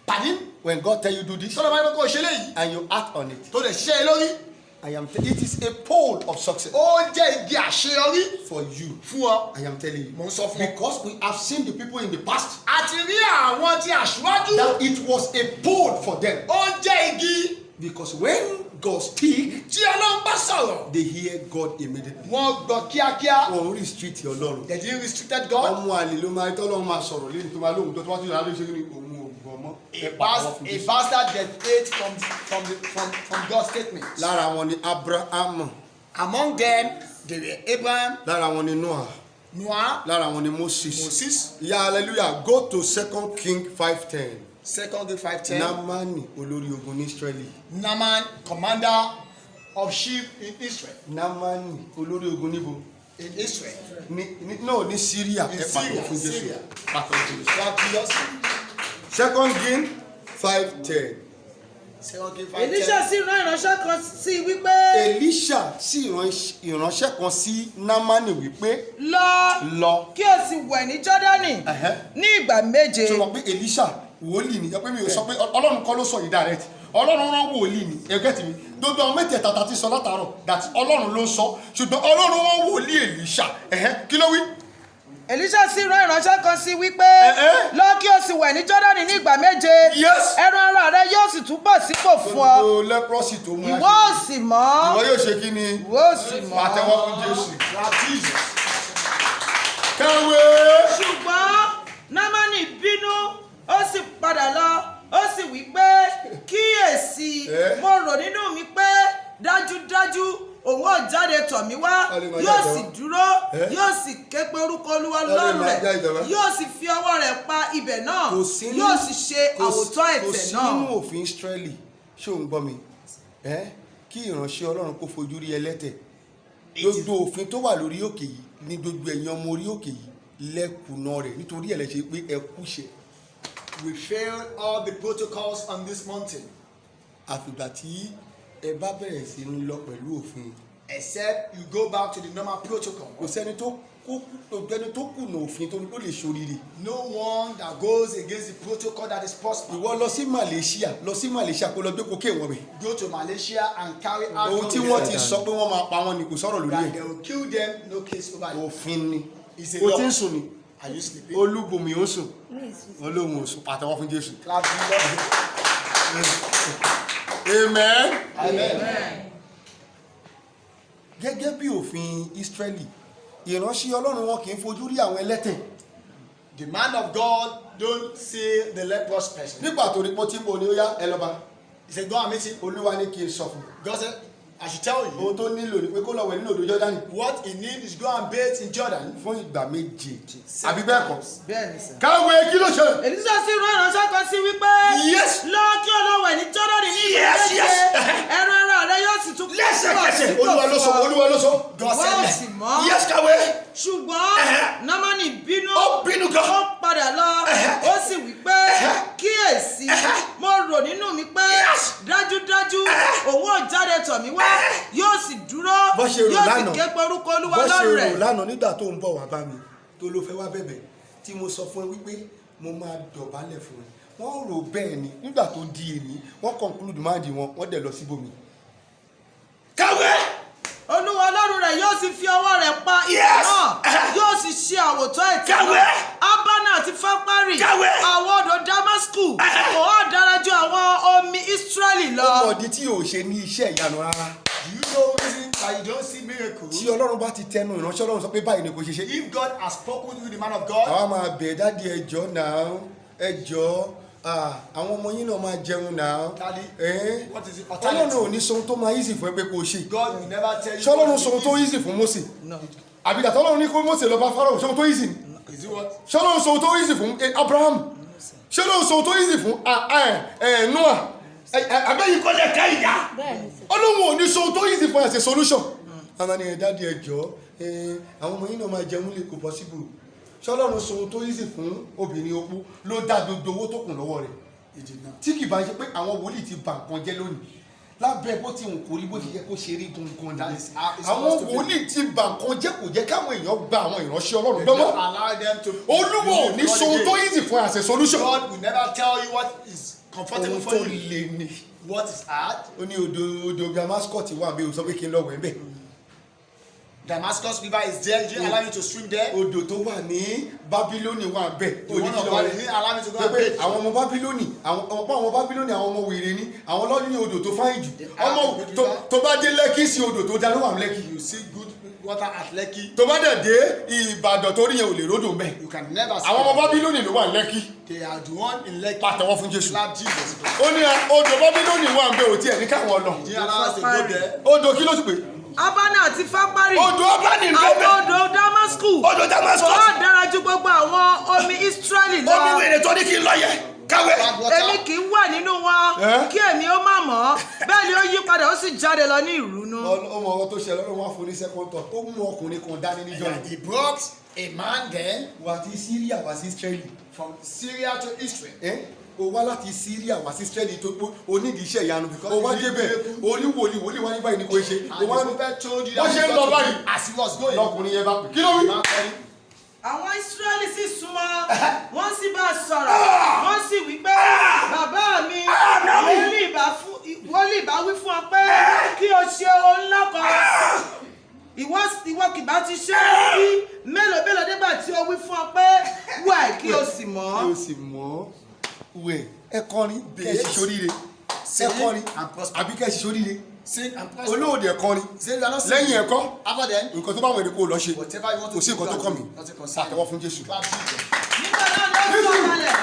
B: Pàdé
A: when God tell you do this,
B: sọ́dọ̀ bá yẹ kó ṣe léyìí
A: and you act on it,
B: tó lè ṣe é lórí.
A: it is a pole of success
B: Ó jẹ́ igi àṣeyọrí
A: for you.
B: fún ọ.
A: I am telling you.
B: Mo ń sọ fún ọ.
A: Because we have seen the people in the past
B: A ti rí àwọn tí aṣíwájú.
A: that it was a pole for them.
B: Ó jẹ́ igi
A: Because when God speak,
B: tí Ọlọ́run bá sọ̀rọ̀.
A: they hear God immediately.
B: Wọ́n gbọ́ kíákíá.
A: Wọ́n rí street Ọlọ́run.
B: They didn't restricted God.
A: Ọmọ àlè ló máa tọ́lọ́run máa sọ̀rọ̀ lẹ́yìn tó máa lóhùn tó wá tó yàrá ló ṣe ní òun ò gbọ́ mọ́.
B: A bastard deviated from God's statement.
A: Lára wọn ni Abraham,
B: Among them, they were Abraham,
A: lára wọn ni Noah,
B: Noah,
A: lára wọn ni Moses.
B: Moses.
A: Yeah, hallelujah. Go to 2 King 5:10.
B: 2 Kings 5:10.
A: Námánì olórí ogun ní Ísírẹ́lì.
B: Naaman, commander of sheep in Israel.
A: Námánì olórí ogun níbo?
B: In Israel.
A: Ní Syria.
B: In
A: Ẹ pàtó fún Jésù.
B: Syria.
A: Pàtó fún Jésù.
B: God Jesus.
A: 2 King 5:10.
B: 2 Kings
F: Èlíṣà
B: 5:10.
F: sì rán ìránṣẹ́ kan sí i wípé
A: Èlíṣà sì rán ìránṣẹ́ kan sí Námánì wípé
F: lọ kí o sì wẹ̀ ní Jọ́dánì ní ìgbà méje.
A: tó mọ̀ pé Èlíṣà wòlíì ni pé mi ò sọ pé Ọlọ́run kọ́ ló sọ yìí direct Ọlọ́run rán wòlíì ni ẹgbẹ́ tì mí gbogbo àwọn mẹ́tẹ̀ẹ̀ta tá ti sọ látàárọ̀ that Ọlọ́run ló sọ ṣùgbọ́n Ọlọ́run rán wòlíì Èlíṣà kí ló wí.
F: Èlíṣà sì rán ìránṣẹ́ kan sí i wípé lọ kí o sì wẹ̀ ní Jọ́dánì ní ìgbà méje.
A: Yes.
F: ẹran ara rẹ yóò sì túbọ̀ sípò fún ọ.
A: gbogbo leprosy tó mú
F: ìwọ ò sì mọ́.
A: ìwọ yóò ṣe kí ni.
F: ìwọ ò sì mọ́.
A: pàtẹ́wọ́ fún Jésù. Kàwé.
F: ṣùgbọ́n Námánì bínú ó sì padà lọ ó jáde tọ̀ mí wá yóò sì dúró yóò sì ké pe orúkọ Olúwa Ọlọ́run rẹ̀ yóò sì fi ọwọ́ rẹ̀ pa ibẹ̀ náà yóò sì ṣe àwòtán ẹ̀tẹ̀ náà.
A: kò sí nínú òfin Ísírẹ́lì ṣé ò ń gbọ́ mi kí ìránṣẹ́ Ọlọ́run kó fojú rí ẹlẹ́tẹ̀ gbogbo òfin tó wà lórí òkè yìí ní gbogbo ẹ̀yin ọmọ orí òkè yìí lẹ́kùnà rẹ̀ nítorí ẹ̀ lẹ́ ṣe pé ẹ kú ṣe.
B: We failed all the protocols on this mountain.
A: àfìgbà tí ẹ bá bẹ̀rẹ̀ sí ní lọ pẹ̀lú òfin.
B: Except you go back to the normal protocol.
A: kò sẹ́ni tó kùnà òfin tó lè ṣoríire.
B: No one that goes against the protocol that is possible.
A: ìwọ lọ sí Malaysia kó lọ gbé kókè wọn bẹ̀.
B: Go to Malaysia and carry out.
A: ohun tí wọ́n ti sọ pé wọ́n máa pa wọn ni kò sọ̀rọ̀ lórí
B: that
A: ẹ̀.
B: they will kill them, no case over it.
A: òfin ni.
B: It's a
A: o
B: law.
A: ti ń sùn ni.
B: Are you sleeping?
A: Olúbùnmi ó sùn olóhùn ó sùn pàtẹ́wọ́ fún Jésù.
B: Clap Jesus.
A: Amen.
B: Amen.
A: gẹ́gẹ́ bí òfin Ísírẹ́lì ìránṣẹ́ Ọlọ́run wọn kì í fojú rí àwọn ẹlẹ́tẹ̀.
B: The man of God don't see the leprous person.
A: nígbà tó rí pọ́tí mo ní ó yá ẹ lọ́ba
B: He said, go and meet him.
A: Olúwa ní kí n sọ fún un.
B: God said, I should tell you.
A: ohun tó nílò ni pé kó lọ wẹ̀ nínú odò Jọ́dánì
B: What he needs is go and bathe in Jordan.
A: fún ìgbà 7 àbí bẹ́ẹ̀ kọ́.
F: bẹ́ẹ̀ ni sà.
A: káwé kí ló ṣẹlẹ̀.
F: Èlíṣà sì rán ìránṣẹ́ kan sí wípé
A: Yes.
F: lọ kí o lọ wẹ̀ ní Jọ́dánì ní ìlú
A: Yes, yes.
F: ẹran ara rẹ yóò sì tún
A: lẹ́sẹ̀kẹsẹ̀ Olúwa ló sọ.
B: God said
F: wọ́n
B: that.
F: sì mọ́
A: yes káwé.
F: ṣùgbọ́n Námánì bínú
A: ó bínú gan.
F: ó padà lọ ó sì wípé kíyèsí mo rò nínú mi pé dájúdájú òun ò jáde tọ̀ mí wá yóò sì dúró
A: bó ṣe rò
F: yóò sì
A: lánàá
F: ké pe orúkọ Olúwa
A: bó ṣe
F: Ọlọ́run
A: rò
F: rẹ̀.
A: lánàá nígbà tó ń bọ̀ wá bá mi tó ló fẹ́ wá bẹ̀bẹ̀ tí mo sọ fún ẹ wípé mo máa dọ̀bálẹ̀ fún ẹ wọ́n rò bẹ́ẹ̀ ni nígbà tó di èmi wọ́n conclude máàdì wọ́n dẹ̀ lọ síbòmí. káwé.
F: Olúwa Ọlọ́run rẹ̀ yóò sì fi ọwọ́ rẹ̀ pa ìtàn náà yóò sì ṣe àwòtán ẹ̀tẹ̀ náà. Abana àti Fápárì àwọn odò Damasku kò ó dára ju àwọn omi Ísírẹ́lì lọ.
A: ọmọdé tí yóò ṣe ní iṣẹ́ ìyanu rárá.
B: Do you know reason that you don't see miracles?
A: tí Ọlọ́run bá ti tẹnu ìránṣẹ́ Ọlọ́run sọ pé báyìí ni kò ṣe ṣe.
B: If God has spoken with the man of God,
A: àwa máa bẹ̀ dáàdi ẹjọ́ náà ẹjọ́ àwọn ọmọ yín náà máa jẹun náà.
B: Daddy, what is it?
A: Ọlọ́run ò ní sọ ohun tó máa easy fún ẹ pé kò ṣe.
B: God will never tell you.
A: ṣé Ọlọ́run sọ ohun tó easy fún Mósè. àbí dàtọ́ Ọlọ́run ní kó Mósè lọ bá Fáráò ṣé ohun tó easy ni.
B: Is it what?
A: ṣé Ọlọ́run sọ ohun tó easy fún Abraham. ṣé Ọlọ́run sọ ohun tó easy fún Noah. àbẹ́yìn kọ́lẹ̀ ká ìyá. Ọlọ́run ò ní sọ ohun tó easy fún as a solution. àwọn ni dáàdi ẹjọ́ àwọn ọmọ yín náà máa jẹun lè kó possible. ṣé Ọlọ́run sọ ohun tó easy fún obìnrin opó ló dá gbogbo owó tó kù lọ́wọ́ rẹ̀. tí kì bá ṣe pé àwọn wòlíì ti bà nǹkan jẹ́ lónìí lábẹ́ bó ti wù kó rí bó ṣe yẹ kó ṣe rí gangan ni àwọn wòlíì ti bà nǹkan jẹ́ kò jẹ́ káwọn èèyàn gba àwọn ìránṣẹ́ Ọlọ́run gbọ́mọ́. Olúwa ò ní sọ ohun tó easy fún as a solution.
B: God will never tell you what is comfortable for
A: ohun tó
B: you.
A: le ni.
B: What is hard?
A: ó ní odò Damascus wà bí o sọ pé kí n lọ wẹ̀ ń bẹ̀.
B: Damascus river is there. Did you allow me to swim there?
A: odò tó wà ní Bábílónì wà bẹ́ẹ̀.
B: The one of God, did you allow me to go and
A: pé
B: bathe?
A: àwọn ọmọ Bábílónì àwọn Bábílónì àwọn ọmọ wèrè ni àwọn lọ́dún ní odò tó fáyìn jù ọmọ tó bá dé Lẹ́kì sí odò tó dá ló wà ní Lẹ́kì.
B: You see good water at Lekki.
A: tó bá dẹ̀ dé Ìbàdàn tó rí yẹn ò lè ródò mbẹ́.
B: You can never see
A: àwọn ọmọ
B: them.
A: Bábílónì ló wà ní Lẹ́kì.
B: They are the one in Lekki.
A: pàtẹ́wọ́ fún Jésù.
B: Clap Jesus.
A: ó ní odò Bábílónì wà mbẹ́ ò tiẹ̀ ní káwọn lọ.
B: Did you allow us to go there?
A: odò kí ló ti pè.
F: Abana àti Fápárì
A: odò Abani
F: àwọn
A: bẹ́ẹ̀.
F: odò Damasku
A: odò Damascus.
F: kò ó dára ju gbogbo àwọn omi Ísírẹ́lì lọ.
A: omi wèrè tó ní kí n lọ yẹ káwé.
B: Bad water.
F: Èmi kì í wà nínú wọn kí èmi ó má mọ̀ bẹ́ẹ̀ ni ó yí padà ó sì jáde lọ ní ìrúnú.
A: ọmọ ọwọ́ tó ṣẹlẹ̀ ọlọ́run wá fún ní second thought ó mú ọkùnrin kan dání níjọ́
B: And
A: yìí.
B: he brought a man then
A: wà á ti Syria wá sí Israeli.
B: from Syria to Israel.
A: o wá láti Syria wá sí Israeli tó pé onídìí iṣẹ́ ìyanu o wá débẹ̀ orí wòlíì wá ní báyìí ní kò ṣe.
B: And the prophet told you
A: bó
B: that
A: ṣe ń lọ báyìí
B: as he was going.
A: lọkùnrin yẹn bá pè kí ló wí.
F: Àwọn Ísírẹ́lì sì súnmọ́ wọ́n sì bá sọ̀rọ̀ wọ́n sì wí pé bàbá mi wòlíì bá wí fún ọ pé kí o ṣe ohun ńlá kan ìwọ kì bá ti ṣe é bí mélòó nígbà tí o wí fún ọ pé wẹ̀ kí o sì mọ̀.
A: kí o sì mọ̀ wẹ̀ ẹ kọrin kẹ́ ẹ sì ṣoríire ẹ kọrin àbí kẹ́ ẹ sì ṣoríire
B: Sing and prosper.
A: olóòdì ẹ kọrin
B: Say you are not singing.
A: lẹ́yìn ẹ̀kọ́
B: After then,
A: nǹkan tó bá wọn èdè kó lọ ṣe
B: whatever you want to
A: kò sí
B: do,
A: nǹkan tó kọ́ mi
B: nothing concern you.
A: àtẹ́wọ́ fún Jésù.
B: Clap Jesus.
F: nígbà náà ló sọ̀kalẹ̀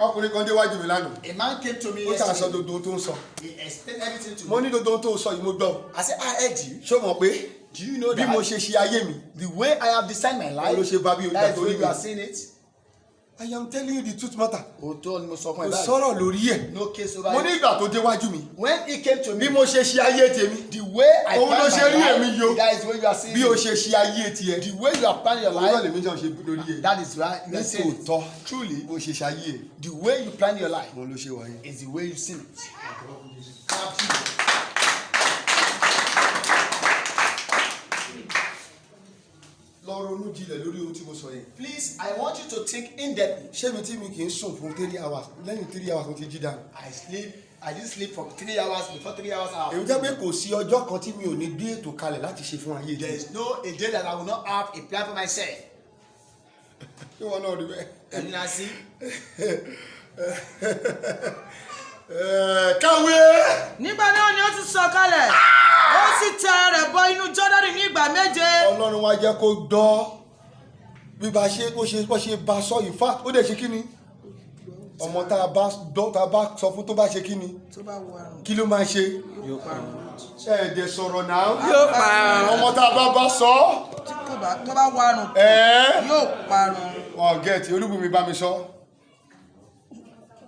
A: ọkùnrin kan déwájú mi lánàá.
B: A man came to me
A: Ó ṣàṣọ
B: yesterday.
A: dodo tó ń sọ.
B: He explained everything to
A: Mo
B: me.
A: ní dodo tó sọ yìí mo gbọ́.
B: I said, I heard you.
A: Ṣé o mọ̀ pé
B: Do you know
A: bí mo
B: that
A: ṣe ṣe ayé mi?
B: the way I have designed my life,
A: Ló ṣe bá bí o
B: that is
A: jà
B: the way
A: torí
B: you are
A: mi.
B: seeing it?
A: I am telling you the truth matter.
B: Òótọ́ ni mo sọ fún
A: Kò
B: ẹ báyìí.
A: sọ̀rọ̀ lórí ẹ̀.
B: No case over
A: Mo ní
B: it.
A: ìgbà tó déwájú mi.
B: When he came to
A: Bí
B: me,
A: mo ṣe ṣe ayé tèmi.
B: the way I
A: Òun ló
B: planned
A: ṣe rí
B: my
A: èmi yo.
B: life, that is the way you are seeing
A: Bí o
B: it.
A: ṣe ṣe ayé tiẹ̀.
B: The way you have planned your
A: Òun náà
B: life,
A: lèmi jọ ṣe lórí ẹ̀.
B: that is right. You are seeing it.
A: Nítòótọ́
B: Truly,
A: bó ṣe ṣe ayé ẹ̀.
B: the way you plan your life
A: Òun ló ṣe wáyé.
B: is the way you see it.
A: Lọ ronú jinlẹ̀ lórí ohun tí mo sọ yẹn.
B: Please, I want you to think in-depthly.
A: Ṣé mi tí mi kì í sùn fún 3 hours lẹ́yìn 3 hours mo ti jí dànù?
B: I didn't sleep for 3 hours. Before 3 hours,
A: Èmi jẹ́ pé kò sí ọjọ́ kan tí mi ò ní gbé ètò kalẹ̀ láti ṣe fún ayé
B: there
A: mi.
B: is no a day that I will not have a plan for myself.
A: Ṣé wọn náà rí bẹ́ẹ̀?
B: Can you not see?
A: Káwé!
F: nígbà náà ni ó ti sọ̀kalẹ̀ ó sì tẹ rẹ̀ bọ inú Jọ́dánì ní ìgbà 7.
A: Ọlọ́run wá jẹ́ kó gbọ́ bí bá ṣe bó ṣe bá sọ yìí fà ó dẹ̀ ṣe kí ni? Ọmọ tá a bá sọ fún tó bá ṣe kí ni?
F: tó bá wọ àrùn
A: Kí ló máa ṣe?
F: yóò parun.
A: Ẹ̀ẹ́dẹ̀ sọ̀rọ̀ náà.
E: Yóò parun.
A: Ọmọ tá a bá sọ.
F: tí tó bá wọ àrùn yóò parun.
A: Gẹ̀ẹ́tì Olúbùnmi bá mi sọ.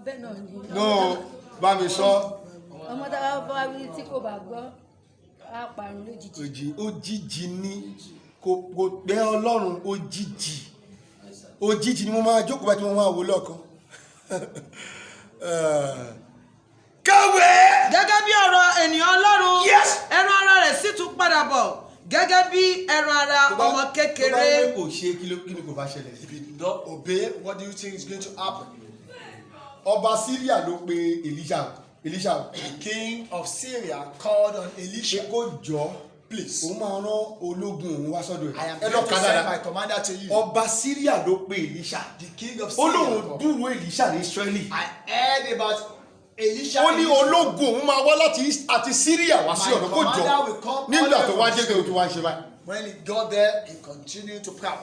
D: bẹ́ẹ̀ náà ni.
A: No, bá mi sọ.
D: ọmọ tá a bá wí tí kò bá gbọ́ á parun lójijì.
A: Òjijì ni kò pẹ́ Ọlọ́run òjijì ni mo máa jókòó bá tí mo máa wò lọ́kàn. Káwé!
F: gẹ́gẹ́ bí ọ̀rọ̀ ènìyàn Ọlọ́run
A: Yes.
F: ẹran ara rẹ̀ sì tún padà bọ̀ gẹ́gẹ́ bí ẹran ara ọmọ kékeré.
A: Tó bá wí kò ṣe kí ni kò bá ṣẹlẹ̀.
B: If you don't obey, what do you think is going to happen?
A: Ọba Síríà ló pe Èlíṣà
B: The king of Syria called on
A: ṣe
B: Elisha.
A: kó jọ
B: Please,
A: òun máa rán ológun òun wá sọ́dọ̀
B: I am
A: ẹ̀. Ẹ
B: going
A: lọ
B: to
A: kà
B: send my
A: dáadáa.
B: commander to you.
A: Ọba Síríà ló pe Èlíṣà.
B: The king of
A: Ó
B: Syria.
A: lóun
B: called.
A: dúró Èlíṣà ní Ísírẹ́lì.
B: I heard about Elisha.
A: Ó ní ológun òun máa wá àti Síríà wá sí
B: My
A: ọ̀dọ̀ kó
B: commander
A: jọ
B: will come
A: nígbà
B: all
A: tó
B: the
A: wá
B: way
A: dé
B: from
A: tó wá ń ṣe báyìí.
B: When he got there, he continued to prowl.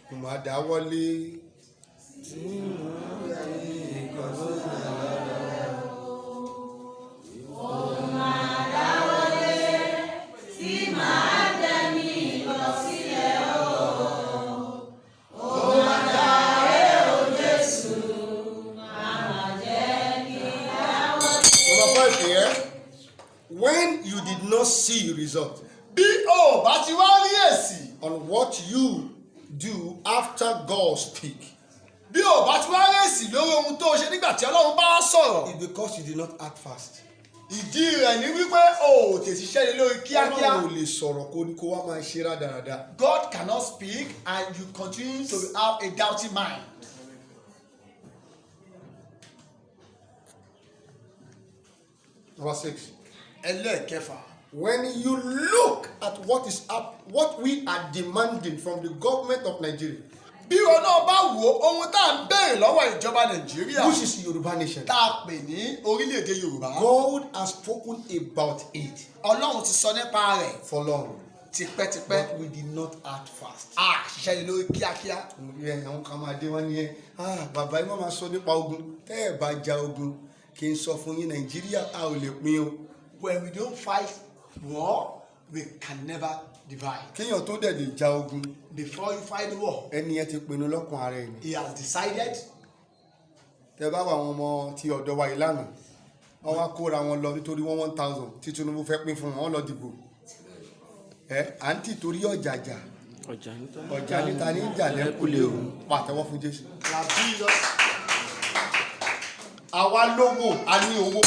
A: Mo máa dáwọ́lé. Number 5 here. When you did not see result
B: Bí o bá ti wá rí èsì,
A: on what you do after God speak,
B: bí o bá ti wá rí èsì lórí ohun tó o ṣe nígbà tí Ọlọ́run bá sọ̀rọ̀,
A: it's because you did not act fast.
B: ìdí rẹ̀ ni wípé o ò tètè ṣiṣẹ́ lé lórí kíákíá.
A: Ọlọ́run ò lè sọ̀rọ̀ kó wá máa ṣe rádaràda.
B: God cannot speak and you continue to have a doubting mind.
A: Number 6.
B: Ẹlẹ́ẹ̀kẹfà.
A: When you look at what we are demanding from the government of Nigeria,
B: Bí wọn náà bá wo ohun tá à ń béèrè lọ́wọ́ ìjọba Nàìjíríà
A: which is Yoruba nation,
B: tá a pè ní orílẹ̀-èdè Yorùbá,
A: God has spoken about it
B: Ọlọ́run ti sọ nípa rẹ̀
A: for long,
B: tipẹ́tipẹ́.
A: but we did not act fast.
B: A ṣiṣẹ́ lé lórí kíákíá.
A: Àwọn kan máa dé wọn ní bàbá yìí máa sọ nípa ogun tẹ́ ẹ̀ bá ja ogun kí n sọ fún yín Nàìjíríà a ò lè pín o.
B: When we don't fight war, we can never divide.
A: Kéèyàn tó dẹ̀ lè ja ogun
B: Before you fight the war,
A: ẹni yẹn ti pinnu lọ́kàn ara ẹ̀ ni.
B: he has decided.
A: Tẹ bá wà àwọn ọmọ ti ọ̀dọ̀ wa ìlànà wọ́n wá kóra wọn lọ nítorí 1,000 tí Tinubu fẹ́ pín fún wọn lọ dìbò. À ń tì torí ọ̀jàjà ọjà níta ní ìjà lẹ́kùlé òun pàtẹ́wọ́ fún Jésù. Àwa lówó a ní owó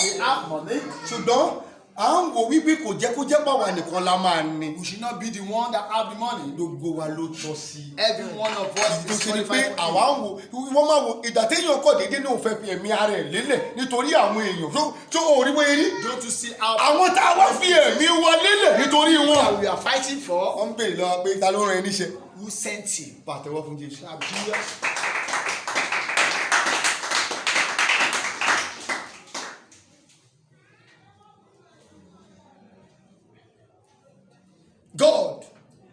B: We have money.
A: ṣùgbọ́n à ń wò wípé kò jẹ́ kó jẹ́ pàwọn nìkan la máa ní.
B: We should not be the one that have the money.
A: Gbogbo wa ló tọ́ sí.
B: Every one of us
A: Tó
B: is
A: ṣe ni pé
B: qualified
A: àwa
B: for
A: ń wo wọ́n máa wo ìgbà téèyàn kọ̀ déédéé ní òun fẹ́ fi ẹ̀mí ara ẹ̀ lélẹ̀ nítorí àwọn èèyàn tó orí wọ́n rí.
B: it. Don't you see how
A: Àwọn tá a wá fi ẹ̀mí wa lélẹ̀ nítorí wọn.
B: that we are fighting for?
A: Wọ́n ń béèrè lọ́wọ́ pé ta ló rán ẹ níṣẹ́.
B: Who sent him?
A: Pàtẹ́wọ́ fún Jésù.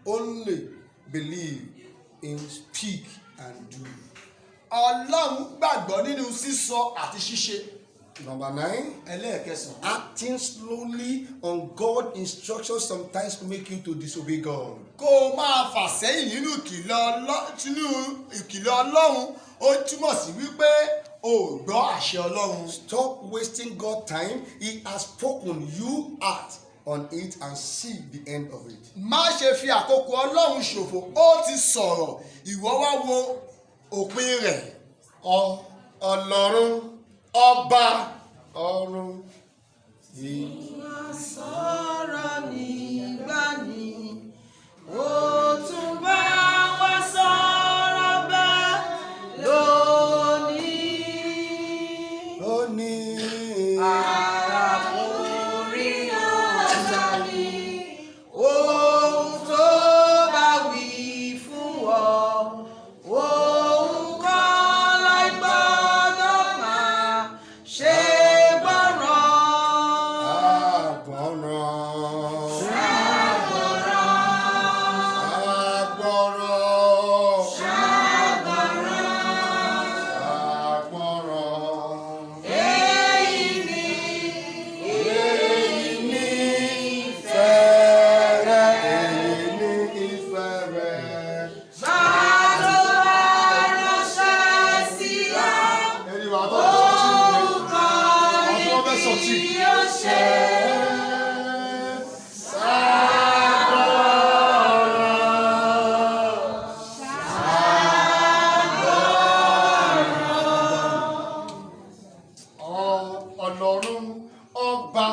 A: only believe in speak and do.
B: Ọlọ́run gbàgbọ́ nínú sísọ àti ṣíṣe.
A: Number 9.
B: Ẹlẹ́ẹ̀kẹsàn.
A: Acting slowly on God's instructions sometimes make you to disobey God.
B: Kó o máa fà sẹ́yìn nínú ìkìlọ̀ Ọlọ́run ó túmọ̀ sí wípé o ò gbọ́ àṣẹ Ọlọ́run.
A: Stop wasting God's time. He has spoken. You act on it and see the end of it.
B: Má ṣe fi àkókò Ọlọ́run ṣòfò. Ó ti sọ̀rọ̀, ìwọ wá wo òpin rẹ̀.
A: Ọlọ́run ọba ọ̀run
F: sọ̀rọ̀ nígbà ní ó tún bá wa sọ̀rọ̀ bẹ́ẹ̀ lónìí. Arákùnrin ọ̀tá ni ohun tó bá wí fún ọ. Ohun kan láì gbọ́dọ̀ máa ṣe gbọ́ràn.
A: Ọlọ́run ọba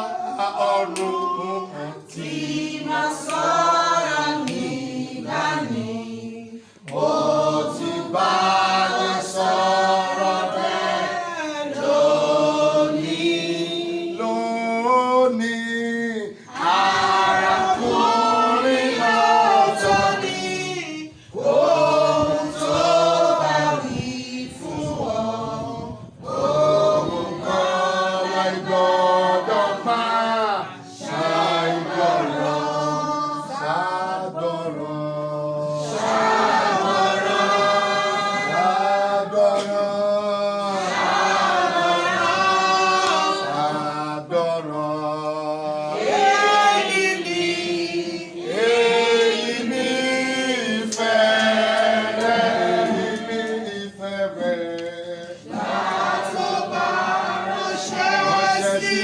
A: ọ̀run
F: Tí máa sọ̀rọ̀ nígbà ní
A: ó ti bá yín sọ̀rọ̀ bẹ́ẹ̀ lónìí. Arákùnrin ọ̀tọ̀ ni
F: ohun tó bá wí fún ọ.
A: ohun kan láì gbọ́dọ̀ máa ṣàìgbọràn. Èyí ni ìfẹ́ rẹ̀, èyí ni ìfẹ́ rẹ̀. Ránṣẹ́ sí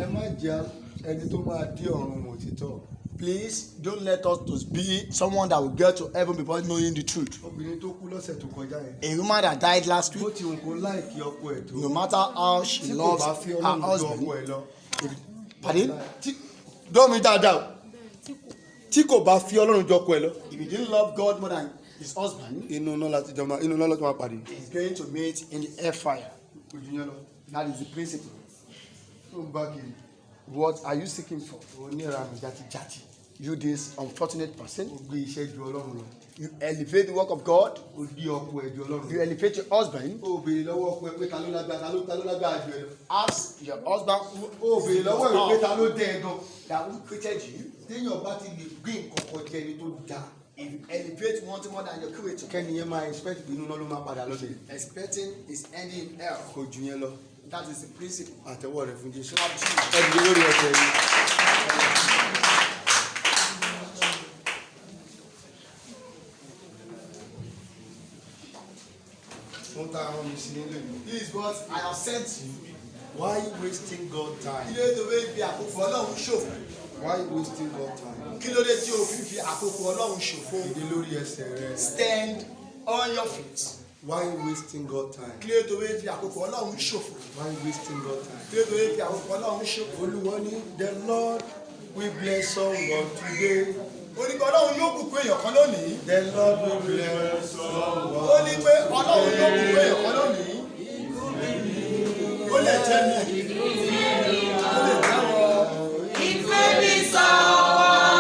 A: ẹ má jẹ́ ẹni tó máa dé ọ̀run òtítọ́.
B: Please don't let us to be someone that will get to heaven before knowing the truth.
A: Obìnrin tó kú lọ́sẹ̀ tó kọjá yẹn.
B: A woman that died last
A: Bó
B: week,
A: ti hùn kó láìkí ọkọ ẹ̀ tó.
B: no matter how she
A: Tí kò
B: loves
A: bá fi
B: her
A: Ọlọ́run ju ọkọ
B: husband,
A: ẹ̀ lọ.
B: pardon? Dọ́mi dáadáa.
A: Tí kò bá fi Ọlọ́run ju ọkọ ẹ̀ lọ.
B: If he didn't love God more than his husband,
A: Inú náà láti jọ máa pàdé.
B: he's going to meet in the airfire.
A: Ojú yẹn lọ.
B: That is the principle.
A: Tó ń bá kiri.
B: What are you seeking for?
A: Oníranù játijàti.
B: You, this unfortunate person,
A: Ó gbé iṣẹ́ ju Ọlọ́run lọ.
B: you elevate the work of God,
A: Ó dí ọkọ ẹ̀ ju Ọlọ́run
B: you
A: lọ.
B: elevate your husband,
A: Ó béèrè lọ́wọ́ ọkọ ẹ̀ pé ta ló lágbára ju ẹ lọ.
B: ask your husband
A: Ó béèrè lọ́wọ́ ẹ̀ pé ta ló dẹ́ ẹ gan.
B: that who created you.
A: Téèyàn bá ti lè gbé nǹkan kan jẹ ẹni tó dáa.
B: If you elevate one thing more than your creator,
A: Kẹ́niyẹn máa expect pé inú náà ló máa padà lọ́dẹ̀.
B: expecting is ending in hell.
A: Kò ju yẹn lọ.
B: That is the principle.
A: Àtẹ́wọ́ rẹ̀ fún Jésù.
B: Clap to you.
A: Ẹ dìde lórí ẹsẹ̀ yìí. Wọ́n ta àwọn mi sí nílé mi.
B: This is what I have sent you.
A: Why wasting God time?
B: Kí ló dé tó fẹ́ fi àkókò Ọlọ́run ṣòfò?
A: Why wasting God time?
B: Kí ló dé tí o fi fi àkókò Ọlọ́run ṣòfò?
A: Dìde lórí ẹsẹ̀ rẹ̀.
B: Stand on your feet.
A: Why wasting God time?
B: Kí ló dé tó fẹ́ fi àkókò Ọlọ́run ṣòfò?
A: Why wasting God time?
B: Kí ló dé tó fẹ́ fi àkókò Ọlọ́run ṣòfò?
A: Olúwa ní the Lord will bless someone today.
B: Onígbà Ọlọ́run yóò bùkún èèyàn kan lónìí.
A: The Lord will bless someone.
B: Ó ní pé Ọlọ́run yóò bùkún èèyàn kan lónìí. Ó lè jẹ́ mi. Ó lè jẹ́ wọ.
F: Ìfẹ́ mi sọ̀wọ́.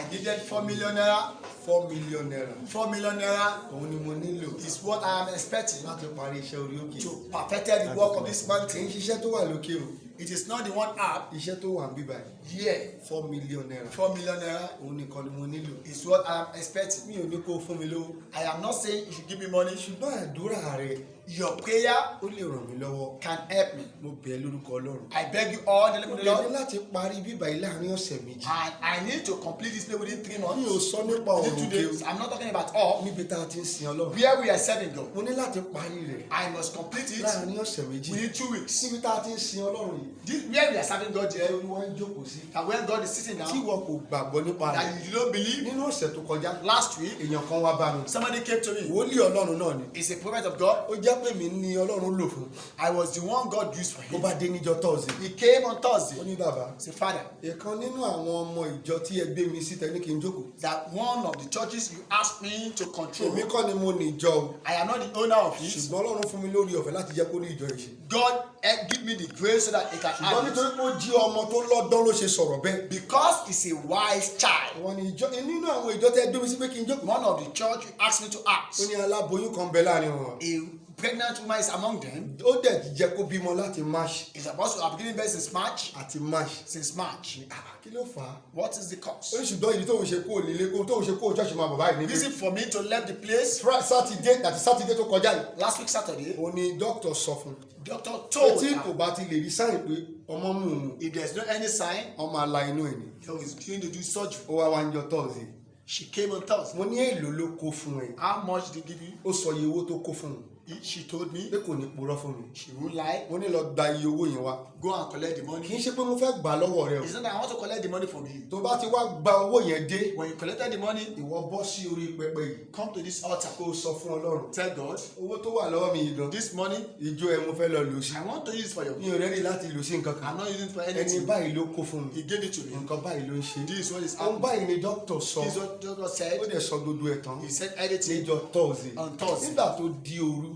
B: I needed 4 million naira.
A: 4 million naira
B: 4 million naira
A: òun ni mo nílò
B: is what I am expecting
A: láti parí iṣẹ́ orí òkè.
B: to perfect the work of this
A: kì í
B: mountain.
A: ṣiṣẹ́ tó wà lókè o
B: It is not the one app
A: iṣẹ́ tó wà ń bíbá yìí
B: here.
A: 4 million naira
B: 4 million naira
A: òun nìkan ni mo nílò.
B: is what I am expecting.
A: mi ò ní kó fún mi lówó
B: I am not saying you should give me money.
A: ṣùgbọ́n àdúrà rẹ
B: Your prayer
A: ó lè ràn mí lọ́wọ́.
B: can help me.
A: mo bẹ̀ ẹ́ lórúkọ Ọlọ́run.
B: I beg you all in the name
A: mo
B: of the
A: lè ní
B: Lord.
A: láti parí bíbá yìí láàrin ọ̀sẹ̀ méjì.
B: And I need to complete this play within 3
A: mi ò
B: months.
A: sọ nípa
B: Within
A: ọ̀rọ̀
B: 2
A: òkè
B: days. I'm not talking about all.
A: níbi tá a ti ń sin Ọlọ́run.
B: Where we are serving God.
A: mo ní láti parí rẹ̀
B: I must complete it
A: láàrin ọ̀sẹ̀ méjì.
B: within 2 weeks.
A: níbi tá a ti ń sin Ọlọ́run yìí.
B: This, where we are serving God
A: ẹ
B: here,
A: Olúwa ń jókòó sí.
B: and where God is sitting
A: tí
B: down,
A: wọn kò gbàgbọ́ nípa rẹ̀.
B: that you don't believe.
A: nínú ọ̀sẹ̀ tó kọjá
B: Last week,
A: èèyàn kan wá bá mi.
B: somebody came to me.
A: wòlíì Ọlọ́run náà ni.
B: He's a prophet of God.
A: ó jẹ́ pé mi ní Ọlọ́run lò fún.
B: I was the one God used for
A: ó
B: him.
A: bá dé níjọ́ Thursday.
B: He came on
A: ó
B: Thursday.
A: ní bàbá.
B: He said, Father,
A: ìkan nínú àwọn ọmọ ìjọ tí ẹ gbé mi sí tẹ ní kí n jókòó.
B: that one of the churches you asked me to control,
A: èmi kọ́ ni mo ní ìjọ o.
B: I am not the owner of it.
A: ṣùgbọ́n Ọlọ́run fún mi lórí ọ̀fẹ́ láti jẹ́ kó ní ìjọ yìí ṣe.
B: God give me the grace so that it can
A: ṣùgbọ́n
B: have it.
A: nítorí pé ó jí ọmọ tó lọ́dọ́ ló ṣe sọ̀rọ̀ bẹ́ẹ̀.
B: Because he's a wise child.
A: wọ́n ní ìjọ nínú àwọn ìjọ tẹ́ gbé mi sí pé kí n jókòó.
B: One of the church you asked me to
A: ó
B: ask.
A: ní aláboyún kan bẹ láàrin wọn.
B: A pregnant woman is among them.
A: ó dẹ̀ jẹ́ kó bímọ láti March
B: Is supposed to have given birth since March.
A: àti March.
B: Since March.
A: kí ló fà á.
B: What is the
A: ó
B: cause?
A: ní ṣùgbọ́n ìdí tóun ṣe kó nílé kó tóun ṣe kó ṣọ́ọ̀ṣì máa bàbá yìí níbi.
B: Reason for me to leave the place.
A: sátidé tó kọjá yìí.
B: Last week Saturday,
A: ó ní dókítà sọ fún un.
B: doctor
A: pé
B: told
A: tí
B: her
A: kò bá ti lè rí sáyìn pé ọmọ mú un
B: if there's no any sign,
A: ọmọ ala inú ẹ̀ ni.
B: he was going to do surgery.
A: ó wá wá ń jọ Thursday.
B: She came on Thursday.
A: mo ní èlò ló kó fún ẹ.
B: How much did they give you?
A: ó sọ iye owó tó kó fún un.
B: She told me
A: pé kò ní purọ́ fún mi.
B: she won't lie.
A: mo ní lọ gba iye owó yẹn wá.
B: Go and collect the
A: kì í
B: money.
A: ṣe pé mo fẹ́ gbà lọ́wọ́ rẹ o.
B: It's not that I want to collect the money from you.
A: tó bá ti wá gba owó yẹn dé.
B: When you collected the money,
A: ìwọ bọ́ sí orí pẹpẹ yìí.
B: come to this altar.
A: kó o sọ fún Ọlọ́run.
B: Tell God,
A: owó tó wà lọ́wọ́ mi yìí gan.
B: this money,
A: ìjọ ẹ mo fẹ́ lọ lò sí.
B: I want to use it for your
A: mi ò rẹ́ni láti lò sí nǹkan kan.
B: I'm not using it for
A: ẹni
B: anything.
A: báyìí ló kó fún
B: He
A: mi.
B: gave it to me.
A: nǹkan báyìí ló ń ṣe.
B: This is what is
A: ohun
B: happening.
A: báyìí ni dókítà sọ.
B: This is what doctor
A: ó
B: said.
A: dẹ̀ sọ gbogbo ẹ̀ tán.
B: He said everything
A: níjọ́ Thursday.
B: on Thursday.
A: nígbà tó di òru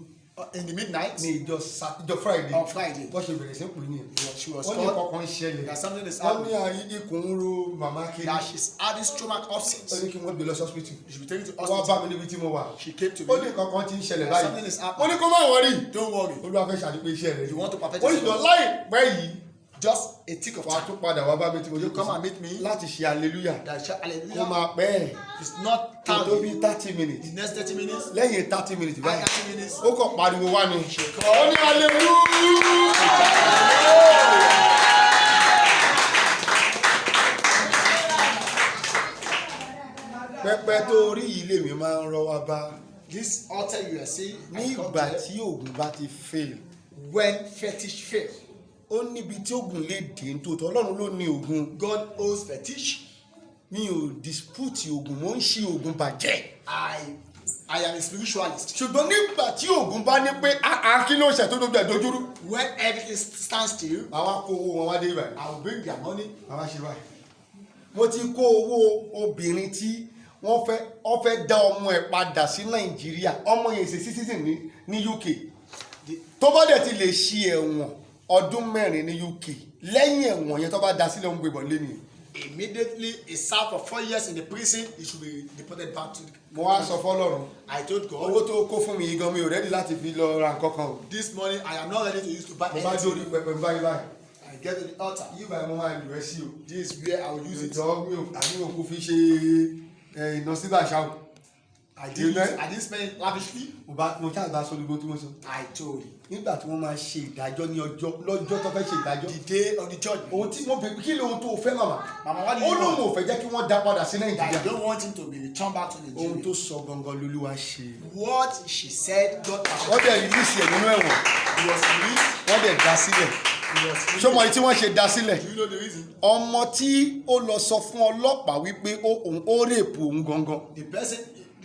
B: In the midnight,
A: ní ìjọ Friday.
B: on Friday,
A: bó ṣe bẹ̀rẹ̀ sí pè ní ẹ̀.
B: she was
A: wọ́n ní
B: told
A: kankan ń ṣẹlẹ̀.
B: that something is
A: wọ́n ní
B: happening.
A: ikùn ń ro màmá kiri.
B: That she's having stomach
A: ó
B: upset.
A: ní kí wọ́n gbé lọ sí hospital.
B: She should be taken to
A: wọ́n bá
B: hospital.
A: mi níbi tí mo wà.
B: She came to
A: ó ní
B: me.
A: kankan ti ń ṣẹlẹ̀
B: Something
A: báyìí.
B: is
A: ó
B: happening.
A: ní kó má wọrí.
B: Don't worry.
A: Olúwa fẹ́ ṣàdúpẹ́ iṣẹ́ rẹ̀.
B: You want to perfect
A: ó ní
B: yourself.
A: ṣùgbọ́n láìpẹ́ yìí
B: Just a tick of
A: wàá
B: time.
A: tún padà wá bá mi tí mo
B: You come
A: jókòó
B: and
A: sí
B: meet me.
A: láti ṣe hallelujah.
B: That shout
A: kó
B: hallelujah.
A: máa pẹ́ ẹ̀
B: It's not
A: kó tó bí
B: 30.
A: 30 minutes.
B: The next 30 minutes.
A: lẹ́yìn 30 minutes
B: By
A: báyìí
B: 30 minutes.
A: ó kàn pariwo wá ni.
B: called-
A: ó ní hallelujah. pẹpẹ tó rí yìí lèmi máa ń rọ́ wá bá.
B: This altar you are seeing,
A: ní
B: I come
A: ìgbà
B: there
A: tí oògùn bá ti fail.
B: when fetish fail.
A: ó níbi tí oògùn lè dé nítòótọ́ Ọlọ́run ló ní oògùn.
B: God owes fetish.
A: mi ò dispute oògùn mo ń ṣe oògùn bàjẹ́.
B: I am a spiritualist.
A: ṣùgbọ́n nígbà tí oògùn bá ní pé kí ló ṣe tó dójú ẹ̀ dojúrú.
B: When everything stands still,
A: àwa kó owó wọn wá dé ibà.
B: I will bring their money.
A: àwa ṣe báyìí. mo ti kó owó obìnrin tí wọ́n fẹ́ dá ọmọ ẹ̀ padà sí Nàìjíríà ọmọ yẹn ṣe citizen ní UK tó bá dẹ̀ ti lè ṣe ẹ̀wọ̀n ọdún 4 ní UK lẹ́yìn ẹ̀wọ̀n yẹn tó bá dá sílẹ̀ ń gbé bọ̀ lé nìyẹn.
B: Immediately, he served for 4 years in the prison. He should be deported back to the.
A: mo wá sọ fọ́lọ́run
B: I told
A: owó
B: God,
A: tó kó fún mi yìí gan mi ò rẹ́dí láti fi lọ ra nǹkan kan o.
B: this money I am not ready to use to buy
A: mo bá dórí
B: anything.
A: pẹpẹ báyìí báyìí
B: I get to the altar.
A: yìí báyìí mo máa lù ẹ́ sí o.
B: This is where I will use it.
A: ìjọ mi ò àbí òkú fi ṣe iná síbà ṣáò.
B: I didn't spend it lavishly.
A: mo ṣáà bá sọ gbogbo tí mo sọ.
B: I told him.
A: nígbà tí wọ́n máa ṣe ìdájọ́ ní lọ́jọ́ tó fẹ́ ṣe ìdájọ́.
B: The day of the judgment.
A: ohun tí mo bẹ̀ kí lóhun tó fẹ́ màmá.
B: Mama, what do
A: ó
B: you
A: lóun
B: want?
A: ò fẹ́ jẹ́ kí wọ́n dá padà sí
B: I
A: Nàìjíríà.
B: don't want him to be returned back to
A: ohun tó
B: Nigeria.
A: sọ gangan lolúwa ṣe.
B: What she said, God
A: wọ́n dẹ̀ rìlíìsì ẹ̀ nínú ẹ̀wọ̀n.
B: He was released.
A: wọ́n dẹ̀ dá sílẹ̀.
B: He was released.
A: ṣé mo rí tí wọ́n ṣe dá sílẹ̀.
B: Do you know the reason?
A: ọmọ tí ó lọ sọ fún ọlọ́pàá wípé ó rèpù òun gangan.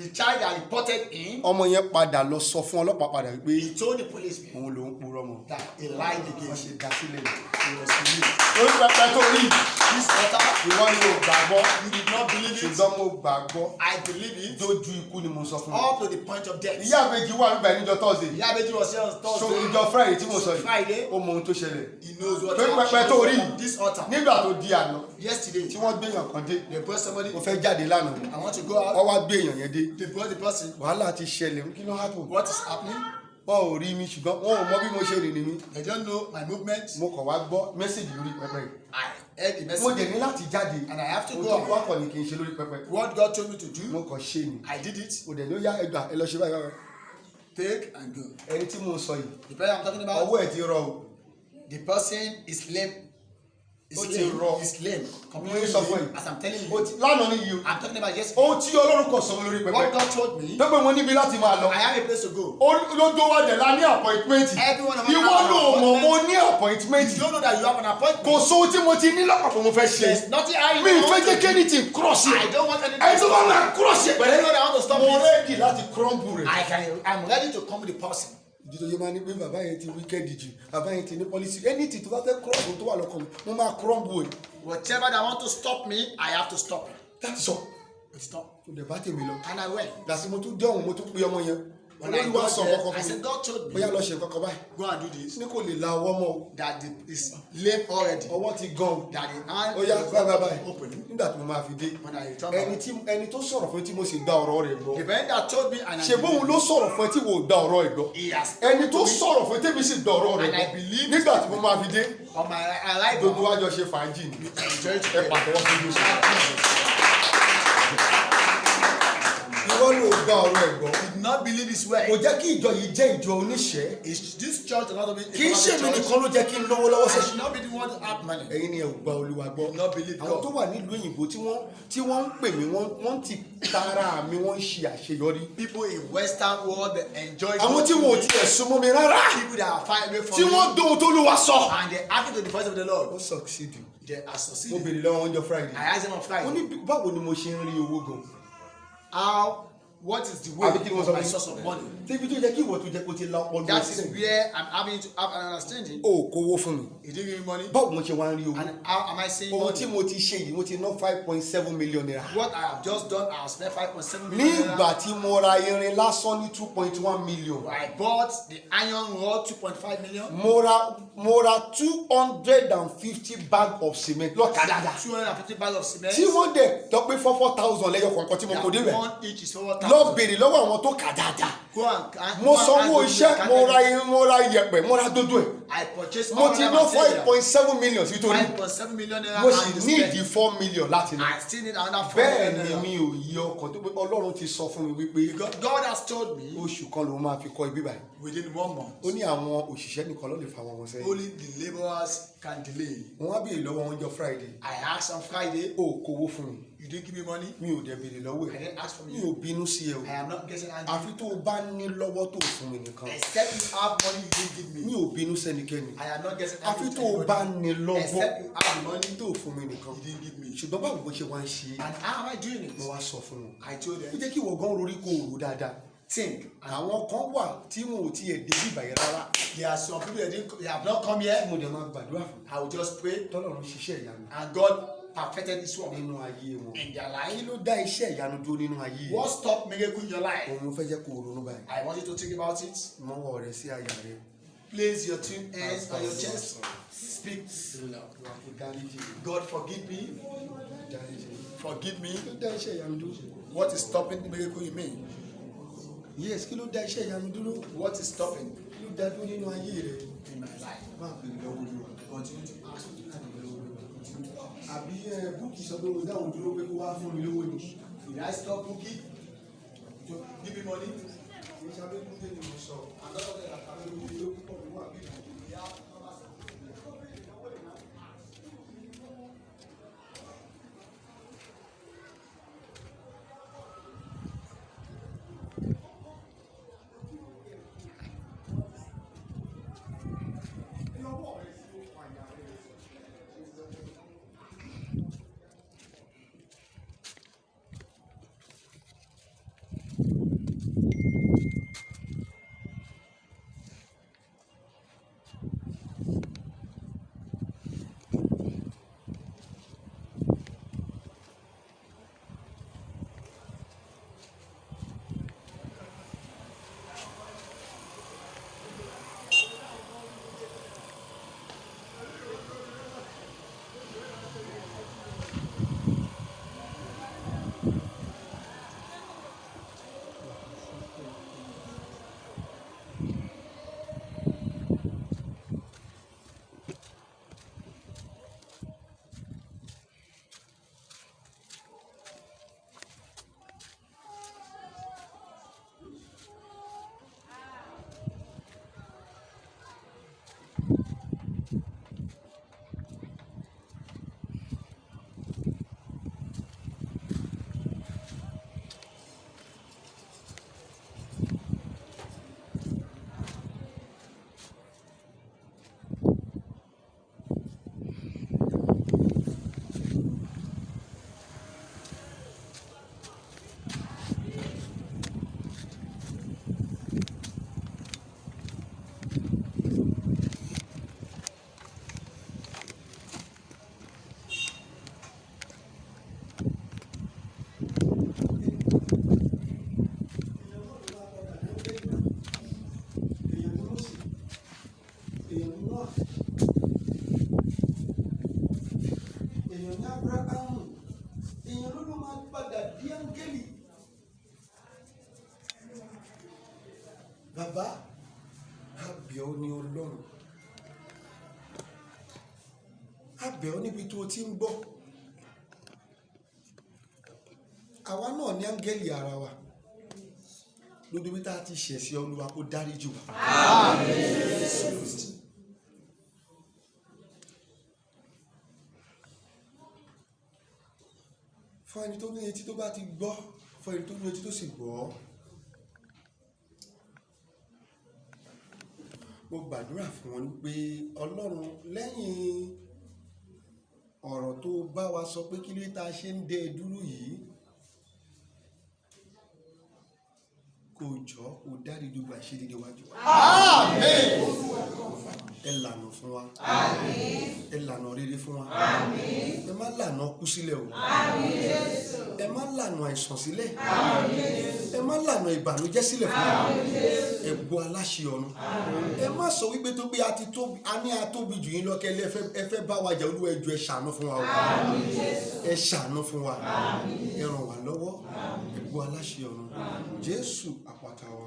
B: The child that reported him,
A: ọmọ yẹn padà lọ sọ fún ọlọ́pàá padà wípé
B: he told the policeman
A: òun lòún purọ́ mọ́.
B: that he lied
A: wọ́n
B: against
A: ṣe
B: him.
A: dá sílẹ̀.
B: He was released.
A: orí pẹpẹ tó rí
B: This altar,
A: ìwọ ni ò gbàgbọ́.
B: you did not believe it.
A: ṣùgbọ́n mo gbàgbọ́
B: I believe it
A: dójú ikú ni mo sọ fún mi.
B: up to the point of death.
A: ìyá àbèjì wà nígbà níjọ́ Thursday.
B: Ìyá Abẹ́jí was here on
A: so
B: Thursday.
A: ìjọ Friday tí mo sọ yìí
B: Friday.
A: ó mọ ohun tó ṣẹlẹ̀.
B: He knows what
A: Pé pẹpẹ tó rí
B: on this altar.
A: nígbà tó di àná
B: Yesterday,
A: tí wọ́n gbé èèyàn kan dé
B: they brought somebody.
A: mo fẹ́ jáde lánàá
B: I want to go
A: wọ́n
B: out.
A: wá gbé èèyàn yẹn dé
B: They brought the person.
A: wàhálà ti ṣẹlẹ̀ kí ló happen.
B: What is happening?
A: wọn ò rí mi ṣùgbọ́n wọn ò mọ bí mo ṣe rìn ní mi.
B: They don't know my movement.
A: mo kàn wá gbọ́ mẹ́sàgì lórí pẹpẹ yìí.
B: I heard the
A: mo
B: message.
A: dẹ̀ ní láti jáde.
B: And I have to
A: mo
B: go
A: tó
B: out.
A: wá kọ̀ ní kí n ṣe lórí pẹpẹ.
B: What God told me to
A: mo
B: do,
A: kàn ṣe ni.
B: I did it.
A: mo dẹ̀ ní ó yá ẹgbà ẹ lọ ṣe báyìí báyìí.
B: Take and go.
A: ẹni tí mo sọ yìí
B: The person I'm talking about,
A: ọwọ́ ẹ̀ ti rọ o.
B: the person is lame.
A: Ó ti rọ.
B: Is lame.
A: mo
B: Completely
A: ń sọ fún
B: lame.
A: ẹ.
B: As I'm telling
A: ó
B: you,
A: ti lánàá nìyí o.
B: I'm talking about yesterday.
A: ohun tí Ọlọ́run kàn sọ mi lórí
B: What
A: pẹpẹ.
B: God told me,
A: tó pé mo níbi láti máa lọ.
B: I have a place to go.
A: ló tó wá dẹ̀ la ní appointment.
B: Everyone of us
A: ìwọ
B: have an
A: ló mọ̀
B: appointment.
A: mo ní appointment.
B: You don't know that you have an appointment.
A: kò sóhun tí mo ti ní lọ́pọ̀ mo fẹ́ ṣe.
B: There's nothing I
A: mi ì
B: want
A: fẹ́
B: to
A: jẹ́
B: do.
A: kẹ́ni tí cross
B: I
A: yẹ.
B: don't want anything.
A: ẹni tó bá máa cross yẹ pẹ̀lẹ́.
B: Anyone that want to stop
A: mo
B: this,
A: ready láti crumble rẹ̀.
B: I'm ready to come with the person.
A: ìdí tó yẹ máa ní pé bàbá yẹn ti wíkẹ́ẹ̀dì jù bàbá yẹn ti ní policy anything tó bá fẹ́ cross ohun tó wà lọ́kàn mi mo máa crumble ẹ̀.
B: Whatever that want to stop me, I have to stop it.
A: láti sọ
B: It's stop.
A: kò dẹ̀ bá tèmi lọ.
B: And I went.
A: gbàtí mo tún dẹ́hùn mo tún pe ọmọ yẹn
B: When I
A: olórí wa
B: got
A: sọ
B: there,
A: kọ́kọ́
B: I
A: fún
B: said,
A: mi
B: God told me,
A: bóyá lọ ṣe kọ́kọ́ báyìí
B: go and do this.
A: ní kò lè la ọwọ́ mọ́ o
B: That is lame already.
A: ọwọ́ ti gan o
B: That the hand
A: ó yá báyìí
B: open.
A: nígbà tí mo máa fi dé
B: When I return
A: ẹni tó sọ̀rọ̀ fún ẹ tí mo sì gba ọ̀rọ̀ rẹ̀ gbọ́
B: the man that told me and I
A: ṣe bóun ló sọ̀rọ̀ fún ẹ tí wò ó gba ọ̀rọ̀ ẹ̀ gbọ́
B: he has
A: ẹni tó sọ̀rọ̀ fún ẹ tẹ́mi sì gba ọ̀rọ̀ rẹ̀
B: And I
A: gbọ́
B: believe
A: nígbà tí mo máa fi dé
B: on my
A: gbogbo
B: arrival.
A: wa jọ ṣe fàájì ni
B: Enjoy
A: ẹ
B: together.
A: pàtẹ́wọ́ fún Jésù. ìwọ ló gba ọ̀rọ̀ ẹ̀ gbọ́
B: Did not believe his
A: kò
B: word.
A: jẹ́ kí ìjọ yìí jẹ́ ìjọ oníṣẹ́
B: Is this church not be?
A: kì í ṣe mi nìkan ló jẹ́ kí n lówó lọ́wọ́
B: I
A: sẹ́yìn.
B: should not be the one to have money.
A: ẹ̀yin ni ẹ ò gba Olúwa gbọ́.
B: Not believe
A: àwọn tó
B: God.
A: wà nílùú òyìnbó tí wọ́n ń pè mí wọ́n ti tara mi wọ́n ń ṣe àṣeyọrí.
B: People in Western world that enjoy.
A: àwọn tí wọn ò tiẹ̀ súnmọ́ mi rárá
B: People that are far away from
A: tí
B: me.
A: wọ́n dóhun tó Olúwa sọ.
B: And they acting to the voice of the Lord.
A: ó succeed.
B: They are
A: mo
B: succeeding.
A: béèrè lọ́wọ́ ọjọ́ Friday.
B: I asked them on
A: ó
B: Friday.
A: ní báwo ni mo ṣe ń rí owó gan.
B: What is the way
A: àbí kí ni mo
B: of
A: sọ
B: my
A: fún
B: source of money?
A: mi. débi tó jẹ́ kí ìwọ tó jẹ́ kó ti la ọpọlọ
B: That is
A: sílẹ̀.
B: where I'm having to have an understanding.
A: o ò kówó fún mi.
B: He didn't give me money.
A: báwo mo ṣe wá ń rí owó.
B: And how am I saying
A: ohun tí
B: money?
A: mo ti ṣe yìí mo ti ná 5.7 million naira.
B: What I have just done, I have spent 5.7
A: ní
B: million
A: ìgbà
B: naira.
A: tí mo ra irin lásán ní 2.1 million.
B: I bought the iron rod 2.5 million.
A: mo ra 250 bag of cement lọ́kadà
B: 250 bags of cement.
A: tí wọ́n dẹ̀ tọ́ pé 4,000 lẹ́yọ kọ̀ọ̀kan tí mo kò dé
B: That
A: rẹ̀
B: one each is 4,000.
A: lọ béèrè lọ́wọ́ àwọn tó kà dáadáa
B: Go and
A: mo
B: go and
A: sanwó
B: ask
A: iṣẹ́
B: them
A: mo
B: to
A: ra irin mo ra iyẹ̀pẹ̀ mo ra dodo ẹ̀
B: I purchased
A: mo
B: all
A: ti
B: that
A: ná
B: material.
A: 5.7 million sí torí
B: 5.7 million naira.
A: mo sì
B: and
A: ní
B: spent.
A: ìdí 4 million láti ná
B: I still need another 4
A: bẹ́ẹ̀
B: million
A: ni
B: naira.
A: mi ò yí ọkàn tó pé Ọlọ́run ti sọ fún mi wípé
B: God has told me
A: oṣù kan lòun máa fi kọ́ ibi báyìí
B: within 1 month.
A: ó ní àwọn òṣìṣẹ́ nìkan ló lè fa wọn sẹ́yìn
B: Only the laborers can delay.
A: wọ́n á béèrè lọ́wọ́ wọn jọ Friday
B: I asked on Friday,
A: ó kówó fún mi
B: you didn't give me money.
A: mi ò dẹ̀ béèrè lọ́wọ́
B: I
A: ẹ̀
B: didn't ask from
A: mi ò
B: you.
A: bínú sí ẹ o
B: I am not getting angry.
A: àfi tó o bá ní lọ́wọ́ tó o fún mi nìkan
B: Except you have money you didn't give
A: mi
B: me.
A: ò bínú sẹ́nikẹ́ni
B: I am not getting
A: àfi
B: angry.
A: tó o bá ní lọ́wọ́
B: Except you have the money
A: tó o fún mi nìkan
B: you didn't give me.
A: ṣùgbọ́n báwo bó ṣe wá ń ṣe é
B: And how am I doing it?
A: mo wá sọ fún wọn
B: I told
A: ó
B: them,
A: jẹ́ kí ìwọ gan rorí kó o rò dáadáa
B: think.
A: àwọn kan wà tí wọn ò tiẹ̀ dé bíbà yẹn rárá
B: There are some people that didn't, they have not come here.
A: mo dẹ̀ máa gbàdúrà fún
B: I will just pray
A: tọ́lọ́run ṣiṣẹ́ ìyanu
B: and God perfected His work
A: nínú ayé wọn
B: in their
A: kí
B: life.
A: ló dá iṣẹ́ ìyanu dúró nínú ayé yẹn
B: What stopped miracle in your life?
A: òun mo fẹ́ jẹ́ kó o ronú báyìí
B: I want you to think about it.
A: mọ́wọ́ rẹ sí àyà rẹ
B: Place your two hands on your chest. Speak.
A: dáríjì
B: God, forgive me.
A: dáríjì
B: Forgive me.
A: kí ló dá iṣẹ́ ìyanu dúró
B: What is stopping the miracle in me?
A: yes kí ló dá iṣẹ́ ìyanu dúró
B: What is stopping
A: kí ló dá dúró nínú ayé rẹ
B: in my life?
A: máa bèrè lọ́wọ́ Olúwa continue to ask àbí búùkì sọ pé mo dáhùn dúró pé kó wá fún mi lówó ni
B: Did I stop booking to give me money?
A: kì í sábẹ́ dúró ní mo sọ àtọ́kọ̀tẹ̀ àtàwọn olùdíje ló púpọ̀ nínú àbí èèyàn ní Ábúráhámù, èèyàn ló máa padà di áńgẹ́lì. Bàbá, a bẹ̀ ọ́ ní Ọlọ́run, a bẹ̀ ọ́ níbi tó o ti ń gbọ́. Àwa náà ní áńgẹ́lì ara wa, lójú bí tá a ti ṣẹ̀ sí Olúwa kó dáríjì wá. Fún ẹni tó ní etí tó bá ti gbọ́, fún ẹni tó ní etí tó sì gbọ́, mo gbàdúrà fún wọn pé Ọlọ́run, lẹ́yìn ọ̀rọ̀ tó bá wa sọ pé kí ló tá a ṣe ń dẹ dúró yìí, kò jọ kò dárí gbogbo àìṣedéédé wájú wa. Ẹ lànà fún wa. Ẹ lànà rere fún wa. Ẹ má lànà kú sílẹ̀ o. Ẹ má lànà àìsàn sílẹ̀. Ẹ má lànà ìbànújẹ́ sílẹ̀ fún wa. Ẹ gbọ́ aláṣẹ ọ̀run. Ẹ má sọ wípé tó pé a ní atóbi jù yín lọ́kẹ́lẹ́ ẹ fẹ́ bá wa jà, Olúwa ẹ jọ̀ọ́ ẹ ṣàánú fún wa o. Ẹ ṣàánú fún wa. Ẹ ràn wá lọ́wọ́. Ẹ gbọ́ aláṣẹ ọ̀run. Jésù àpáta wa.